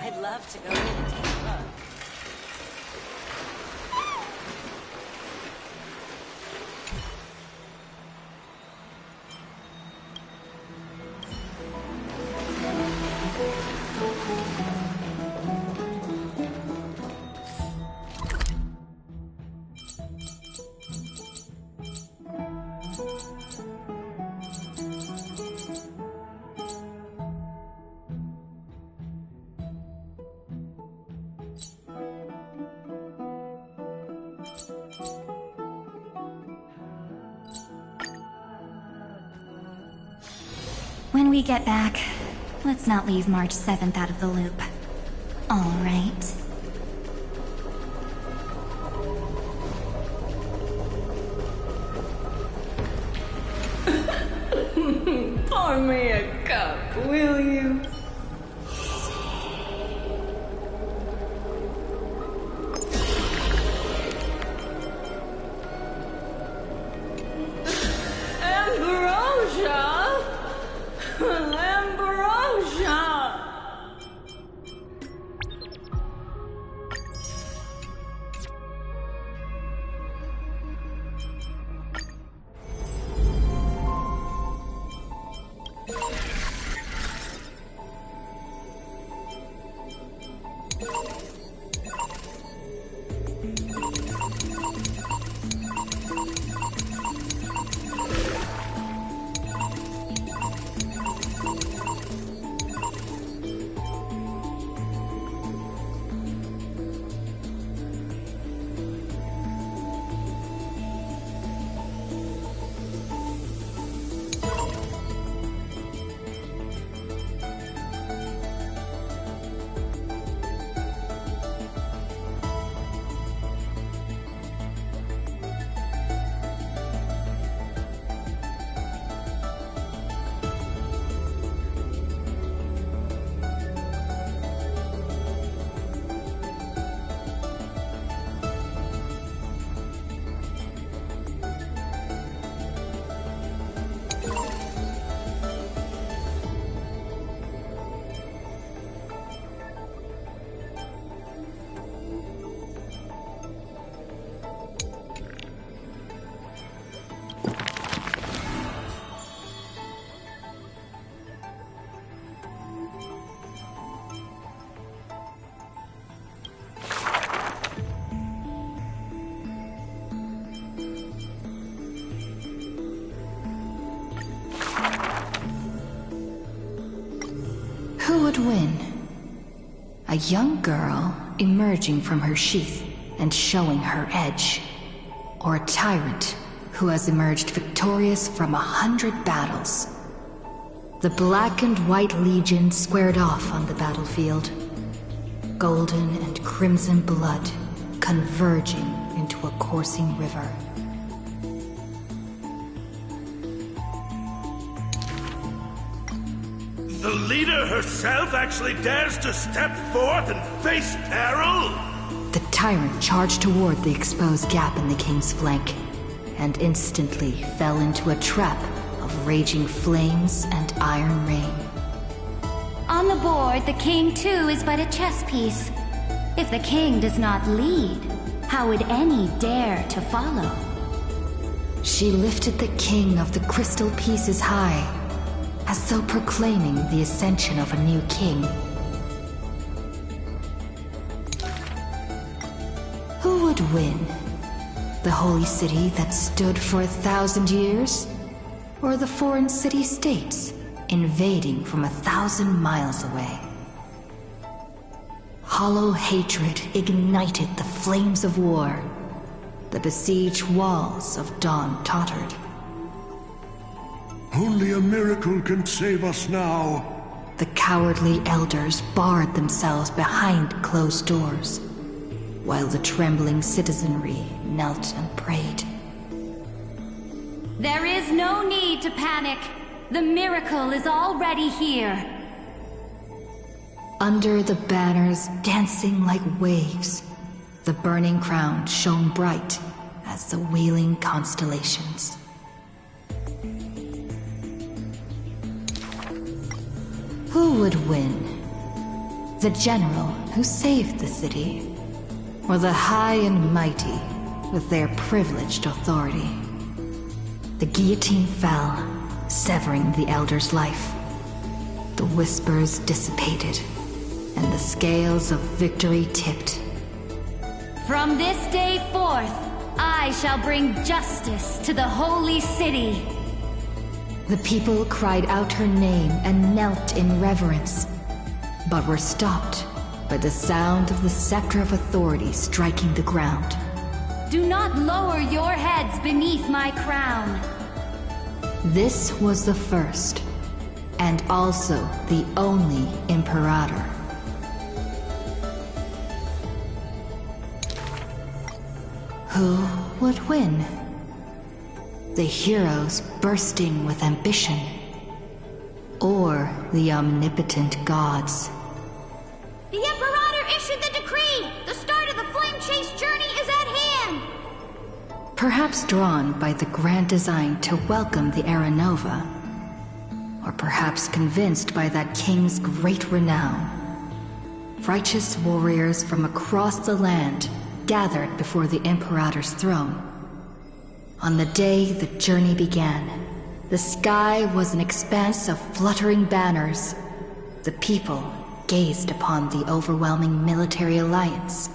I'd love to go in and take a look. When we get back, let's not leave March 7th out of the loop. All right. Pour me a cup, will you? Ambrosia! Ambrosia! would win? A young girl emerging from her sheath and showing her edge? Or a tyrant who has emerged victorious from 100 battles? The Black and White Legion squared off on the battlefield. Golden and crimson blood converging into a coursing river. The leader herself actually dares to step forth and face peril? The tyrant charged toward the exposed gap in the king's flank, and instantly fell into a trap of raging flames and iron rain. On the board, the king too is but a chess piece. If the king does not lead, how would any dare to follow? She lifted the king of the crystal pieces high, as though proclaiming the ascension of a new king. Who would win? The holy city that stood for 1,000 years? Or the foreign city-states invading from 1,000 miles away? Hollow hatred ignited the flames of war. The besieged walls of Dawn tottered. Only a miracle can save us now. The cowardly elders barred themselves behind closed doors, while the trembling citizenry knelt and prayed. There is no need to panic. The miracle is already here. Under the banners dancing like waves, the burning crown shone bright as the wheeling constellations. Who would win? The general who saved the city? Or the high and mighty with their privileged authority? The guillotine fell, severing the elder's life. The whispers dissipated, and the scales of victory tipped. From this day forth, I shall bring justice to the holy city. The people cried out her name and knelt in reverence, but were stopped by the sound of the scepter of authority striking the ground. Do not lower your heads beneath my crown. This was the first, and also the only Imperator. Who would win? The heroes bursting with ambition, or the omnipotent gods? The Imperator issued the decree! The start of the Flame Chase journey is at hand! Perhaps drawn by the grand design to welcome the Era Nova, or perhaps convinced by that king's great renown. Righteous warriors from across the land gathered before the Imperator's throne. On the day the journey began, the sky was an expanse of fluttering banners. The people gazed upon the overwhelming military alliance,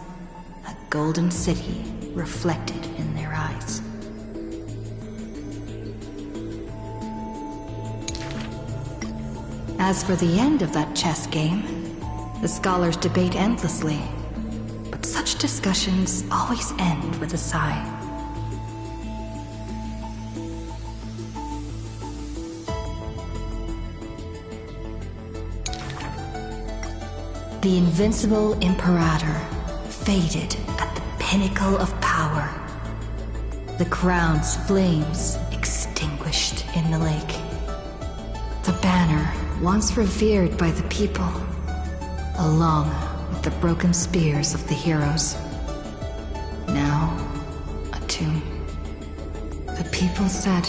a golden city reflected in their eyes. As for the end of that chess game, the scholars debate endlessly, but such discussions always end with a sigh. The invincible Imperator faded at the pinnacle of power. The crown's flames extinguished in the lake. The banner, once revered by the people, along with the broken spears of the heroes, now a tomb. The people said,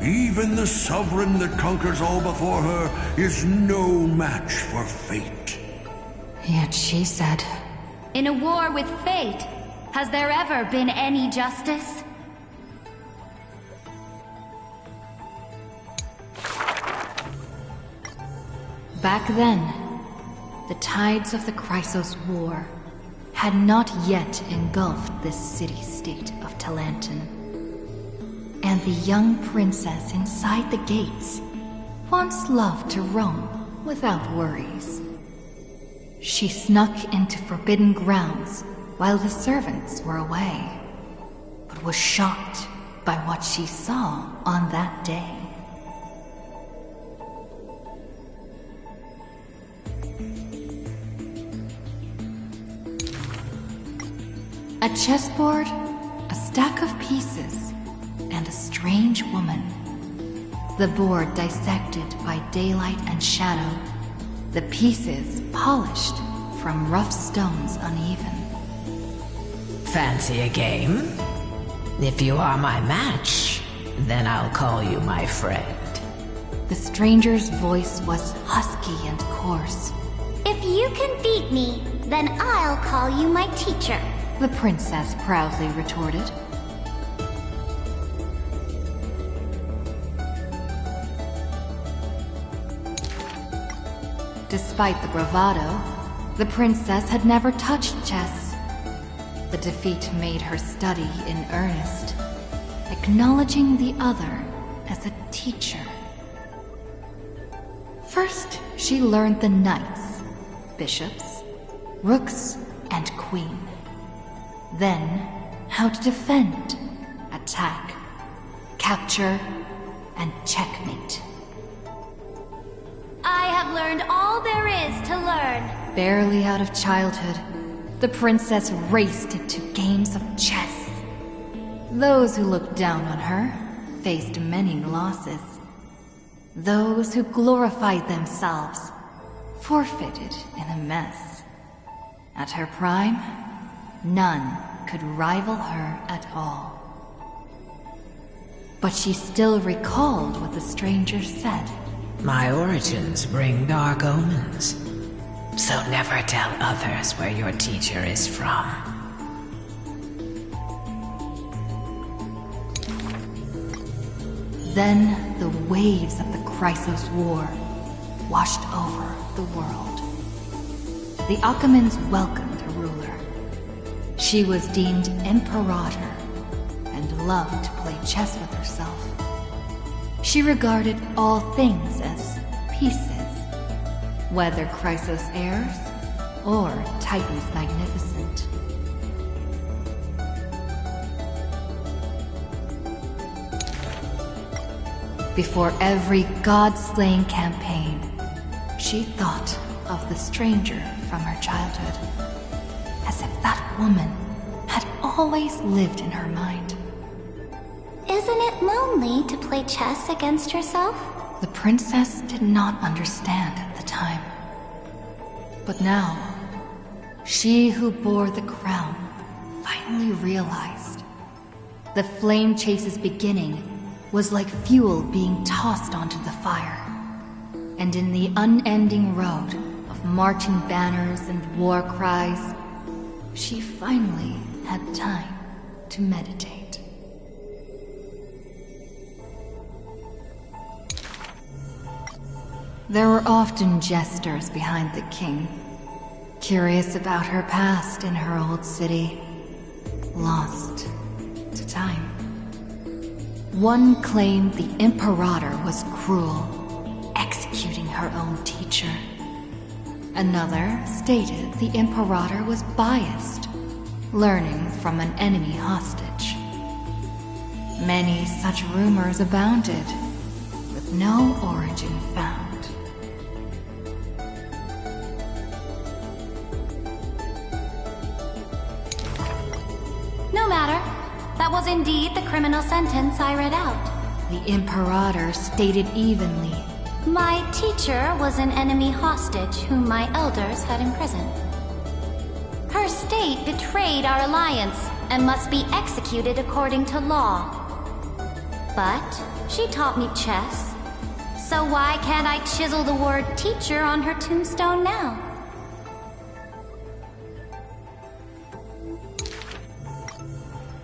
"Even the sovereign that conquers all before her is no match for fate." Yet she said, In a war with fate, has there ever been any justice? Back then, the tides of the Chrysos War had not yet engulfed this city-state of Talantin. And the young princess inside the gates once loved to roam without worries. She snuck into forbidden grounds while the servants were away, but was shocked by what she saw on that day. A chessboard, a stack of pieces, and a strange woman. The board dissected by daylight and shadow, the pieces polished from rough stones uneven. Fancy a game? If you are my match, then I'll call you my friend. The stranger's voice was husky and coarse. If you can beat me, then I'll call you my teacher. The princess proudly retorted. Despite the bravado, the princess had never touched chess. The defeat made her study in earnest, acknowledging the other as a teacher. First, she learned the knights, bishops, rooks, and queen. Then, how to defend, attack, capture, and checkmate. I have learned all there is to learn. Barely out of childhood, the princess raced into games of chess. Those who looked down on her faced many losses. Those who glorified themselves forfeited in a mess. At her prime, none could rival her at all. But she still recalled what the stranger said. My origins bring dark omens, so never tell others where your teacher is from. Then the waves of the Chrysos War washed over the world. The Achaemens welcomed a ruler. She was deemed Imperator and loved to play chess with herself. She regarded all things as pieces, whether Chrysos heirs or Titans magnificent. Before every god-slaying campaign, she thought of the stranger from her childhood, as if that woman had always lived in her mind. Isn't it lonely to play chess against yourself? The princess did not understand at the time. But now, she who bore the crown finally realized. The flame chase's beginning was like fuel being tossed onto the fire. And in the unending road of marching banners and war cries, she finally had time to meditate. There were often jesters behind the king, curious about her past in her old city, lost to time. One claimed the Imperator was cruel, executing her own teacher. Another stated the Imperator was biased, learning from an enemy hostage. Many such rumors abounded, with no origin found. No matter. That was indeed the criminal sentence I read out. The Imperator stated evenly. My teacher was an enemy hostage whom my elders had imprisoned. Her state betrayed our alliance and must be executed according to law. But she taught me chess, so why can't I chisel the word teacher on her tombstone now?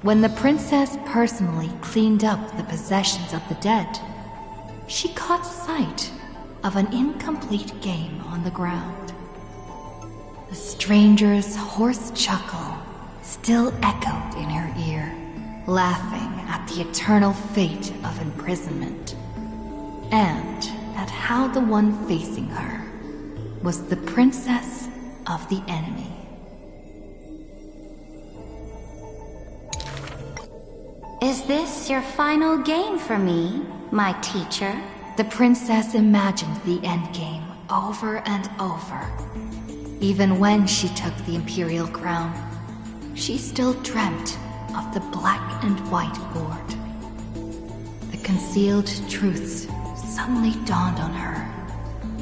When the princess personally cleaned up the possessions of the dead, she caught sight of an incomplete game on the ground. The stranger's hoarse chuckle still echoed in her ear, laughing at the eternal fate of imprisonment, and at how the one facing her was the princess of the enemy. Is this your final game for me, my teacher? The princess imagined the endgame over and over. Even when she took the imperial crown, she still dreamt of the black and white board. The concealed truths suddenly dawned on her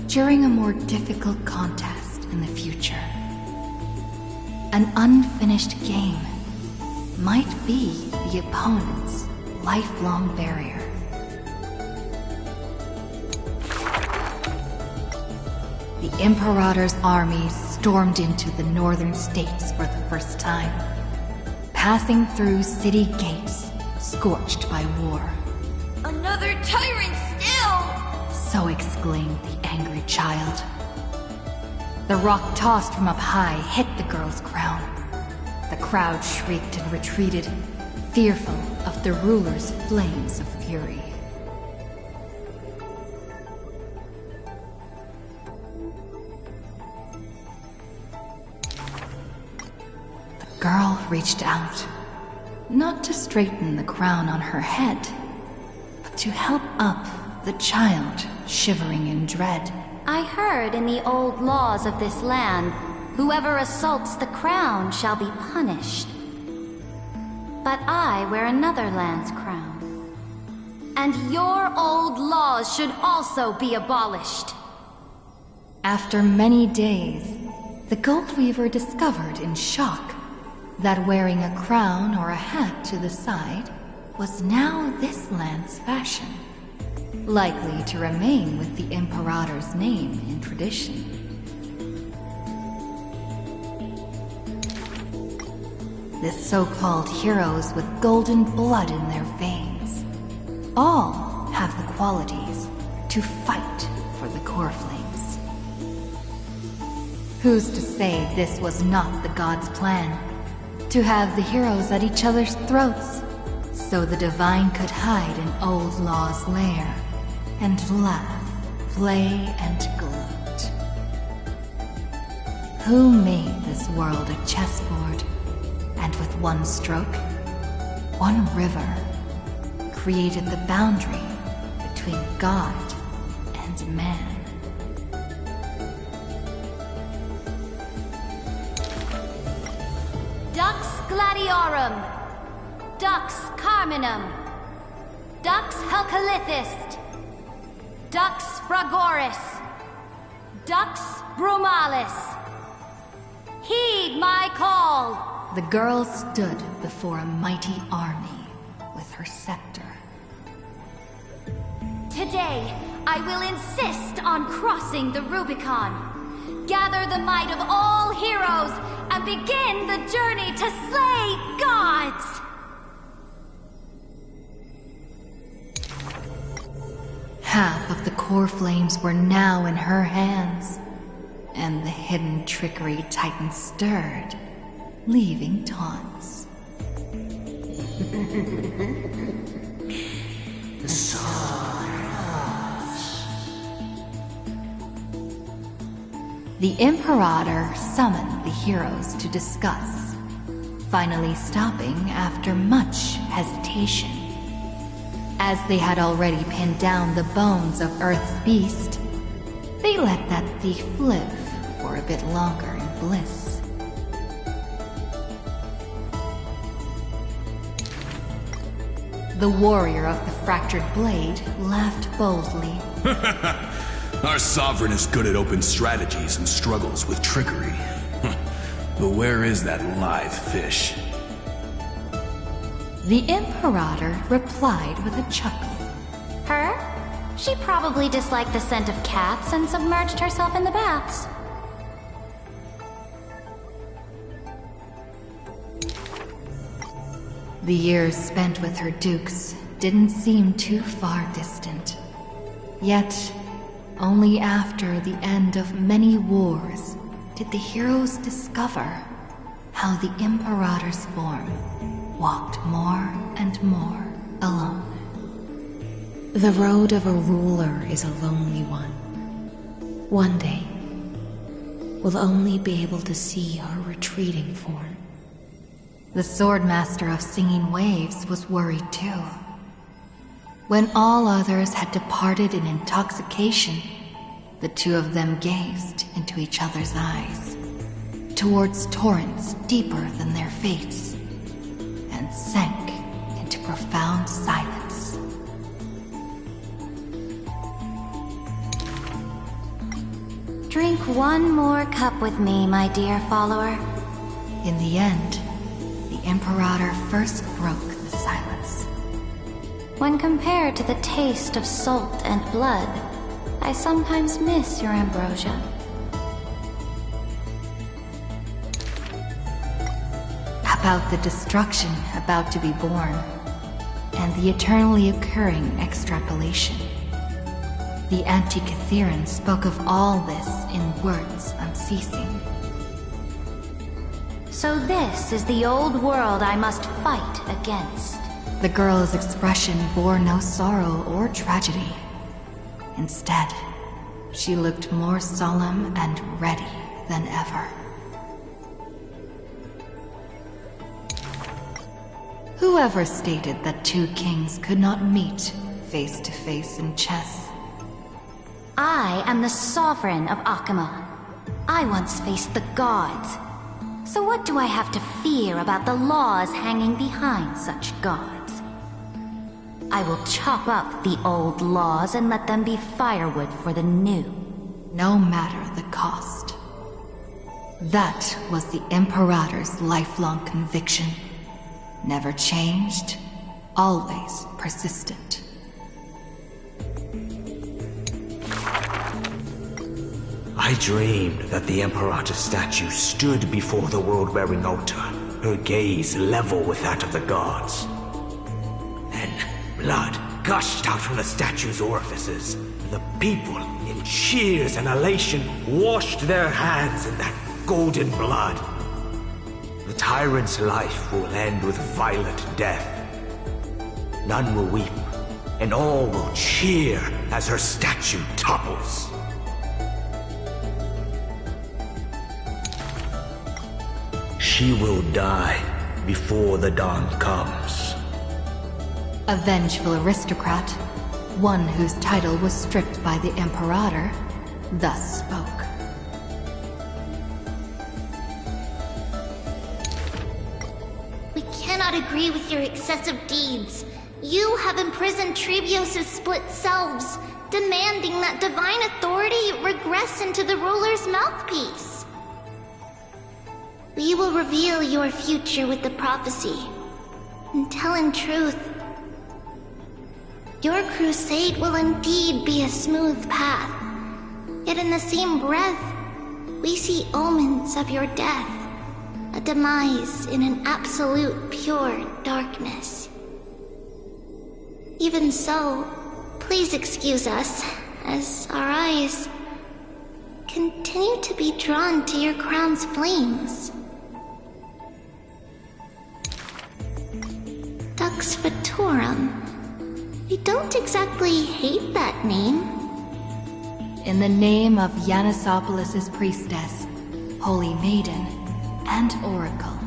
during a more difficult contest in the future. An unfinished game might be the opponent's lifelong barrier. The Imperator's armies stormed into the northern states for the first time, passing through city gates scorched by war. Another tyrant still! So exclaimed the angry child. The rock tossed from up high hit the girl's crown. The crowd shrieked and retreated, fearful of the ruler's flames of fury. The girl reached out, not to straighten the crown on her head, but to help up the child shivering in dread. I heard in the old laws of this land, whoever assaults the crown shall be punished. But I wear another land's crown. And your old laws should also be abolished. After many days, the Gold Weaver discovered in shock that wearing a crown or a hat to the side was now this land's fashion, likely to remain with the Imperator's name in tradition. The so-called heroes with golden blood in their veins all have the qualities to fight for the core flames. Who's to say this was not the gods' plan? To have the heroes at each other's throats, so the divine could hide in old law's lair and laugh, play, and gloat. Who made this world a chessboard, and with one stroke, one river, created the boundary between God and man? Dux Gladiorum, Dux Carminum, Dux Helcalithist, Dux Fragoris, Dux Brumalis. Heed my call! The girl stood before a mighty army with her scepter. Today, I will insist on crossing the Rubicon, gather the might of all heroes, and begin the journey to slay gods! Half of the core flames were now in her hands, and the hidden trickery Titan stirred, leaving taunts. The Imperator summoned the heroes to discuss, finally stopping after much hesitation. As they had already pinned down the bones of Earth's beast, they let that thief live for a bit longer in bliss. The warrior of the fractured blade laughed boldly. Our sovereign is good at open strategies and struggles with trickery. But where is that live fish? The Imperator replied with a chuckle. Her? She probably disliked the scent of cats and submerged herself in the baths. The years spent with her dukes didn't seem too far distant. Yet, only after the end of many wars did the heroes discover how the Imperator's form walked more and more alone. The road of a ruler is a lonely one. One day, will only be able to see her retreating form. The Swordmaster of Singing Waves was worried too. When all others had departed in intoxication, the two of them gazed into each other's eyes, towards torrents deeper than their fates, and sank into profound silence. Drink one more cup with me, my dear follower. In the end, the Imperator first broke the silence. When compared to the taste of salt and blood, I sometimes miss your ambrosia. About the destruction about to be born, and the eternally occurring extrapolation. The Antikytheran spoke of all this in words unceasing. So this is the old world I must fight against. The girl's expression bore no sorrow or tragedy. Instead, she looked more solemn and ready than ever. Whoever stated that two kings could not meet face to face in chess? I am the sovereign of Akama. I once faced the gods. So what do I have to fear about the laws hanging behind such gods? I will chop up the old laws and let them be firewood for the new. No matter the cost. That was the Imperator's lifelong conviction. Never changed, always persistent. I dreamed that the Imperator's statue stood before the world-wearing altar, her gaze level with that of the gods. Then, blood gushed out from the statue's orifices. The people, in cheers and elation, washed their hands in that golden blood. The tyrant's life will end with violent death. None will weep, and all will cheer as her statue topples. She will die before the dawn comes. A vengeful aristocrat, one whose title was stripped by the Imperator, thus spoke. We cannot agree with your excessive deeds. You have imprisoned Trebios' split selves, demanding that divine authority regress into the ruler's mouthpiece. We will reveal your future with the prophecy. And tell in truth, your crusade will indeed be a smooth path. Yet in the same breath, we see omens of your death. A demise in an absolute pure darkness. Even so, please excuse us, as our eyes continue to be drawn to your crown's flames. Dux Fatorum. We don't exactly hate that name. In the name of Yanisopoulos' priestess, Holy Maiden, and Oracle,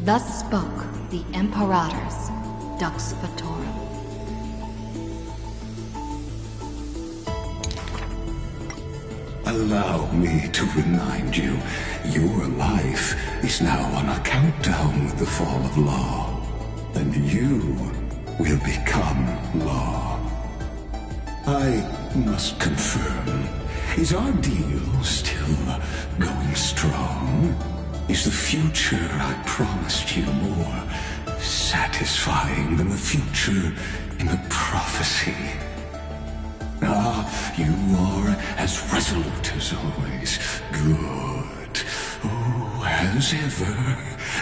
thus spoke the Imperator's Dux Fatorum. Allow me to remind you, your life is now on a countdown with the fall of law. And you will become law. I must confirm, is our deal still going strong? Is the future I promised you more satisfying than the future in the prophecy? Ah, you are as resolute as always. Good. Oh, as ever,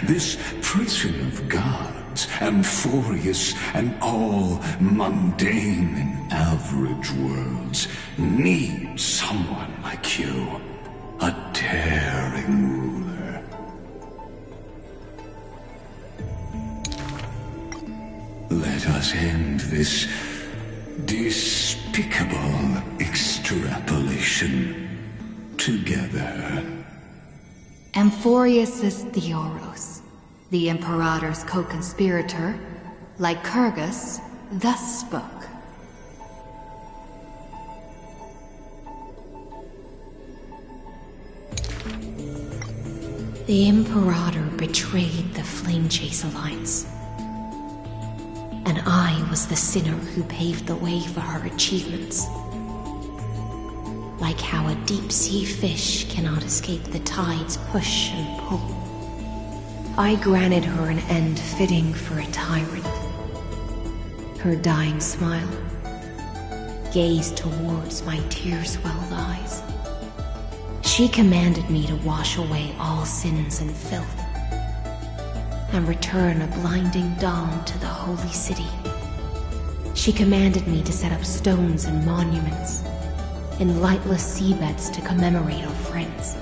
this prison of gods, amphorious and all mundane in average worlds, needs someone like you, a daring ruler. Let us end this despicable extrapolation together. Amphorius' Theoros, the Imperator's co-conspirator, Lycurgus, thus spoke. The Imperator betrayed the Flame Chase Alliance. And I was the sinner who paved the way for her achievements. Like how a deep-sea fish cannot escape the tide's push and pull. I granted her an end fitting for a tyrant. Her dying smile, gazed towards my tear-swelled eyes. She commanded me to wash away all sins and filth, and return a blinding dawn to the holy city. She commanded me to set up stones and monuments, in lightless seabeds to commemorate our friends.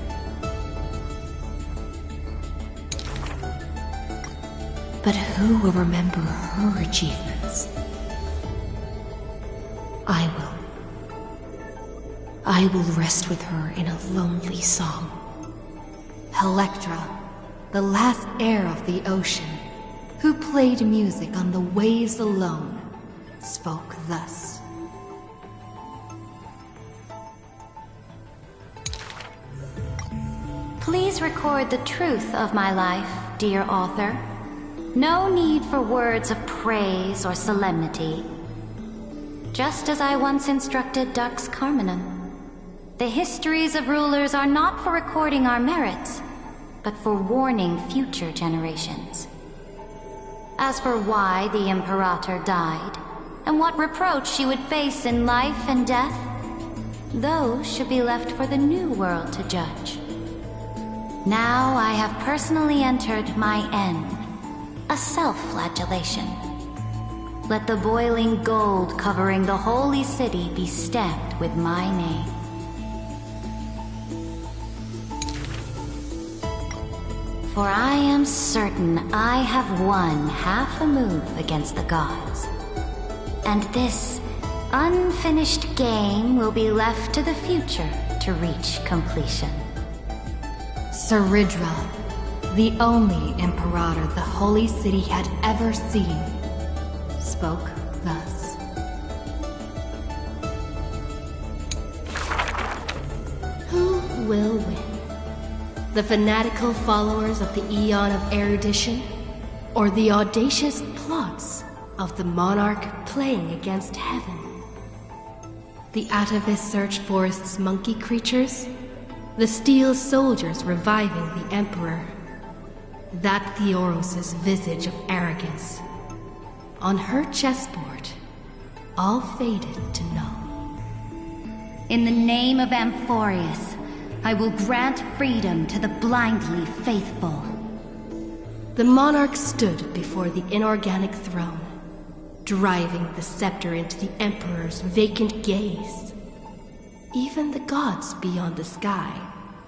But who will remember her achievements? I will rest with her in a lonely song. Electra, the last heir of the ocean, who played music on the waves alone, spoke thus. Please record the truth of my life, dear author. No need for words of praise or solemnity. Just as I once instructed Dux Carminum, the histories of rulers are not for recording our merits, but for warning future generations. As for why the Imperator died, and what reproach she would face in life and death, those should be left for the new world to judge. Now I have personally entered my end, a self-flagellation. Let the boiling gold covering the holy city be stamped with my name. For I am certain I have won half a move against the gods. And this unfinished game will be left to the future to reach completion. Ceridra, the only Imperator the Holy City had ever seen, spoke thus. Who will win? The fanatical followers of the Aeon of Erudition, or the audacious plots of the monarch playing against heaven? The atavist search forest's monkey creatures, the steel soldiers reviving the Emperor, that Theoros' visage of arrogance. On her chessboard, all faded to null. In the name of Amphorius, I will grant freedom to the blindly faithful. The monarch stood before the inorganic throne, driving the scepter into the Emperor's vacant gaze. Even the gods beyond the sky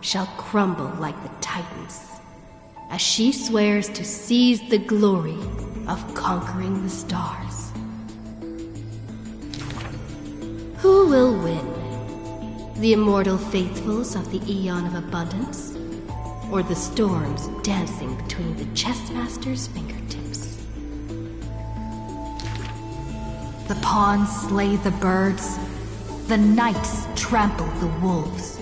shall crumble like the Titans, as she swears to seize the glory of conquering the stars. Who will win? The immortal faithfuls of the Aeon of Abundance, or the storms dancing between the chessmaster's fingertips? The pawns slay the birds, the knights trample the wolves,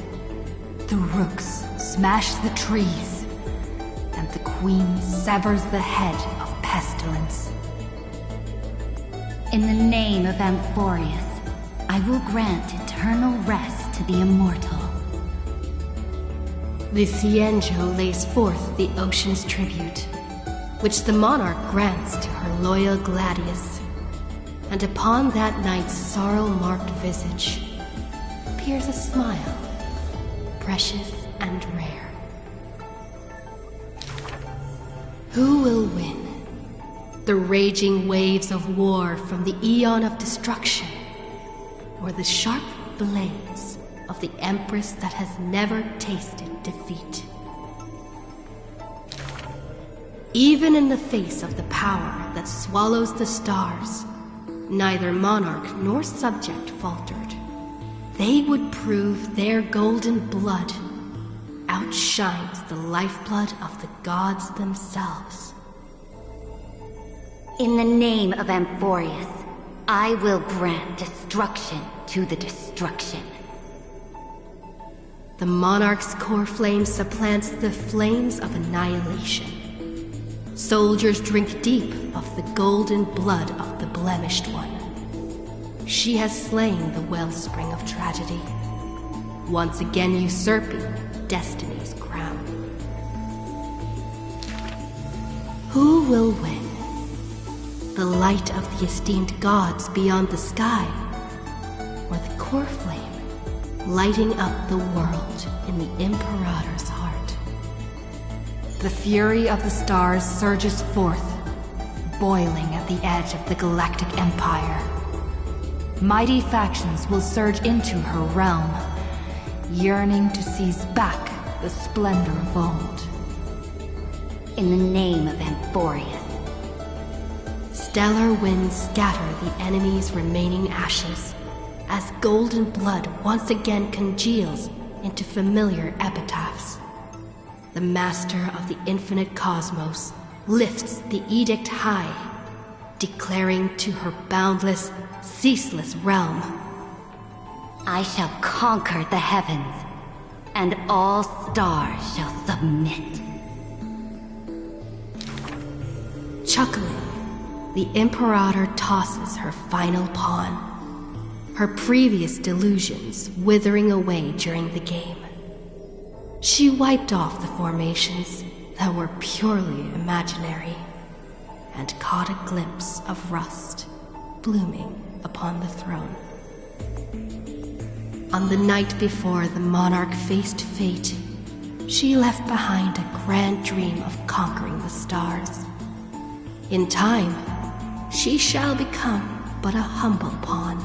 the rooks smash the trees, and the queen severs the head of pestilence. In the name of Amphorius, I will grant eternal rest to the immortal. The Cienjo lays forth the ocean's tribute, which the monarch grants to her loyal Gladius. And upon that knight's sorrow-marked visage appears a smile, precious and rare. Who will win? The raging waves of war from the Aeon of Destruction, or the sharp blades of the Empress that has never tasted defeat? Even in the face of the power that swallows the stars, neither monarch nor subject faltered. They would prove their golden blood outshines the lifeblood of the gods themselves. In the name of Amphorius, I will grant destruction to the destruction. The monarch's core flame supplants the flames of annihilation. Soldiers drink deep of the golden blood of the blemished one. She has slain the wellspring of tragedy, once again usurping destiny's crown. Who will win? The light of the esteemed gods beyond the sky, or the core flame lighting up the world in the Imperator's heart? The fury of the stars surges forth, boiling at the edge of the galactic empire. Mighty factions will surge into her realm, yearning to seize back the splendor of old. In the name of Amphorius. Stellar winds scatter the enemy's remaining ashes, as golden blood once again congeals into familiar epitaphs. The master of the infinite cosmos lifts the edict high, declaring to her boundless, ceaseless realm, I shall conquer the heavens, and all stars shall submit. Chuckling, the Imperator tosses her final pawn, her previous delusions withering away during the game. She wiped off the formations that were purely imaginary, and caught a glimpse of rust blooming upon the throne. On the night before the monarch faced fate, she left behind a grand dream of conquering the stars. In time, she shall become but a humble pawn,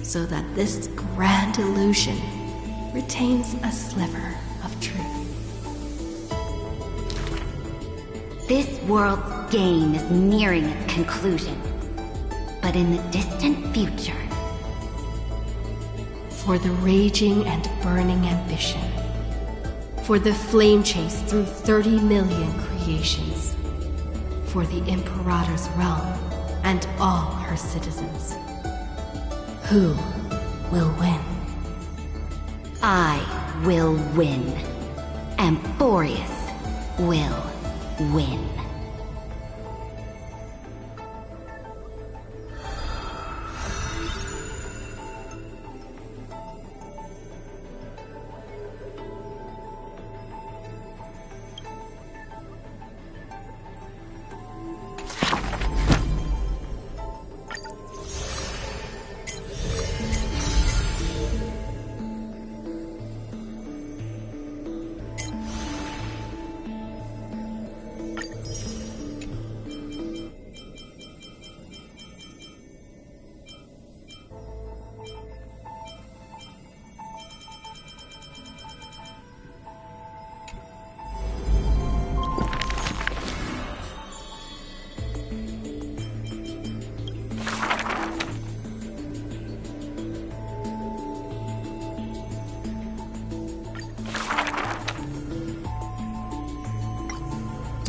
so that this grand illusion retains a sliver of truth. This world's game is nearing its conclusion, but in the distant future, for the raging and burning ambition, for the flame chase through 30 million creations, for the Imperator's realm and all her citizens. Who will win? I will win. Amphorius will win.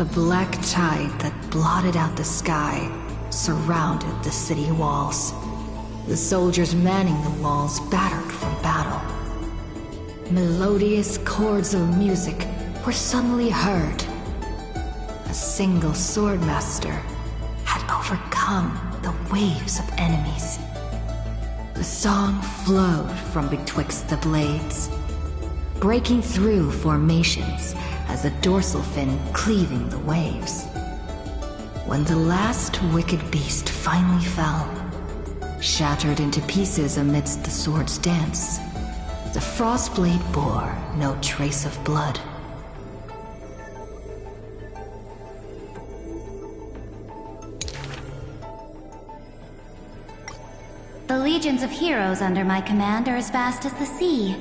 The black tide that blotted out the sky surrounded the city walls. The soldiers manning the walls battered from battle. Melodious chords of music were suddenly heard. A single swordmaster had overcome the waves of enemies. The song flowed from betwixt the blades, breaking through formations as a dorsal fin cleaving the waves. When the last wicked beast finally fell, shattered into pieces amidst the sword's dance, the Frostblade bore no trace of blood. The legions of heroes under my command are as vast as the sea,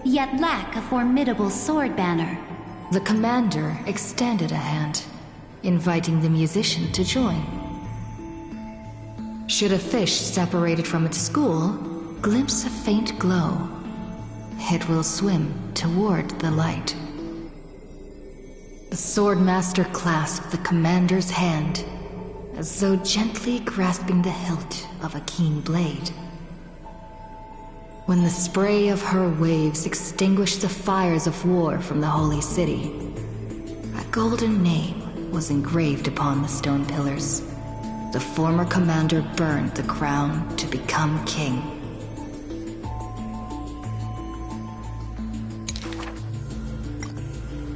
yet lack a formidable sword banner. The commander extended a hand, inviting the musician to join. Should a fish separated from its school glimpse a faint glow, it will swim toward the light. The Swordmaster clasped the commander's hand, as though gently grasping the hilt of a keen blade. When the spray of her waves extinguished the fires of war from the holy city, a golden name was engraved upon the stone pillars. The former commander burned the crown to become king.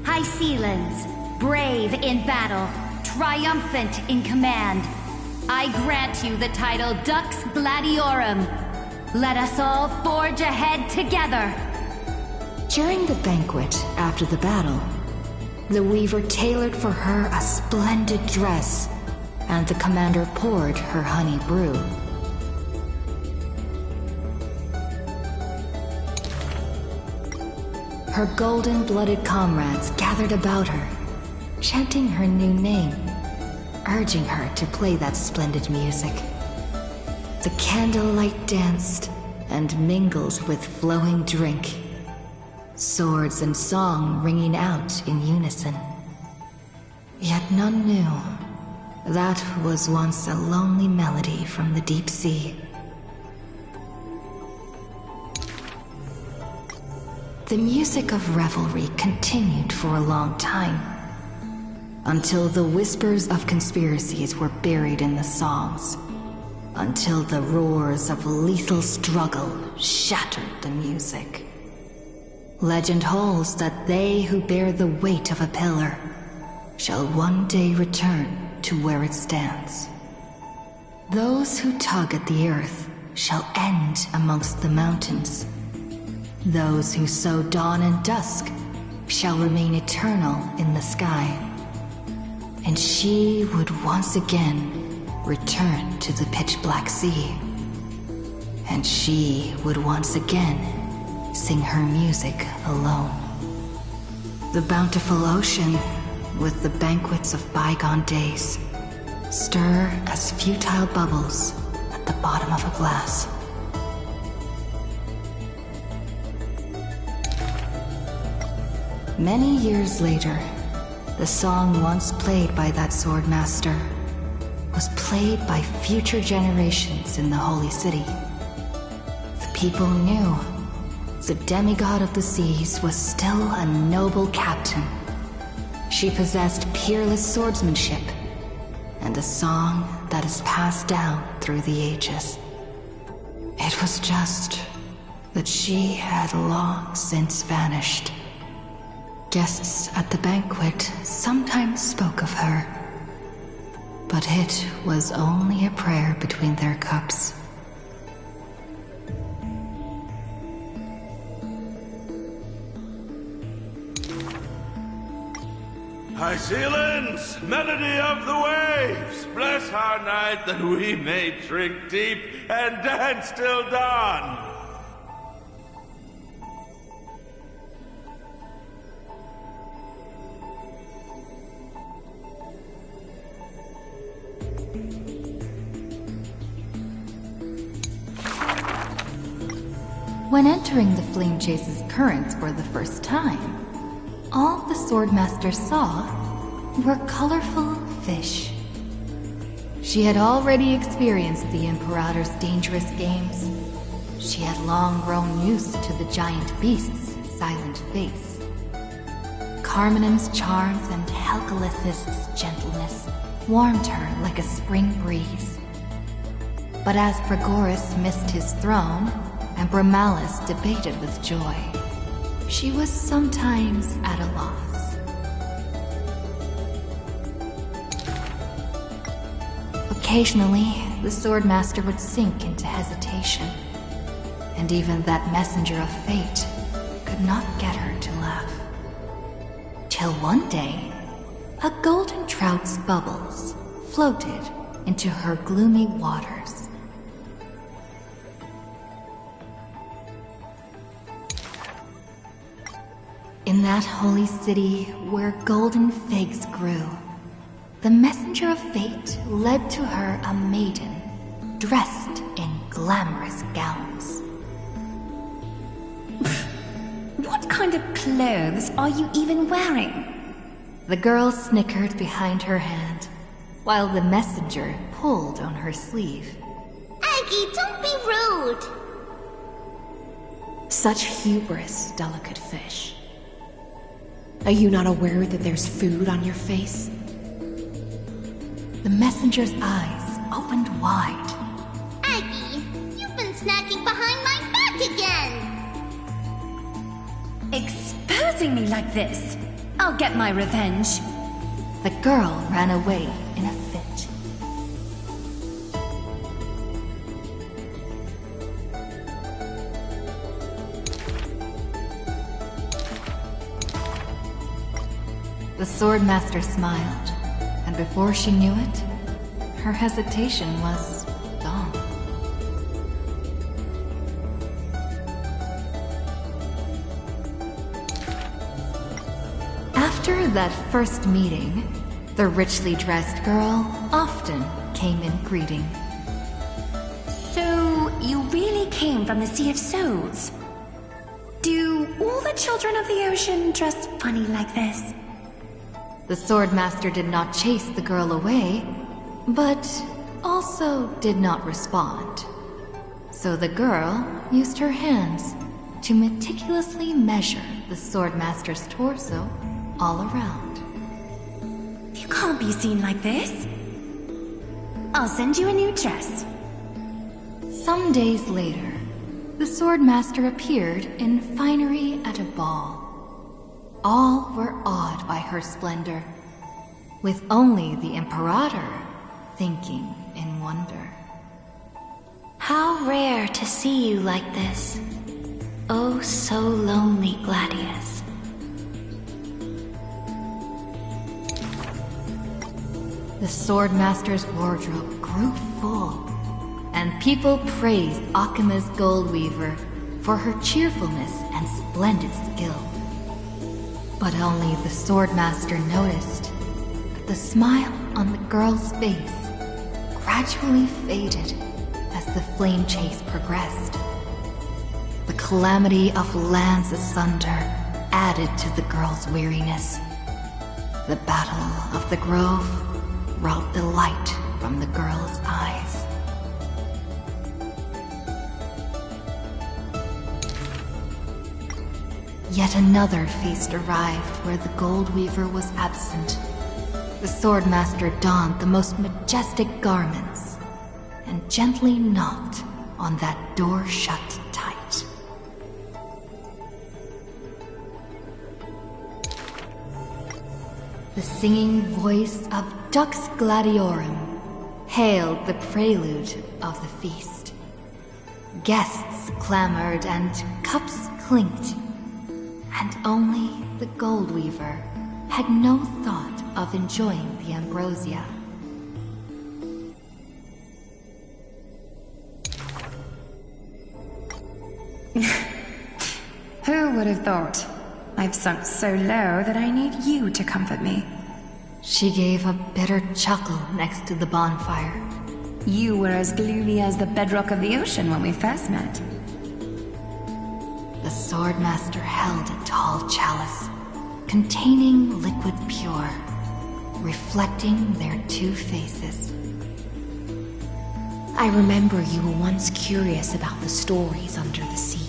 High Sealands, brave in battle, triumphant in command, I grant you the title Dux Gladiorum. Let us all forge ahead together. During the banquet after the battle, the weaver tailored for her a splendid dress, and the commander poured her honey brew. Her golden-blooded comrades gathered about her, chanting her new name, urging her to play that splendid music. The candlelight danced and mingled with flowing drink, swords and song ringing out in unison. Yet none knew that was once a lonely melody from the deep sea. The music of revelry continued for a long time, until the whispers of conspiracies were buried in the songs, until the roars of lethal struggle shattered the music. Legend holds that they who bear the weight of a pillar shall one day return to where it stands. Those who tug at the earth shall end amongst the mountains. Those who sow dawn and dusk shall remain eternal in the sky. And she would once again return to the pitch-black sea. And she would once again sing her music alone. The bountiful ocean, with the banquets of bygone days, stir as futile bubbles at the bottom of a glass. Many years later, the song once played by that swordmaster was played by future generations in the Holy City. The people knew the demigod of the seas was still a noble captain. She possessed peerless swordsmanship and a song that is passed down through the ages. It was just that she had long since vanished. Guests at the banquet sometimes spoke of her, but it was only a prayer between their cups. High Sealands, melody of the waves, bless our night that we may drink deep and dance till dawn. When entering the Flame Chase's currents for the first time, all the Swordmaster saw were colorful fish. She had already experienced the Imperator's dangerous games. She had long grown used to the giant beast's silent face. Carminum's charms and Helcalith's gentleness warmed her like a spring breeze. But as Pregoris missed his throne, and Bromalis debated with joy, she was sometimes at a loss. Occasionally, the Swordmaster would sink into hesitation, and even that messenger of fate could not get her to laugh. Till one day, a golden trout's bubbles floated into her gloomy waters. In that holy city where golden figs grew, the messenger of fate led to her a maiden dressed in glamorous gowns. kind of clothes are you even wearing? The girl snickered behind her hand, while the messenger pulled on her sleeve. Aggie, don't be rude! Such hubris, delicate fish. Are you not aware that there's food on your face? The messenger's eyes opened wide. Aggie, you've been snacking behind my back again! Exposing me like this! I'll get my revenge. The girl ran away in a fit. The Swordmaster smiled, and before she knew it, her hesitation was gone. After that first meeting, the richly dressed girl often came in greeting. So, you really came from the Sea of Souls? Do all the children of the ocean dress funny like this? The Swordmaster did not chase the girl away, but also did not respond. So the girl used her hands to meticulously measure the Swordmaster's torso all around. You can't be seen like this. I'll send you a new dress. Some days later, the Swordmaster appeared in finery at a ball. All were awed by her splendor, with only the Imperator thinking in wonder. How rare to see you like this. Oh, so lonely, Gladius. The Swordmaster's wardrobe grew full, and people praised Akima's Goldweaver for her cheerfulness and splendid skill. But only the Swordmaster noticed that the smile on the girl's face gradually faded as the flame chase progressed. The calamity of lands asunder added to the girl's weariness. The Battle of the Grove robbed the light from the girl's eyes. Yet another feast arrived where the Goldweaver was absent. The Swordmaster donned the most majestic garments and gently knocked on that door shut tight. The singing voice of Dux Gladiorum hailed the prelude of the feast. Guests clamored and cups clinked, and only the Goldweaver had no thought of enjoying the ambrosia. Who would have thought? I've sunk so low that I need you to comfort me. She gave a bitter chuckle next to the bonfire. You were as gloomy as the bedrock of the ocean when we first met. The Swordmaster held a tall chalice, containing liquid pure, reflecting their two faces. I remember you were once curious about the stories under the sea.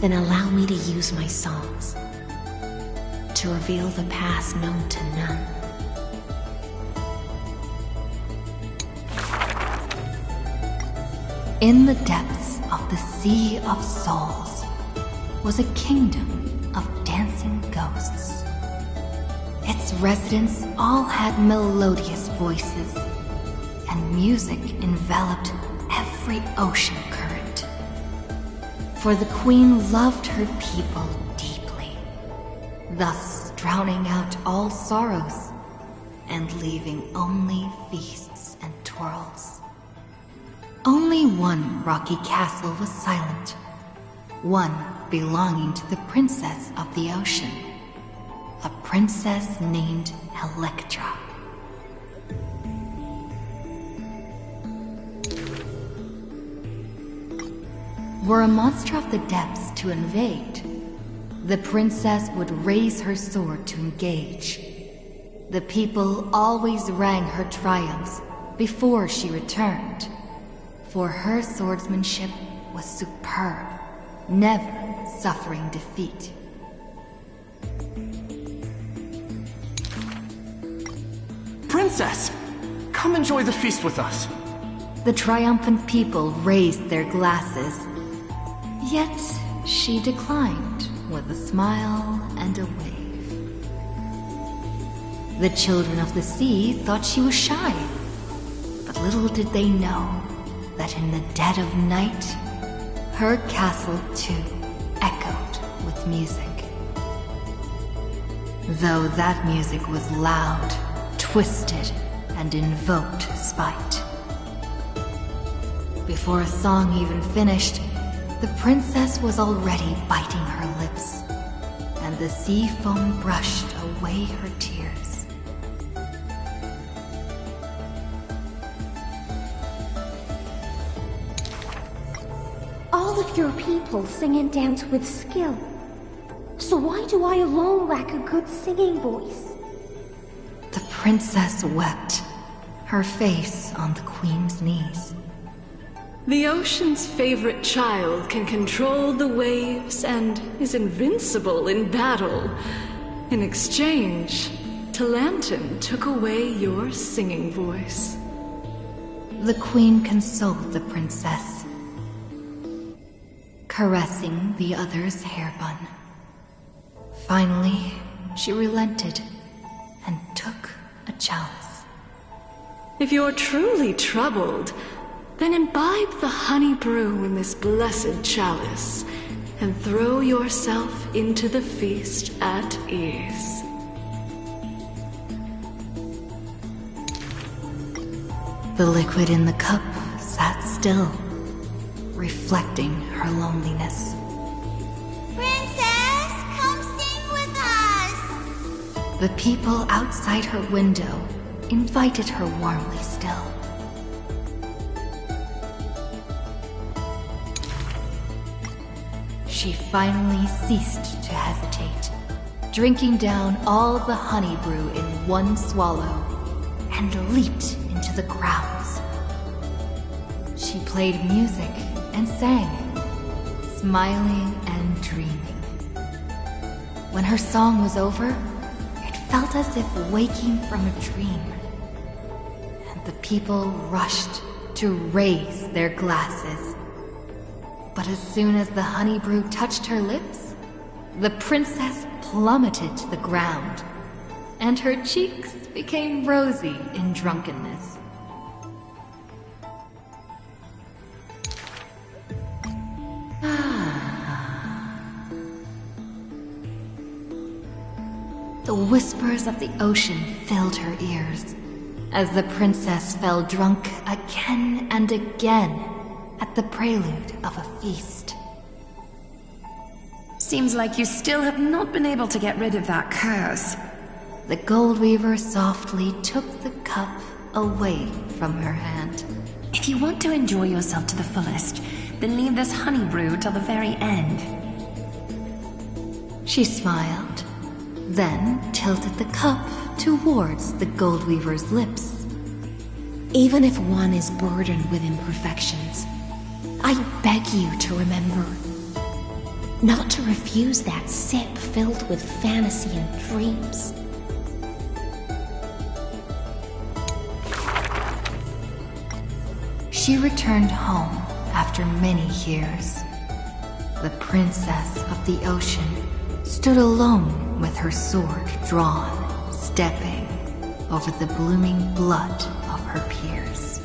Then allow me to use my songs to reveal the past known to none. In the depths of the Sea of Souls was a kingdom of dancing ghosts. Its residents all had melodious voices, and music enveloped every ocean current. For the queen loved her people deeply, thus drowning out all sorrows and leaving only feasts and twirls. Only one rocky castle was silent, one belonging to the princess of the ocean, a princess named Electra. Were a monster of the depths to invade, the princess would raise her sword to engage. The people always rang her triumphs before she returned, for her swordsmanship was superb, never suffering defeat. Princess, come enjoy the feast with us. The triumphant people raised their glasses, yet she declined with a smile and a wave. The children of the sea thought she was shy, but little did they know that in the dead of night, her castle too echoed with music. Though that music was loud, twisted, and invoked spite. Before a song even finished, the princess was already biting her lips, and the sea foam brushed away her tears. All of your people sing and dance with skill. So why do I alone lack a good singing voice? The princess wept, her face on the queen's knees. The ocean's favorite child can control the waves and is invincible in battle. In exchange, Talantin took away your singing voice. The queen consoled the princess, caressing the other's hair bun. Finally, she relented and took a chalice. If you're truly troubled, then imbibe the honey brew in this blessed chalice, and throw yourself into the feast at ease. The liquid in the cup sat still, reflecting her loneliness. Princess, come sing with us! The people outside her window invited her warmly still. She finally ceased to hesitate, drinking down all the honey brew in one swallow, and leaped into the grounds. She played music and sang, smiling and dreaming. When her song was over, it felt as if waking from a dream, and the people rushed to raise their glasses. But as soon as the honey brew touched her lips, the princess plummeted to the ground, and her cheeks became rosy in drunkenness. The whispers of the ocean filled her ears, as the princess fell drunk again and again at the prelude of a feast. Seems like you still have not been able to get rid of that curse. The gold weaver softly took the cup away from her hand. If you want to enjoy yourself to the fullest, then leave this honey brew till the very end. She smiled, then tilted the cup towards the gold weaver's lips. Even if one is burdened with imperfections, I beg you to remember not to refuse that sip filled with fantasy and dreams. She returned home after many years. The princess of the ocean stood alone with her sword drawn, stepping over the blooming blood of her peers.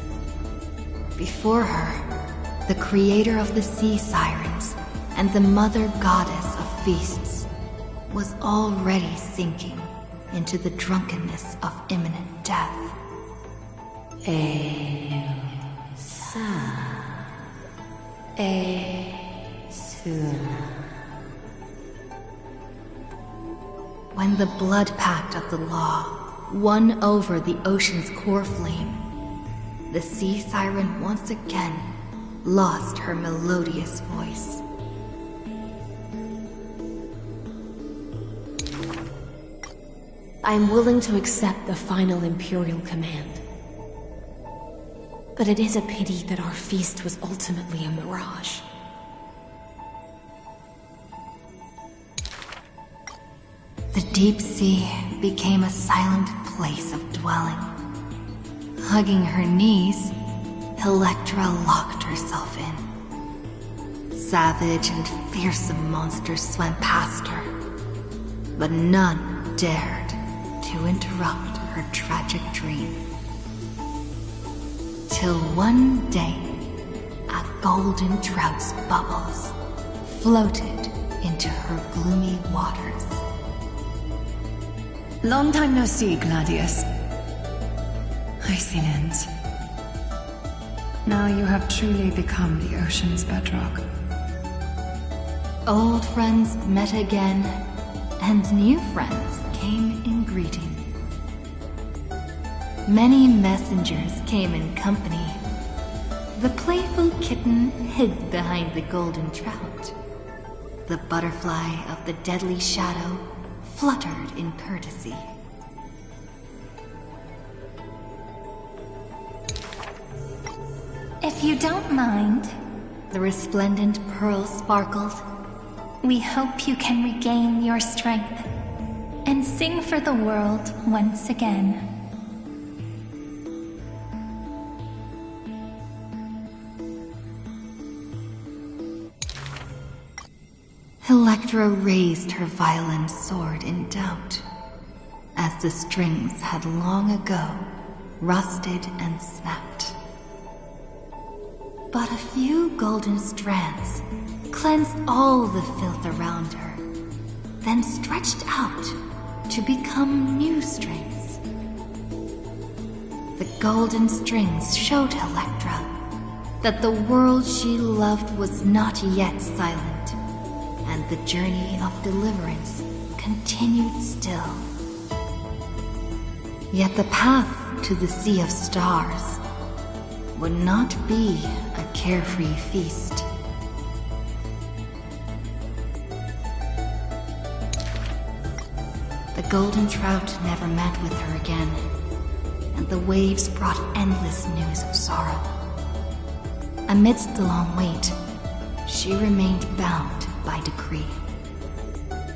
Before her, the creator of the sea sirens and the mother goddess of feasts was already sinking into the drunkenness of imminent death. When the blood pact of the law won over the ocean's core flame, the sea siren once again lost her melodious voice. I am willing to accept the final Imperial command. But it is a pity that our feast was ultimately a mirage. The deep sea became a silent place of dwelling. Hugging her knees, Electra locked herself in. Savage and fearsome monsters swam past her, but none dared to interrupt her tragic dream. Till one day, a golden trout's bubbles floated into her gloomy waters. Long time no see, Gladius. Icelands. Now you have truly become the ocean's bedrock. Old friends met again, and new friends came in greeting. Many messengers came in company. The playful kitten hid behind the golden trout. The butterfly of the deadly shadow fluttered in courtesy. If you don't mind, the resplendent pearl sparkled. We hope you can regain your strength and sing for the world once again. Electra raised her violin sword in doubt, as the strings had long ago rusted and snapped. But a few golden strands cleansed all the filth around her, then stretched out to become new strings. The golden strings showed Electra that the world she loved was not yet silent, and the journey of deliverance continued still. Yet the path to the Sea of Stars would not be a carefree feast. The golden trout never met with her again, and the waves brought endless news of sorrow. Amidst the long wait, she remained bound by decree.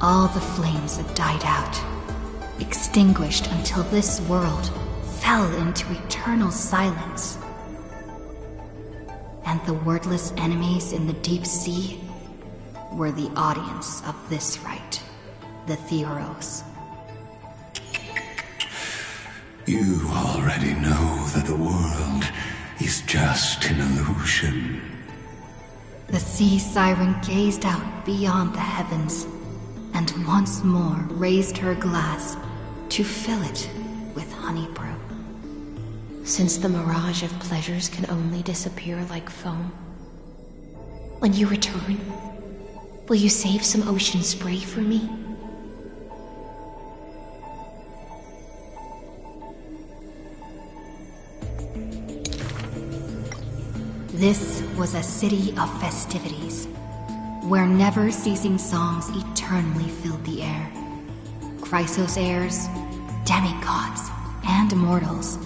All the flames had died out, extinguished until this world fell into eternal silence. And the wordless enemies in the deep sea were the audience of this rite, the Theros. You already know that the world is just an illusion. The sea siren gazed out beyond the heavens, and once more raised her glass to fill it with honey brew. Since the mirage of pleasures can only disappear like foam, when you return, will you save some ocean spray for me? This was a city of festivities, where never-ceasing songs eternally filled the air. Chrysos heirs, demigods, and mortals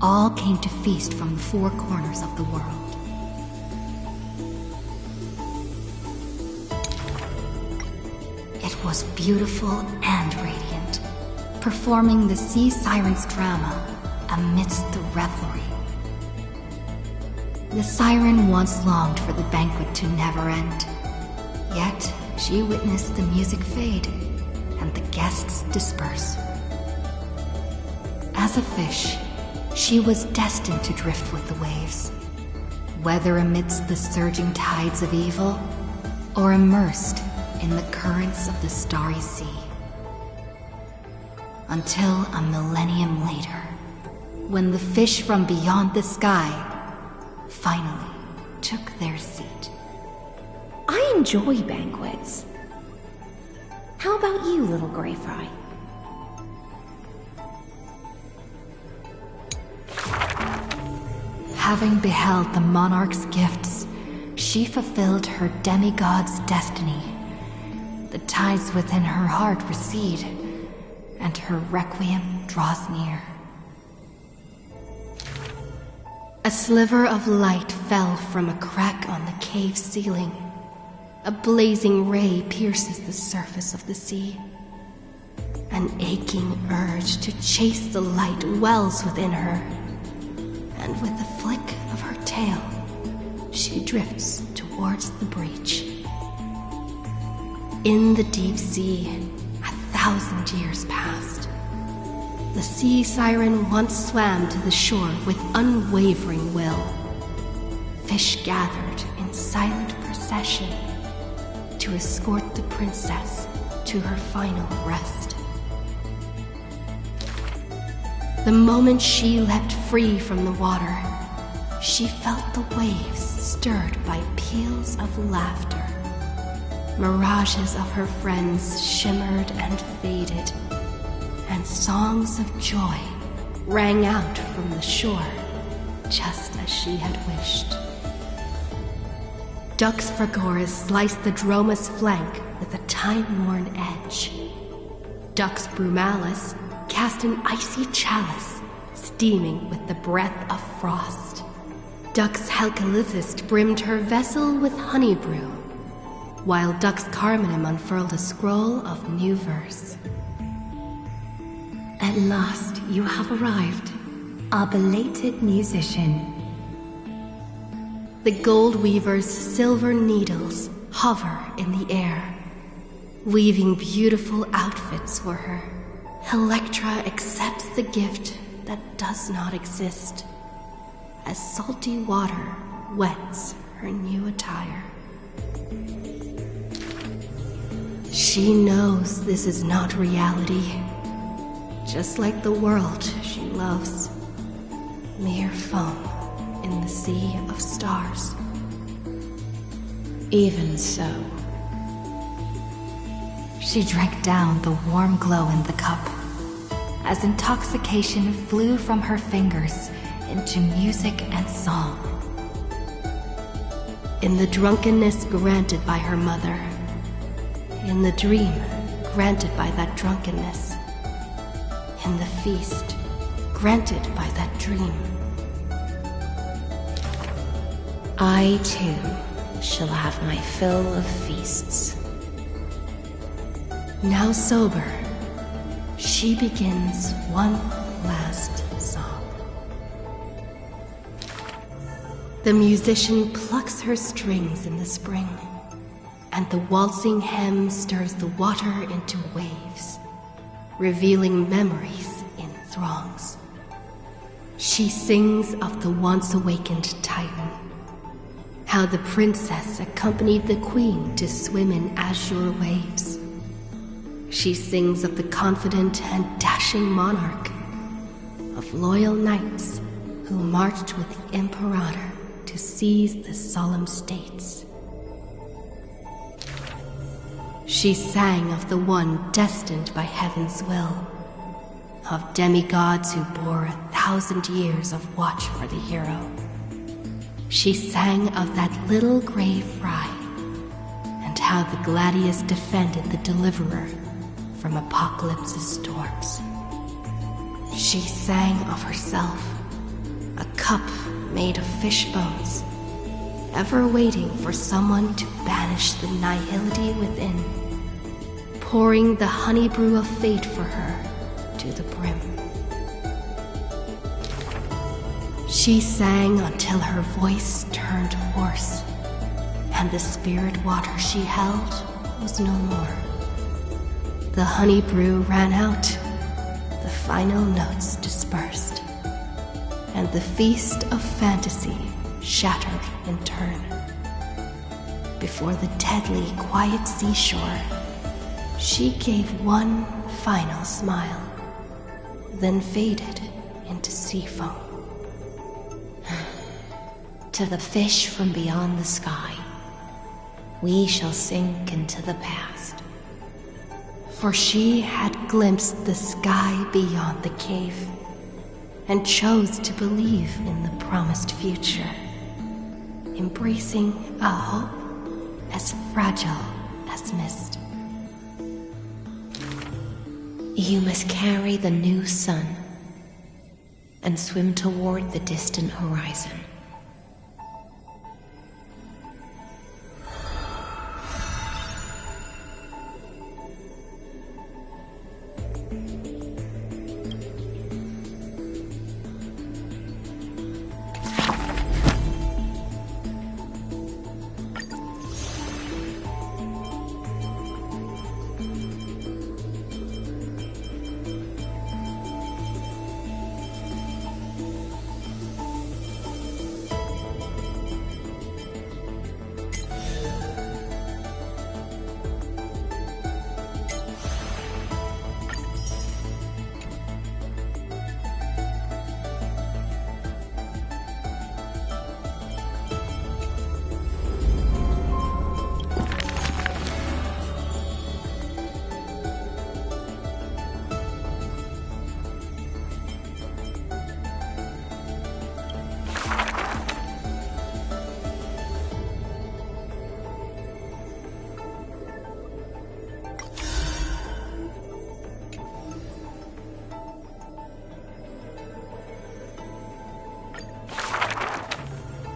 all came to feast from the four corners of the world. It was beautiful and radiant, performing the sea siren's drama amidst the revelry. The siren once longed for the banquet to never end, yet she witnessed the music fade and the guests disperse. As a fish, she was destined to drift with the waves, whether amidst the surging tides of evil or immersed in the currents of the starry sea. Until a millennium later, when the fish from beyond the sky finally took their seat. I enjoy banquets. How about you, little gray fry? Having beheld the monarch's gifts, she fulfilled her demigod's destiny. The tides within her heart recede, and her requiem draws near. A sliver of light fell from a crack on the cave ceiling. A blazing ray pierces the surface of the sea. An aching urge to chase the light wells within her, and with a flick of her tail, she drifts towards the breach. In the deep sea, 1,000 years passed. The sea siren once swam to the shore with unwavering will. Fish gathered in silent procession to escort the princess to her final rest. The moment she leapt free from the water, she felt the waves stirred by peals of laughter. Mirages of her friends shimmered and faded, and songs of joy rang out from the shore, just as she had wished. Dux Fragoris sliced the Droma's flank with a time-worn edge. Dux Brumalis cast an icy chalice, steaming with the breath of frost. Dux Halkalithist brimmed her vessel with honey brew, while Dux Carmenem unfurled a scroll of new verse. At last you have arrived, our belated musician. The gold weaver's silver needles hover in the air, weaving beautiful outfits for her. Electra accepts the gift that does not exist, as salty water wets her new attire. She knows this is not reality, just like the world she loves, mere foam in the sea of stars. Even so. She drank down the warm glow in the cup, as intoxication flew from her fingers into music and song. In the drunkenness granted by her mother, in the dream granted by that drunkenness, in the feast granted by that dream, I too shall have my fill of feasts. Now sober, she begins one last song. The musician plucks her strings in the spring, and the waltzing hem stirs the water into waves, revealing memories in throngs. She sings of the once awakened Titan, how the princess accompanied the queen to swim in azure waves. She sings of the confident and dashing monarch, of loyal knights who marched with the Imperator to seize the solemn states. She sang of the one destined by heaven's will, of demigods who bore 1,000 years of watch for the hero. She sang of that little gray fry, and how the Gladius defended the Deliverer from Apocalypse's storms. She sang of herself, a cup made of fish bones, ever waiting for someone to banish the nihility within, pouring the honey brew of fate for her to the brim. She sang until her voice turned hoarse, and the spirit water she held was no more. The honey brew ran out, the final notes dispersed, and the feast of fantasy shattered in turn. Before the deadly, quiet seashore, she gave one final smile, then faded into sea foam. To the fish from beyond the sky, we shall sink into the past. For she had glimpsed the sky beyond the cave, and chose to believe in the promised future, embracing a hope as fragile as mist. You must carry the new sun and swim toward the distant horizon.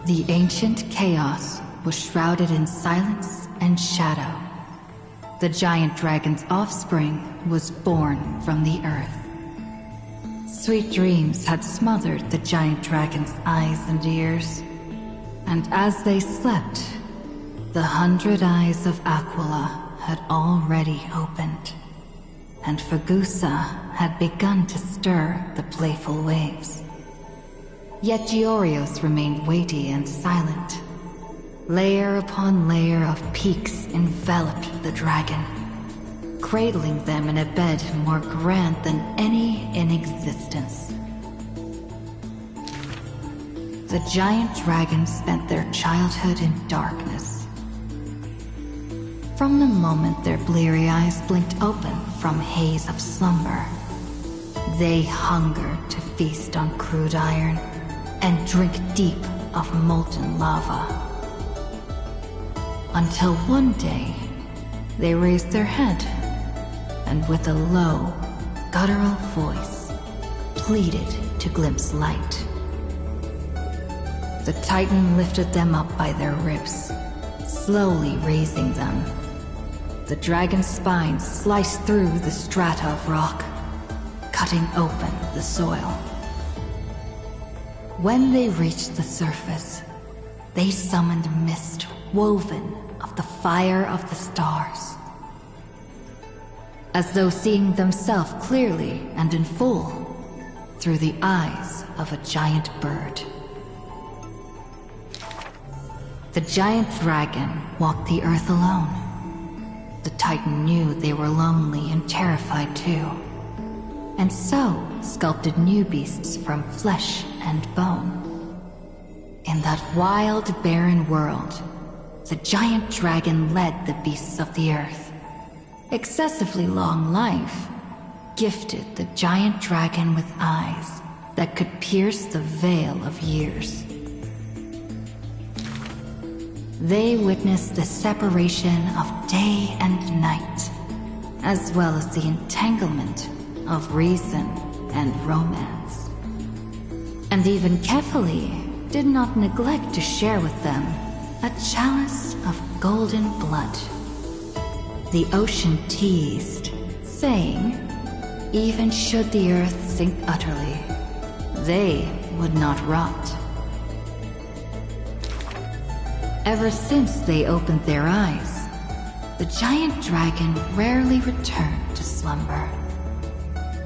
The ancient chaos was shrouded in silence and shadow. The giant dragon's offspring was born from the earth. Sweet dreams had smothered the giant dragon's eyes and ears, and as they slept, the 100 eyes of Aquila had already opened, and Fagusa had begun to stir the playful waves. Yet Giorios remained weighty and silent. Layer upon layer of peaks enveloped the dragon, cradling them in a bed more grand than any in existence. The giant dragons spent their childhood in darkness. From the moment their bleary eyes blinked open from haze of slumber, they hungered to feast on crude iron and drink deep of molten lava. Until one day, they raised their head, and with a low, guttural voice, pleaded to glimpse light. The Titan lifted them up by their ribs, slowly raising them. The dragon's spine sliced through the strata of rock, cutting open the soil. When they reached the surface, they summoned mist woven of the fire of the stars. As though seeing themselves clearly and in full, through the eyes of a giant bird. The giant dragon walked the earth alone. The Titan knew they were lonely and terrified too, and so sculpted new beasts from flesh and bone. In that wild, barren world, the giant dragon led the beasts of the earth. Excessively long life gifted the giant dragon with eyes that could pierce the veil of years. They witnessed the separation of day and night, as well as the entanglement of reason and romance. And even Kefali did not neglect to share with them a chalice of golden blood. The ocean teased, saying, even should the earth sink utterly, they would not rot. Ever since they opened their eyes, the giant dragon rarely returned to slumber.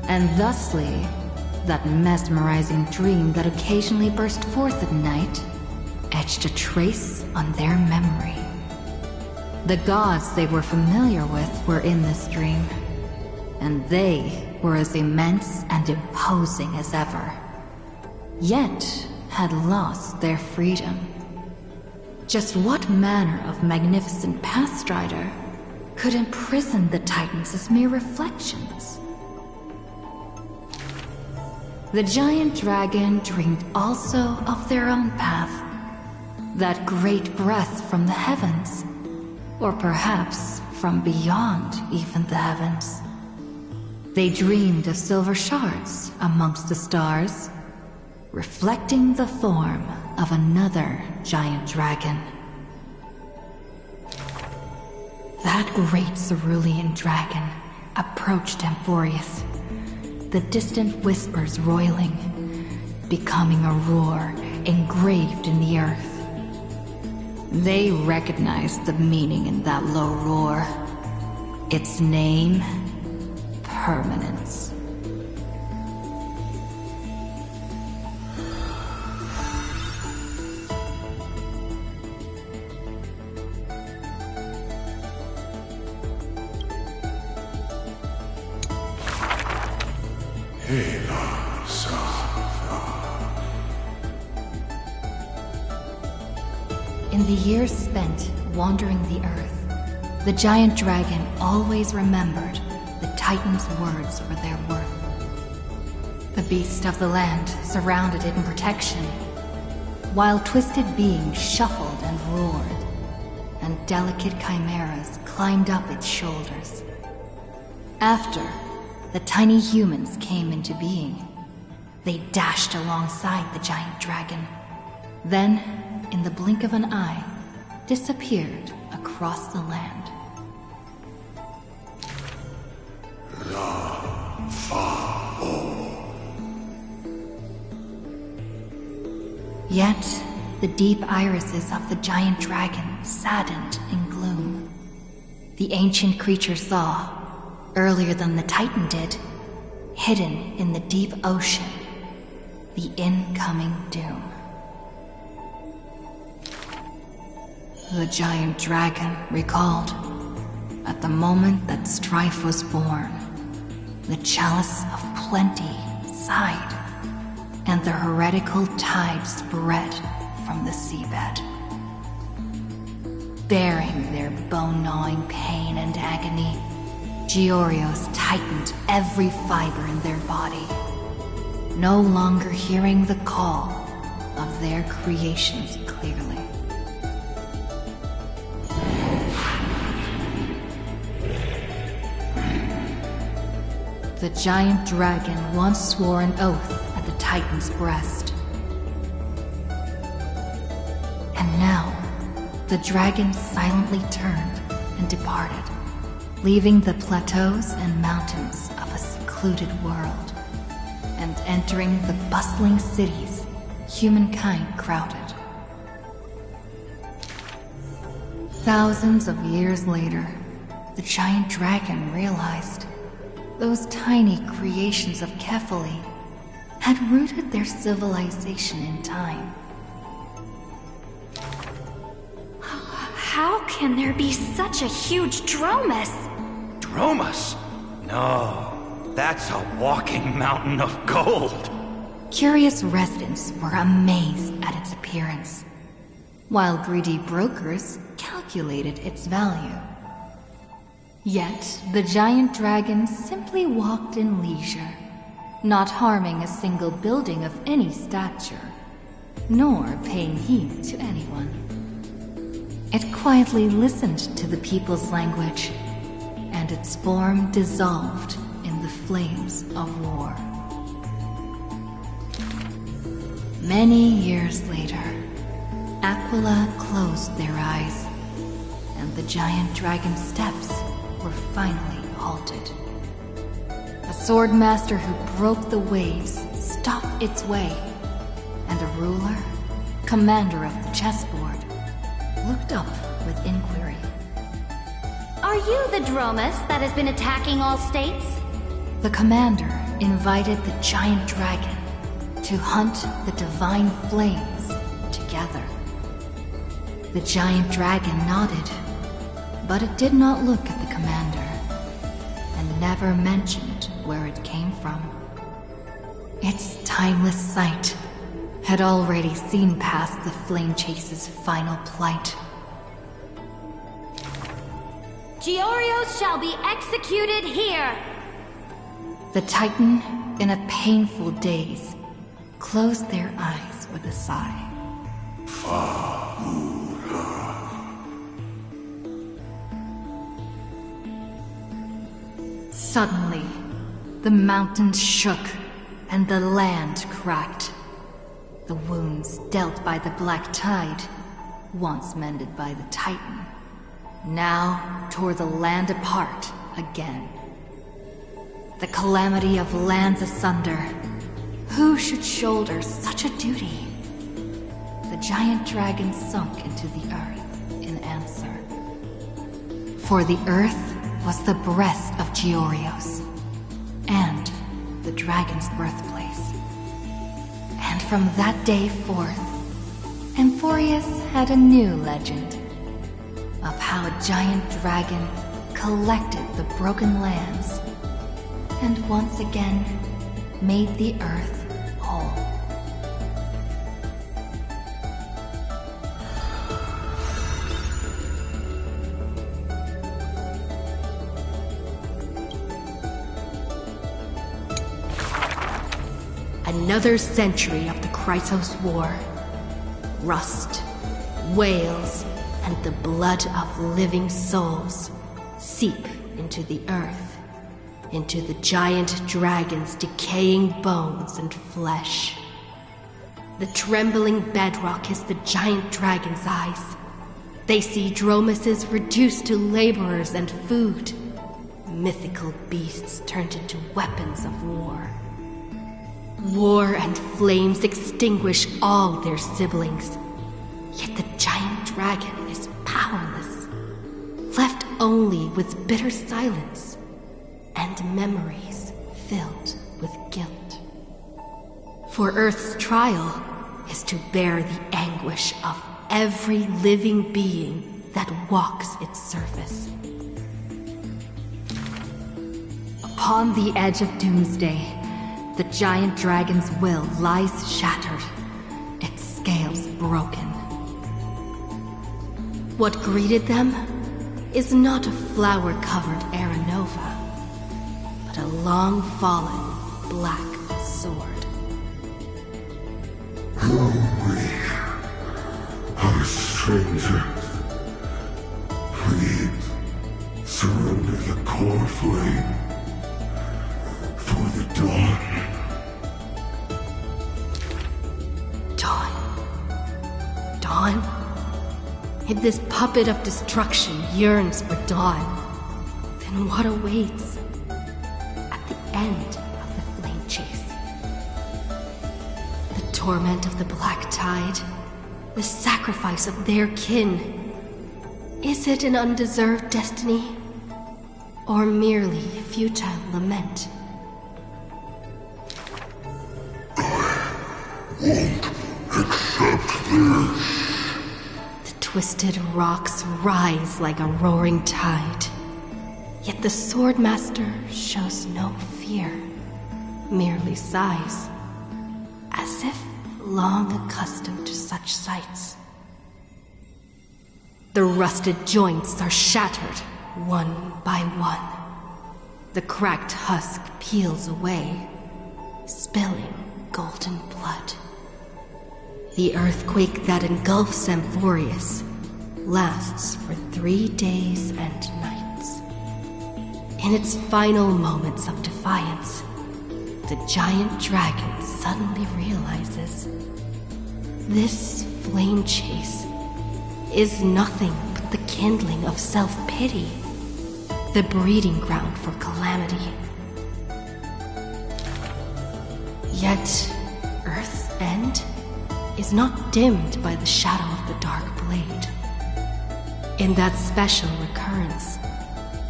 And thusly, that mesmerizing dream that occasionally burst forth at night etched a trace on their memory. The gods they were familiar with were in this dream, and they were as immense and imposing as ever, yet had lost their freedom. Just what manner of magnificent pathstrider could imprison the Titans as mere reflections? The giant dragon dreamed also of their own path, that great breath from the heavens, or perhaps from beyond even the heavens. They dreamed of silver shards amongst the stars, reflecting the form of another giant dragon. That great cerulean dragon approached Amphorius, the distant whispers roiling, becoming a roar engraved in the earth. They recognized the meaning in that low roar. Its name, permanence. In the years spent wandering the earth, the giant dragon always remembered the Titan's words for their worth. The beast of the land surrounded it in protection, while twisted beings shuffled and roared, and delicate chimeras climbed up its shoulders. After the tiny humans came into being, they dashed alongside the giant dragon, then, in the blink of an eye, disappeared across the land. Yet, the deep irises of the giant dragon saddened in gloom. The ancient creature saw, earlier than the Titan did, hidden in the deep ocean, the incoming doom. The giant dragon recalled, at the moment that strife was born, the chalice of plenty sighed, and the heretical tide spread from the seabed. Bearing their bone-gnawing pain and agony, Georios tightened every fiber in their body, no longer hearing the call of their creations clearly. The giant dragon once swore an oath at the Titan's breast. And now, the dragon silently turned and departed, leaving the plateaus and mountains of a secluded world, and entering the bustling cities humankind crowded. Thousands of years later, the giant dragon realized those tiny creations of Kefali had rooted their civilization in time. How can there be such a huge Dromus? Dromus? No, that's a walking mountain of gold. Curious residents were amazed at its appearance, while greedy brokers calculated its value. Yet, the giant dragon simply walked in leisure, not harming a single building of any stature, nor paying heed to anyone. It quietly listened to the people's language, and its form dissolved in the flames of war. Many years later, Aquila closed their eyes, and the giant dragon's steps were finally halted. A sword master who broke the waves stopped its way, and a ruler, commander of the chessboard, looked up with inquiry. Are you the Dromus that has been attacking all states? The commander invited the giant dragon to hunt the divine flames together. The giant dragon nodded, but it did not look at the commander, and never mentioned where it came from. Its timeless sight had already seen past the Flame Chase's final plight. Georios shall be executed here! The Titan, in a painful daze, closed their eyes with a sigh. Suddenly, The mountains shook, and the land cracked. The wounds dealt by the black tide, once mended by the Titan, now tore the land apart again. The calamity of lands asunder. Who should shoulder such a duty? The giant dragon sunk into the earth in answer. For the earth was the breast of Georios, and the dragon's birthplace. And from that day forth, Amphorius had a new legend of how a giant dragon collected the broken lands and once again made the earth whole. Another century of the Chrysos War. Rust, wails, and the blood of living souls seep into the earth, into the giant dragon's decaying bones and flesh. The trembling bedrock is the giant dragon's eyes. They see dromuses reduced to laborers and food. Mythical beasts turned into weapons of war. War and flames extinguish all their siblings. Yet the giant dragon is powerless, left only with bitter silence and memories filled with guilt. For Earth's trial is to bear the anguish of every living being that walks its surface. Upon the edge of doomsday, the giant dragon's will lies shattered, its scales broken. What greeted them is not a flower-covered Aranova, but a long-fallen black sword. Oh, we are strangers. Please surrender the core flame for the dawn. Dawn? If this puppet of destruction yearns for dawn, then what awaits at the end of the flame chase? The torment of the black tide, the sacrifice of their kin. Is it an undeserved destiny, or merely futile lament? Won't accept this. Twisted rocks rise like a roaring tide. Yet the Swordmaster shows no fear, merely sighs, as if long accustomed to such sights. The rusted joints are shattered, one by one. The cracked husk peels away, spilling golden blood. The earthquake that engulfs Amphorius lasts for 3 days and nights. In its final moments of defiance, the giant dragon suddenly realizes this flame chase is nothing but the kindling of self-pity, the breeding ground for calamity. Yet, Earth's end is not dimmed by the shadow of the dark blade. In that special recurrence,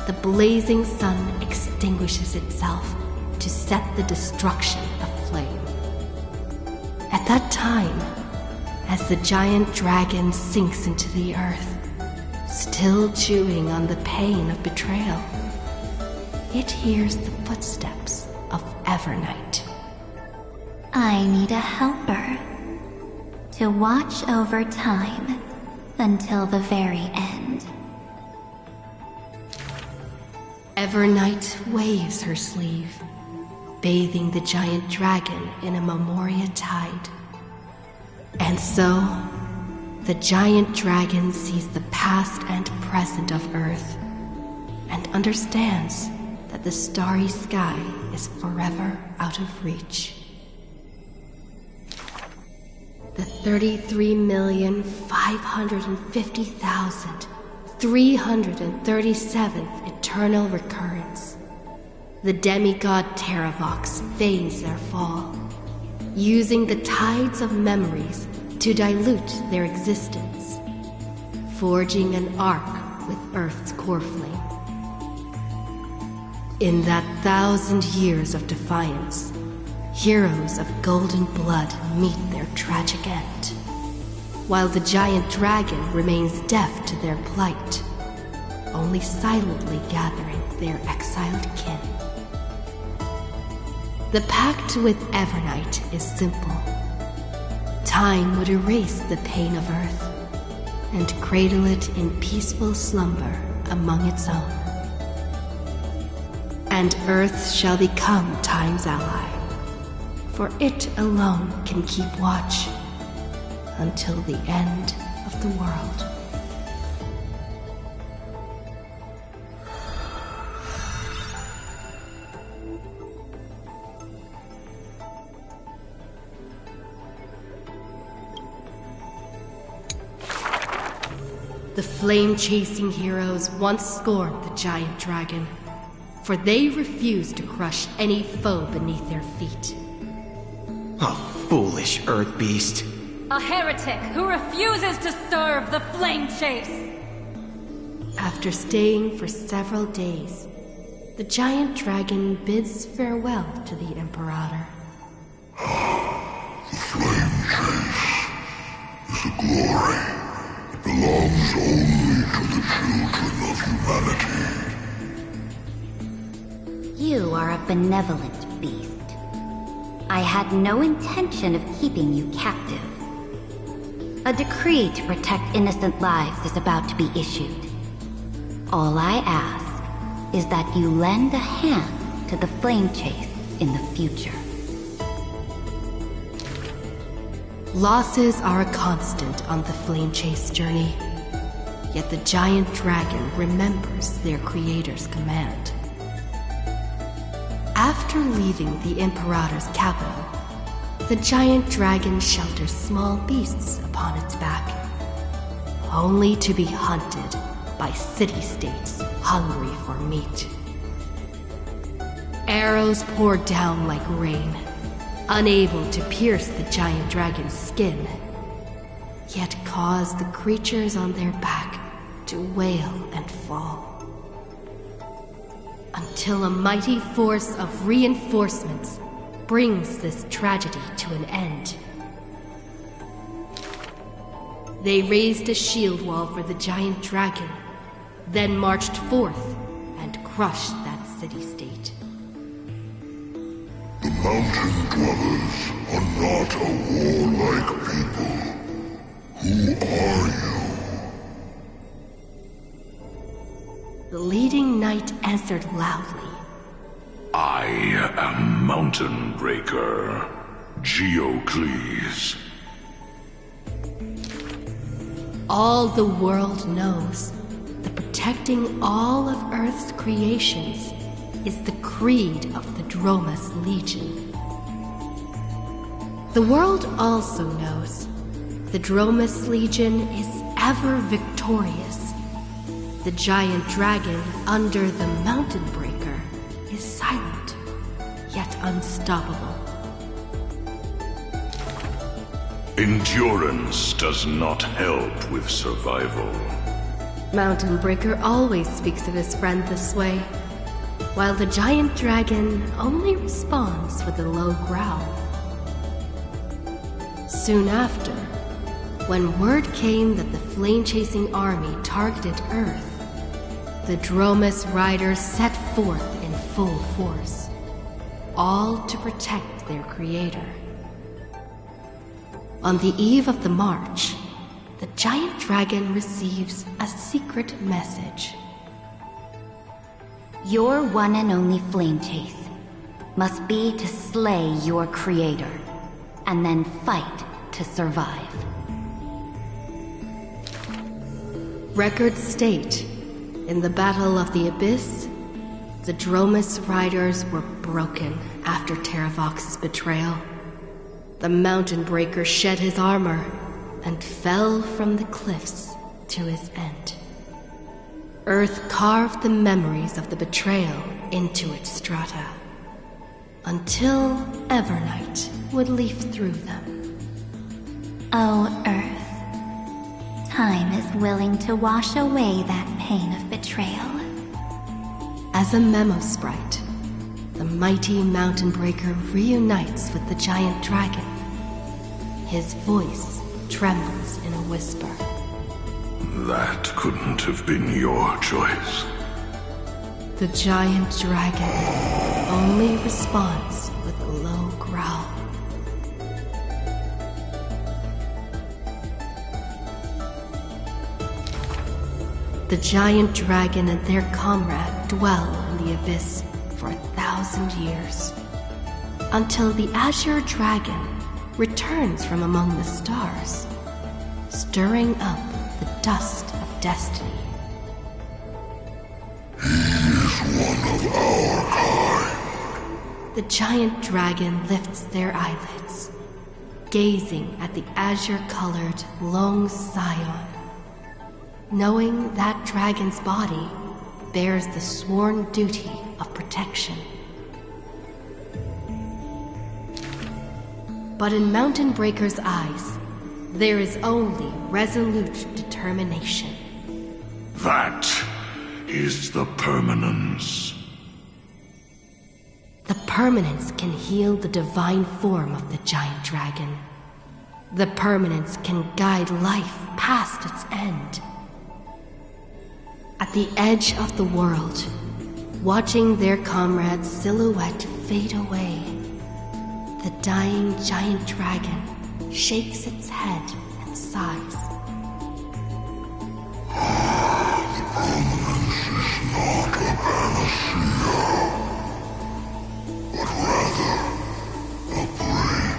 the blazing sun extinguishes itself to set the destruction aflame. At that time, as the giant dragon sinks into the earth, still chewing on the pain of betrayal, it hears the footsteps of Evernight. I need a helper to watch over time until the very end. Evernight waves her sleeve, bathing the giant dragon in a memoria tide. And so, the giant dragon sees the past and present of Earth, and understands that the starry sky is forever out of reach. The 33,550,337th eternal recurrence. The demigod Terravox feigns their fall, using the tides of memories to dilute their existence, forging an arc with Earth's core flame. In that 1,000 years of defiance, heroes of golden blood meet their tragic end, while the giant dragon remains deaf to their plight, only silently gathering their exiled kin. The pact with Evernight is simple. Time would erase the pain of Earth and cradle it in peaceful slumber among its own. And Earth shall become Time's ally, for it alone can keep watch until the end of the world. The flame-chasing heroes once scorned the giant dragon, for they refused to crush any foe beneath their feet. Oh, foolish earth beast. A heretic who refuses to serve the flame chase! After staying for several days, the giant dragon bids farewell to the Imperator. The flame chase is a glory that belongs only to the children of humanity. You are a benevolent beast. I had no intention of keeping you captive. A decree to protect innocent lives is about to be issued. All I ask is that you lend a hand to the flame chase in the future. Losses are a constant on the flame chase journey, yet the giant dragon remembers their creator's command. After leaving the Imperator's capital, the giant dragon shelters small beasts upon its back, only to be hunted by city-states hungry for meat. Arrows pour down like rain, unable to pierce the giant dragon's skin, yet cause the creatures on their back to wail and fall. Until a mighty force of reinforcements brings this tragedy to an end. They raised a shield wall for the giant dragon, then marched forth and crushed that city-state. The mountain dwellers are not a warlike people. Who are you? The leading knight answered loudly. I am Mountain Breaker, Geocles. All the world knows that protecting all of Earth's creations is the creed of the Dromas Legion. The world also knows the Dromas Legion is ever victorious. The giant dragon under the Mountain Breaker is silent, yet unstoppable. Endurance does not help with survival. Mountain Breaker always speaks of his friend this way, while the giant dragon only responds with a low growl. Soon after, when word came that the flame-chasing army targeted Earth, the Dromas riders set forth in full force, all to protect their creator. On the eve of the march, the giant dragon receives a secret message. Your one and only flame chase must be to slay your creator, and then fight to survive. Records state, in the Battle of the Abyss, The Dromus riders were broken after Terravox's betrayal. The Mountain Breaker shed his armor and fell from the cliffs to his end. Earth carved the memories of the betrayal into its strata, until Evernight would leaf through them. Oh, Earth. Time is willing to wash away that pain of betrayal. As a memo sprite, the mighty Mountain Breaker reunites with the giant dragon. His voice trembles in a whisper. That couldn't have been your choice. The giant dragon only responds with a low growl. The giant dragon and their comrade dwell in the abyss for 1,000 years, until the Azure Dragon returns from among the stars, stirring up the dust of destiny. He is one of our kind. The giant dragon lifts their eyelids, gazing at the azure-colored Long Scion, knowing that dragon's body bears the sworn duty of protection. But in Mountain Breaker's eyes, there is only resolute determination. That is the permanence. The permanence can heal the divine form of the giant dragon. The permanence can guide life past its end. At the edge of the world, watching their comrade's silhouette fade away, the dying giant dragon shakes its head and sighs. The permanence is not a panacea, but rather a break.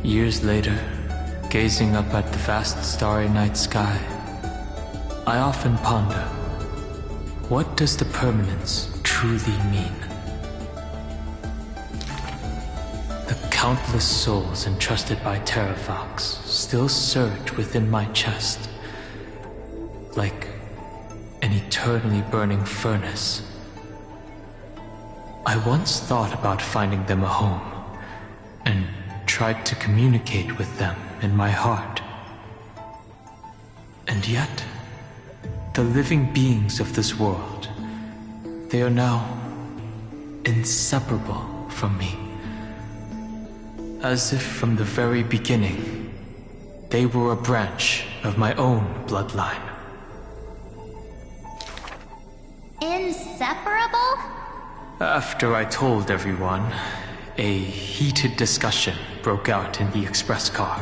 Years later, gazing up at the vast starry night sky, I often ponder, what does the permanence truly mean? The countless souls entrusted by Terravox still surge within my chest, like an eternally burning furnace. I once thought about finding them a home, and tried to communicate with them in my heart. And yet, the living beings of this world, they are now inseparable from me. As if from the very beginning, they were a branch of my own bloodline. Inseparable? After I told everyone, a heated discussion broke out in the express car.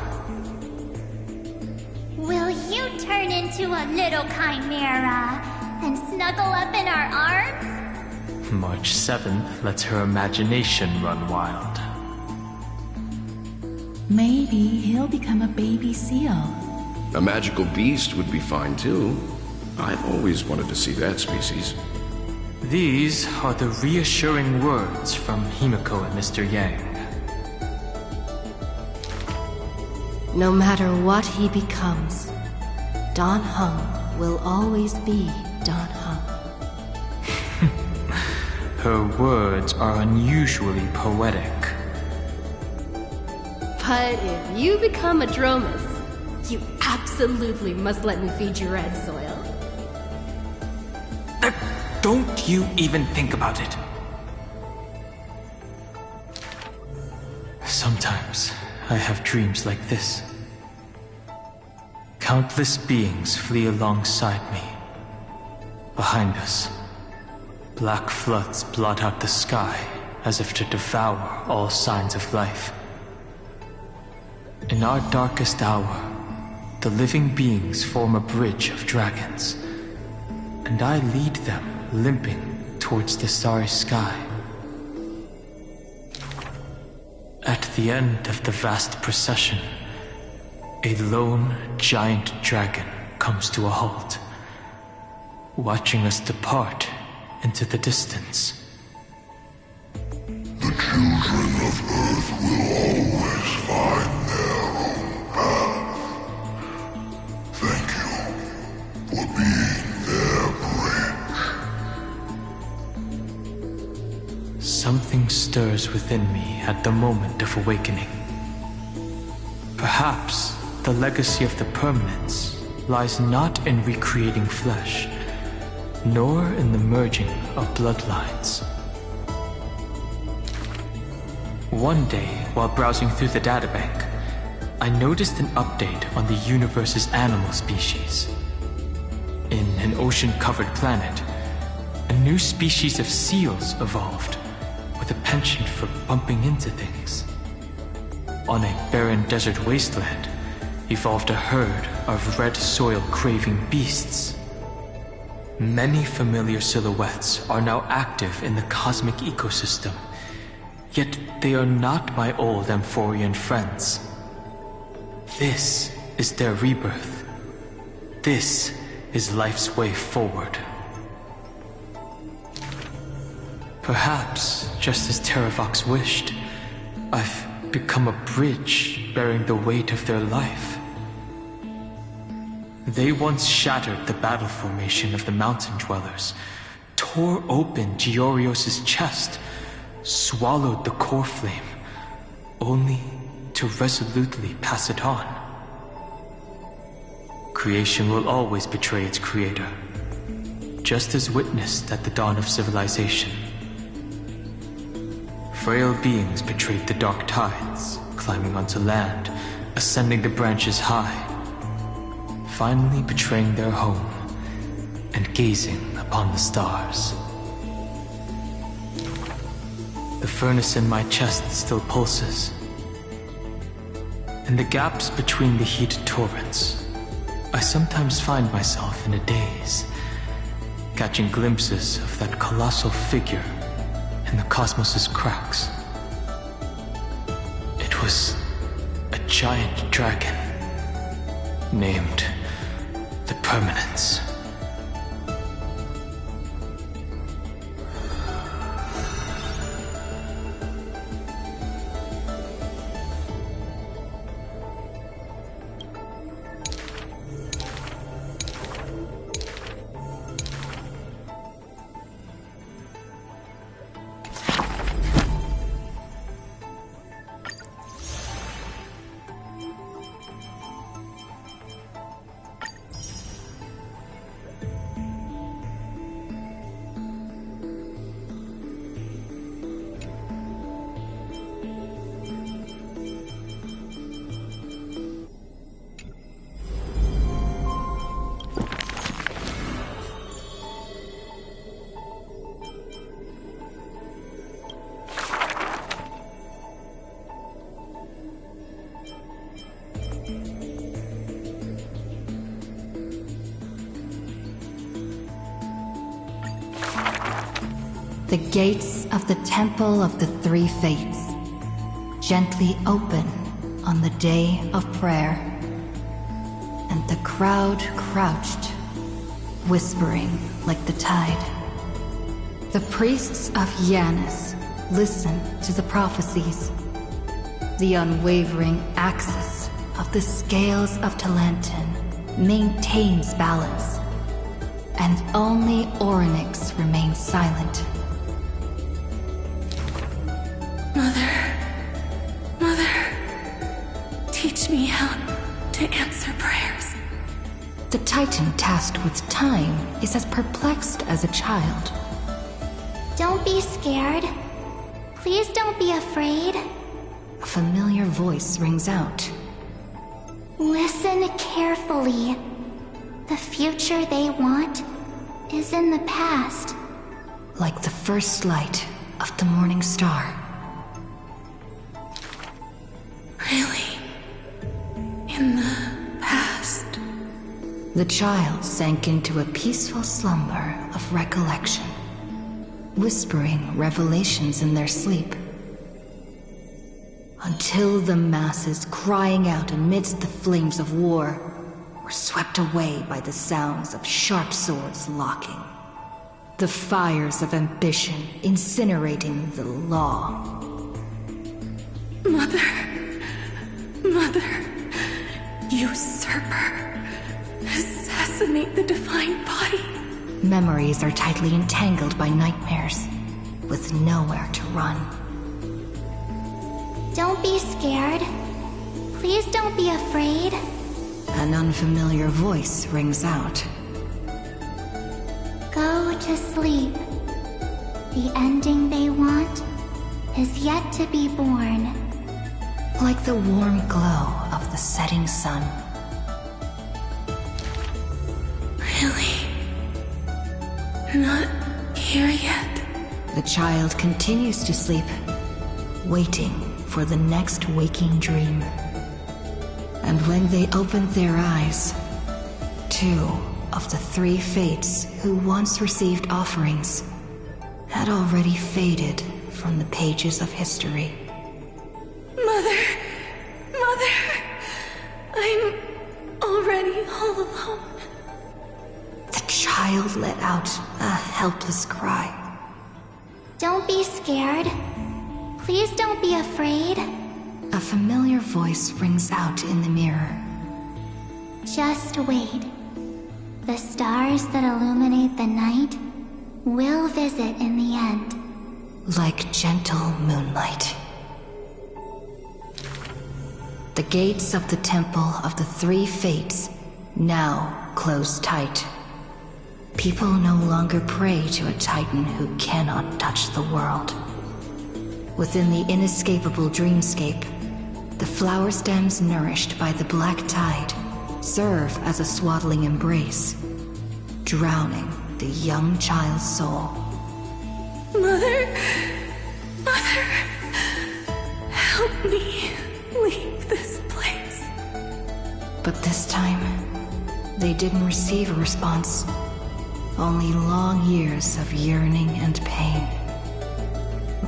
Will you turn into a little chimera and snuggle up in our arms? March 7th lets her imagination run wild. Maybe he'll become a baby seal. A magical beast would be fine too. I've always wanted to see that species. These are the reassuring words from Himiko and Mr. Yang. No matter what he becomes, Dan Heng will always be Dan Heng. Her words are unusually poetic. But if you become a Dromus, you absolutely must let me feed you red soil. Don't you even think about it. Sometimes I have dreams like this. Countless beings flee alongside me. Behind us, black floods blot out the sky as if to devour all signs of life. In our darkest hour, the living beings form a bridge of dragons, and I lead them limping towards the starry sky. At the end of the vast procession, a lone giant dragon comes to a halt, watching us depart into the distance. The children of Earth will always find their own path. Thank you for being their bridge. Something stirs within me at the moment of awakening. Perhaps the legacy of the permanence lies not in recreating flesh, nor in the merging of bloodlines. One day, while browsing through the databank, I noticed an update on the universe's animal species. In an ocean-covered planet, a new species of seals evolved, with a penchant for bumping into things. On a barren desert wasteland, evolved a herd of red soil-craving beasts. Many familiar silhouettes are now active in the cosmic ecosystem, yet they are not my old Amphorian friends. This is their rebirth. This is life's way forward. Perhaps, just as Terravox wished, I've become a bridge bearing the weight of their life. They once shattered the battle formation of the mountain dwellers, tore open Giorios' chest, swallowed the core flame, only to resolutely pass it on. Creation will always betray its creator, just as witnessed at the dawn of civilization. Frail beings betrayed the dark tides, climbing onto land, ascending the branches high, finally betraying their home and gazing upon the stars. The furnace in my chest still pulses. In the gaps between the heated torrents, I sometimes find myself in a daze, catching glimpses of that colossal figure in the cosmos's cracks. It was a giant dragon, named the Permanence. The gates of the Temple of the Three Fates gently open on the day of prayer, and the crowd crouched, whispering like the tide. The priests of Yanis listen to the prophecies. The unwavering axis of the scales of Talantin maintains balance, and only Orynyx remains silent. Teach me how to answer prayers. The Titan tasked with time is as perplexed as a child. Don't be scared. Please don't be afraid. A familiar voice rings out. Listen carefully. The future they want is in the past. Like the first light of the morning star. Really? In the past? The child sank into a peaceful slumber of recollection, whispering revelations in their sleep. Until the masses crying out amidst the flames of war were swept away by the sounds of sharp swords locking. The fires of ambition incinerating the law. Mother, usurper, assassinate the divine body. Memories are tightly entangled by nightmares, with nowhere to run. Don't be scared. Please don't be afraid. An unfamiliar voice rings out. Go to sleep. The ending they want is yet to be born. Like the warm glow of the setting sun. Really? Not here yet? The child continues to sleep, waiting for the next waking dream. And when they opened their eyes, 2 of the 3 fates who once received offerings had already faded from the pages of history. Mother, I'm already all alone. The child let out a helpless cry. Don't be scared. Please don't be afraid. A familiar voice rings out in the mirror. Just wait. The stars that illuminate the night will visit in the end. Like gentle moonlight. The gates of the Temple of the 3 Fates now close tight. People no longer pray to a titan who cannot touch the world. Within the inescapable dreamscape, the flower stems nourished by the black tide serve as a swaddling embrace, drowning the young child's soul. Mother, help me leave this place. But this time, they didn't receive a response. Only long years of yearning and pain.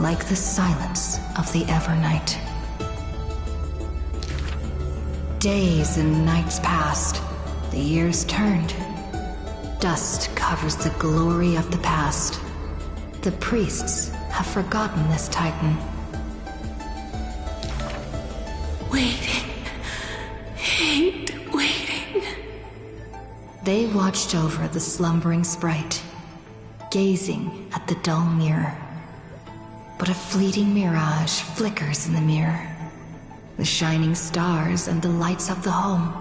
Like the silence of the Evernight. Days and nights passed. The years turned. Dust covers the glory of the past. The priests have forgotten this titan. Waiting. Hate waiting. They watched over the slumbering sprite, gazing at the dull mirror. But a fleeting mirage flickers in the mirror. The shining stars and the lights of the home.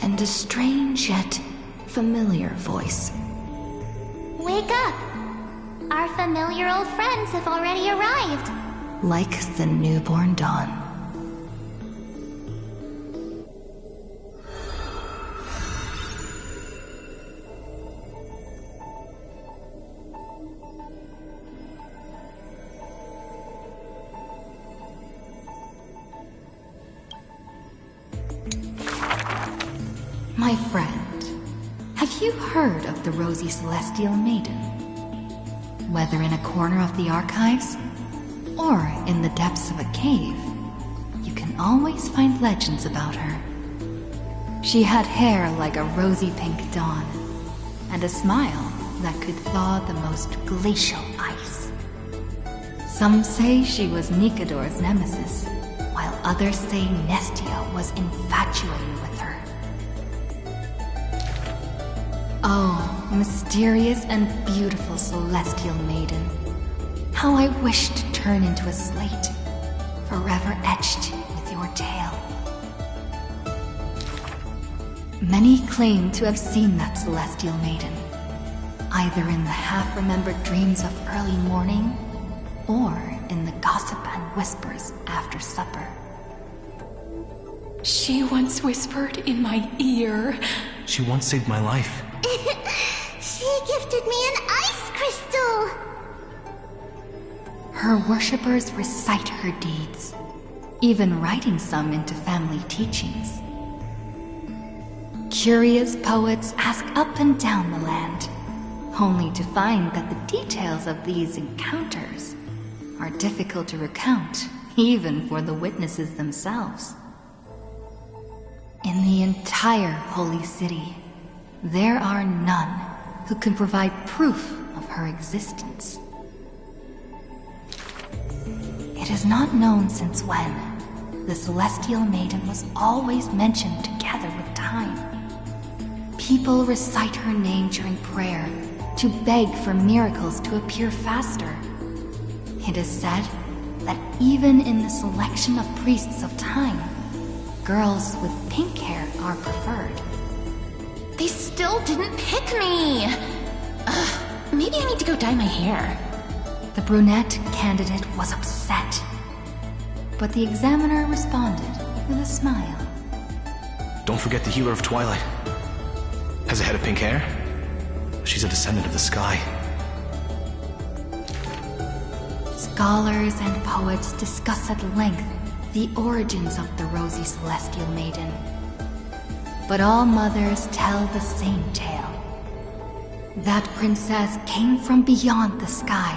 And a strange yet familiar voice. Wake up! Our familiar old friends have already arrived. Like the newborn dawn. My friend, have you heard of the Rosy Celestial Maiden? Whether in a corner of the archives, or in the depths of a cave, you can always find legends about her. She had hair like a rosy pink dawn, and a smile that could thaw the most glacial ice. Some say she was Nikador's nemesis, while others say Nestia was infatuated with her. Oh, mysterious and beautiful celestial maiden. How I wish to turn into a slate, forever etched with your tale. Many claim to have seen that celestial maiden, either in the half-remembered dreams of early morning, or in the gossip and whispers after supper. She once whispered in my ear. She once saved my life. She gifted me an ice crystal! Her worshippers recite her deeds, even writing some into family teachings. curious poets ask up and down the land, only to find that the details of these encounters are difficult to recount, even for the witnesses themselves. In the entire Holy City, there are none who can provide proof of her existence. It is not known since when the Celestial Maiden was always mentioned together with time. People recite her name during prayer to beg for miracles to appear faster. It is said that even in the selection of priests of time, girls with pink hair are preferred. They still didn't pick me! Maybe I need to go dye my hair. The brunette candidate was upset, but the examiner responded with a smile. Don't forget the healer of Twilight. Has a head of pink hair. She's a descendant of the sky. Scholars and poets discuss at length the origins of the Rosy Celestial Maiden. But all mothers tell the same tale. That princess came from beyond the sky.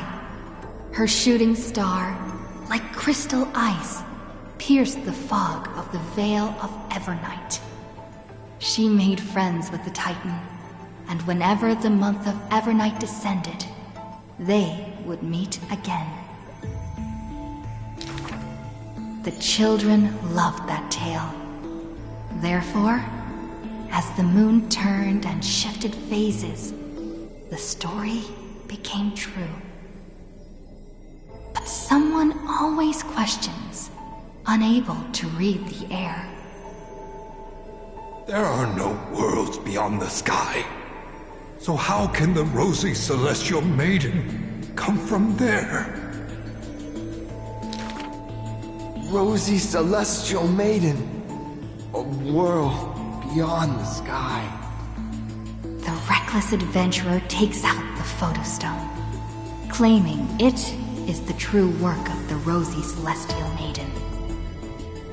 Her shooting star, like crystal ice, pierced the fog of the Veil of Evernight. She made friends with the Titan, and whenever the month of Evernight descended, they would meet again. The children loved that tale. Therefore, as the moon turned and shifted phases, the story became true. But someone always questions, unable to read the air. There are no worlds beyond the sky. So how can the Rosy Celestial Maiden come from there? Rosy Celestial Maiden. A world beyond the sky. The reckless adventurer takes out the photostone, claiming it is the true work of the Rosy Celestial Maiden.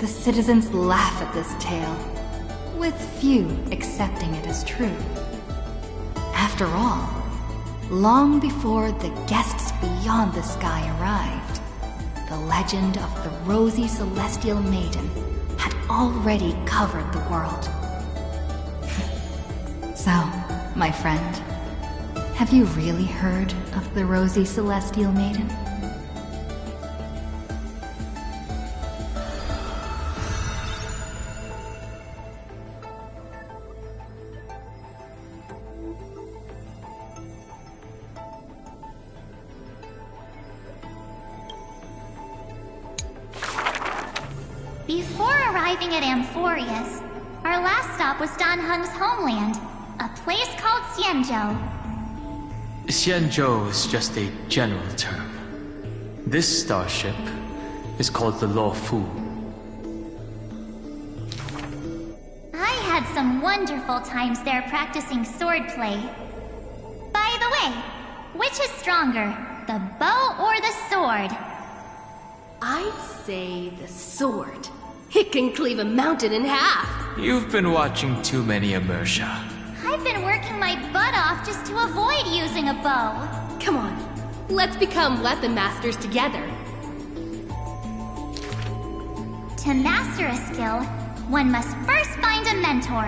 The citizens laugh at this tale, with few accepting it as true. After all, long before the guests beyond the sky arrived, the legend of the Rosy Celestial Maiden had already covered the world. So, my friend, have you really heard of the Rosy Celestial Maiden? Before arriving at Amphorius, our last stop was Dan Heng's homeland, a place called Xianzhou. Xianzhou is just a general term. This starship is called the Luofu. I had some wonderful times there practicing swordplay. By the way, which is stronger, the bow or the sword? I'd say the sword. It can cleave a mountain in half. You've been watching too many Immersia. I've been working my butt off just to avoid using a bow. Come on, let's become weapon masters together. To master a skill, one must first find a mentor.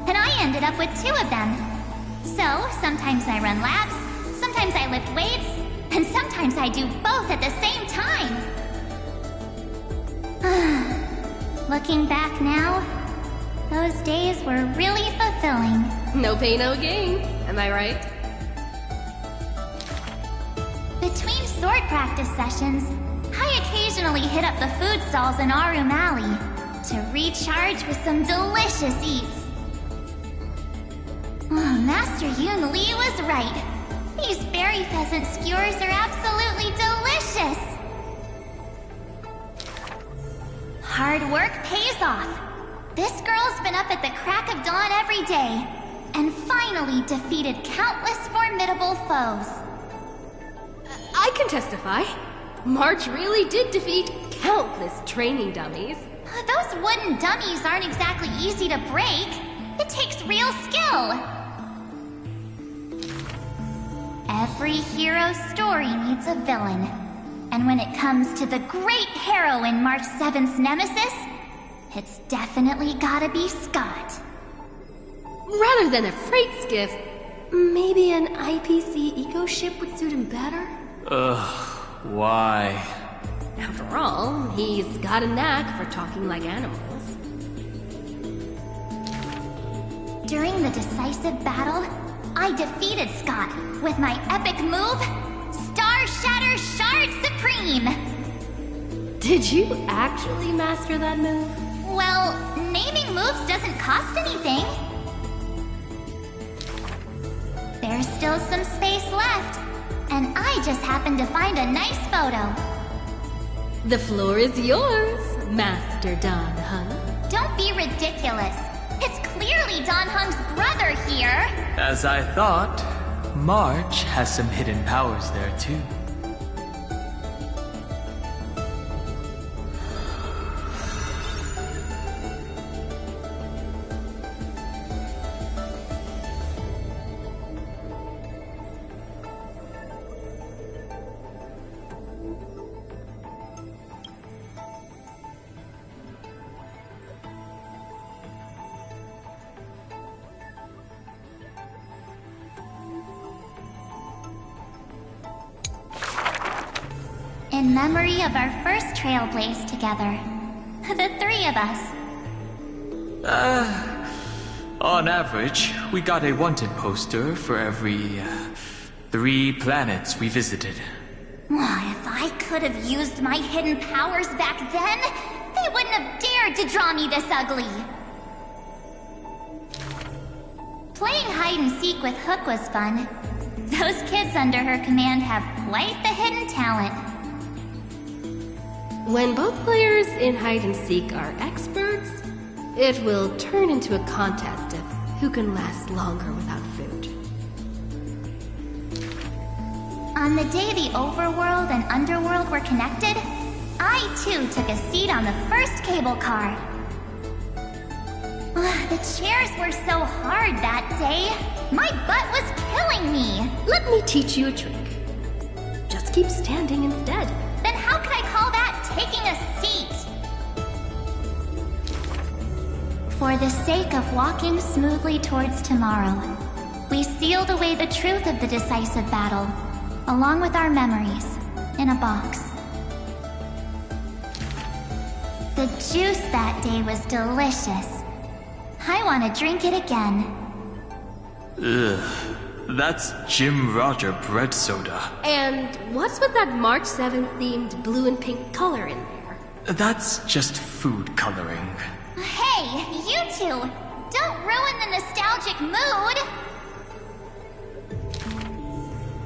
And I ended up with 2 of them. So, sometimes I run laps, sometimes I lift weights, and sometimes I do both at the same time. Looking back now, those days were really fulfilling. No pain, no gain. Am I right? Between sword practice sessions, I occasionally hit up the food stalls in Arum Alley to recharge with some delicious eats. Master Yun Li was right. These berry pheasant skewers are absolutely delicious. Hard work pays off. This girl's been up at the crack of dawn every day, and finally defeated countless formidable foes. I can testify. March really did defeat countless training dummies. Those wooden dummies aren't exactly easy to break. It It takes real skill. Every hero's story needs a villain. And when it comes to the great heroine March 7th's nemesis, it's definitely gotta be Scott. Rather than a freight skiff, maybe an IPC eco ship would suit him better? Why? After all, he's got a knack for talking like animals. During the decisive battle, I defeated Scott with my epic move, Star Shatter Shard Supreme! Did you actually master that move? Well, naming moves doesn't cost anything. There's still some space left, and I just happened to find a nice photo. The floor is yours, Master Don Hung. Don't be ridiculous. It's clearly Don Hung's brother here. As I thought, March has some hidden powers there too. In memory of our first trailblaze together. The three of us. On average, we got a wanted poster for every 3 planets we visited. If I could have used my hidden powers back then, they wouldn't have dared to draw me this ugly. Playing hide and seek with Hook was fun. Those kids under her command have quite the hidden talent. When both players in hide and seek are experts, it will turn into a contest of who can last longer without food. On the day the overworld and underworld were connected, I too took a seat on the first cable car. The chairs were so hard that day. My butt was killing me. Let me teach you a trick. Just keep standing instead. Then how could I call that taking a seat? For the sake of walking smoothly towards tomorrow, we sealed away the truth of the decisive battle, along with our memories, in a box. The juice that day was delicious. I want to drink it again. Ugh, that's Jim Roger bread soda. And what's with that March 7th themed blue and pink color in there? That's just food coloring. Hey, you two! Don't ruin the nostalgic mood!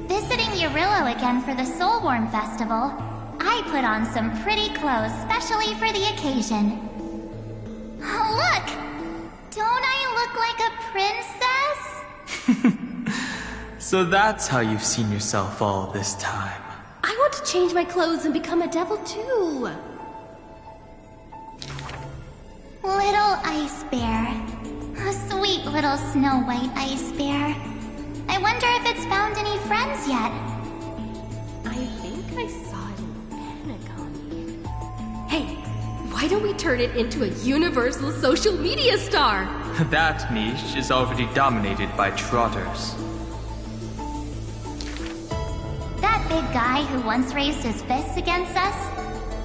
Visiting Urillo again for the Soulworm Festival, I put on some pretty clothes specially for the occasion. Oh, look! Don't I look like a princess? So that's how you've seen yourself all this time. I want to change my clothes and become a devil too. Little ice bear. A sweet little Snow White ice bear. I wonder if it's found any friends yet. I think I saw it in Pentagon. Hey, why don't we turn it into a universal social media star? That niche is already dominated by trotters. That big guy who once raised his fists against us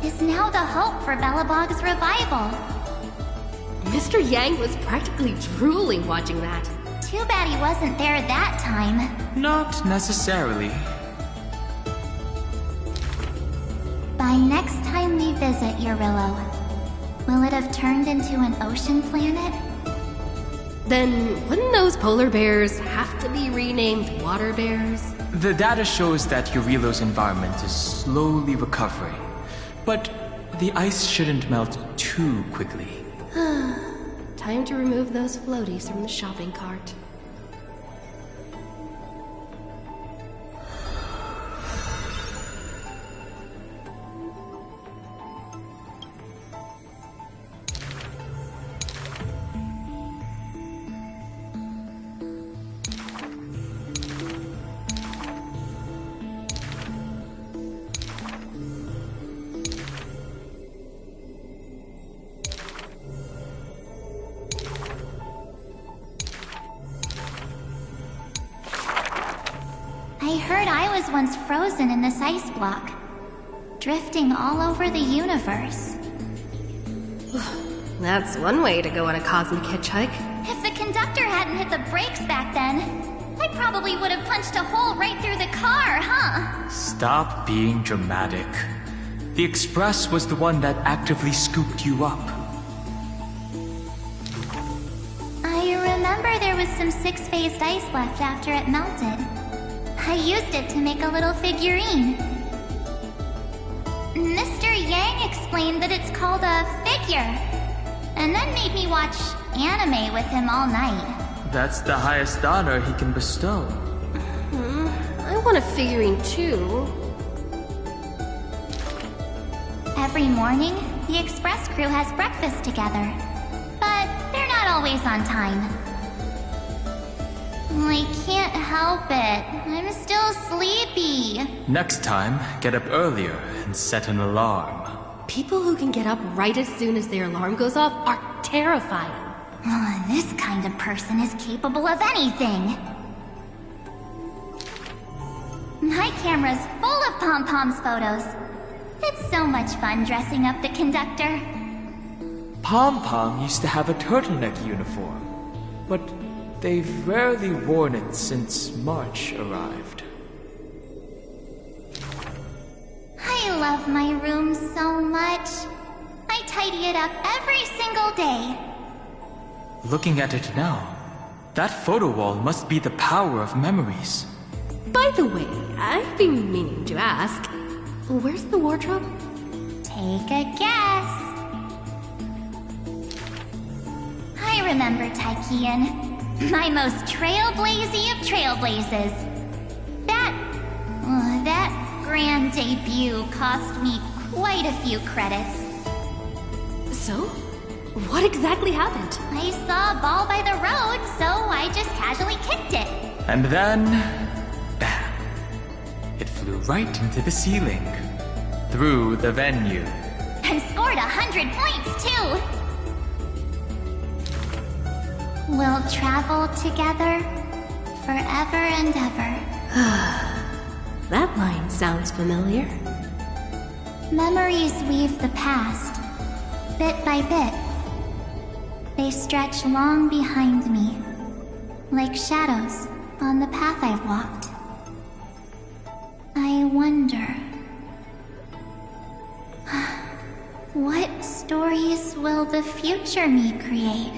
is now the hope for Belobog's revival. Mr. Yang was practically drooling watching that. Too bad he wasn't there that time. Not necessarily. By next time we visit Urillo, will it have turned into an ocean planet? Then wouldn't those polar bears have to be renamed water bears? The data shows that Urillo's environment is slowly recovering, but the ice shouldn't melt too quickly. Time to remove those floaties from the shopping cart. I heard I was once frozen in this ice block, drifting all over the universe. That's one way to go on a cosmic hitchhike. If the conductor hadn't hit the brakes back then, I probably would have punched a hole right through the car, huh? Stop being dramatic. The Express was the one that actively scooped you up. I remember there was some six-phased ice left after it melted. I used it to make a little figurine. Mr. Yang explained that it's called a figure, and then made me watch anime with him all night. That's the highest honor he can bestow. I want a figurine too. Every morning, the Express crew has breakfast together, but they're not always on time. I can't help it. I'm still sleepy. Next time, get up earlier and set an alarm. People who can get up right as soon as their alarm goes off are terrifying. This kind of person is capable of anything. My camera's full of Pom-Pom's photos. It's so much fun dressing up the conductor. Pom-Pom used to have a turtleneck uniform, but they've rarely worn it since March arrived. I love my room so much. I tidy it up every single day. Looking at it now, that photo wall must be the power of memories. By the way, I've been meaning to ask, where's the wardrobe? Take a guess. I remember Taikian, my most trailblazy of trailblazes. That grand debut cost me quite a few credits. So? What exactly happened? I saw a ball by the road, so I just casually kicked it. And then, bam! It flew right into the ceiling, through the venue. And scored 100 points, too! We'll travel together, forever and ever. That line sounds familiar. Memories weave the past, bit by bit. They stretch long behind me, like shadows on the path I've walked. I wonder, what stories will the future me create?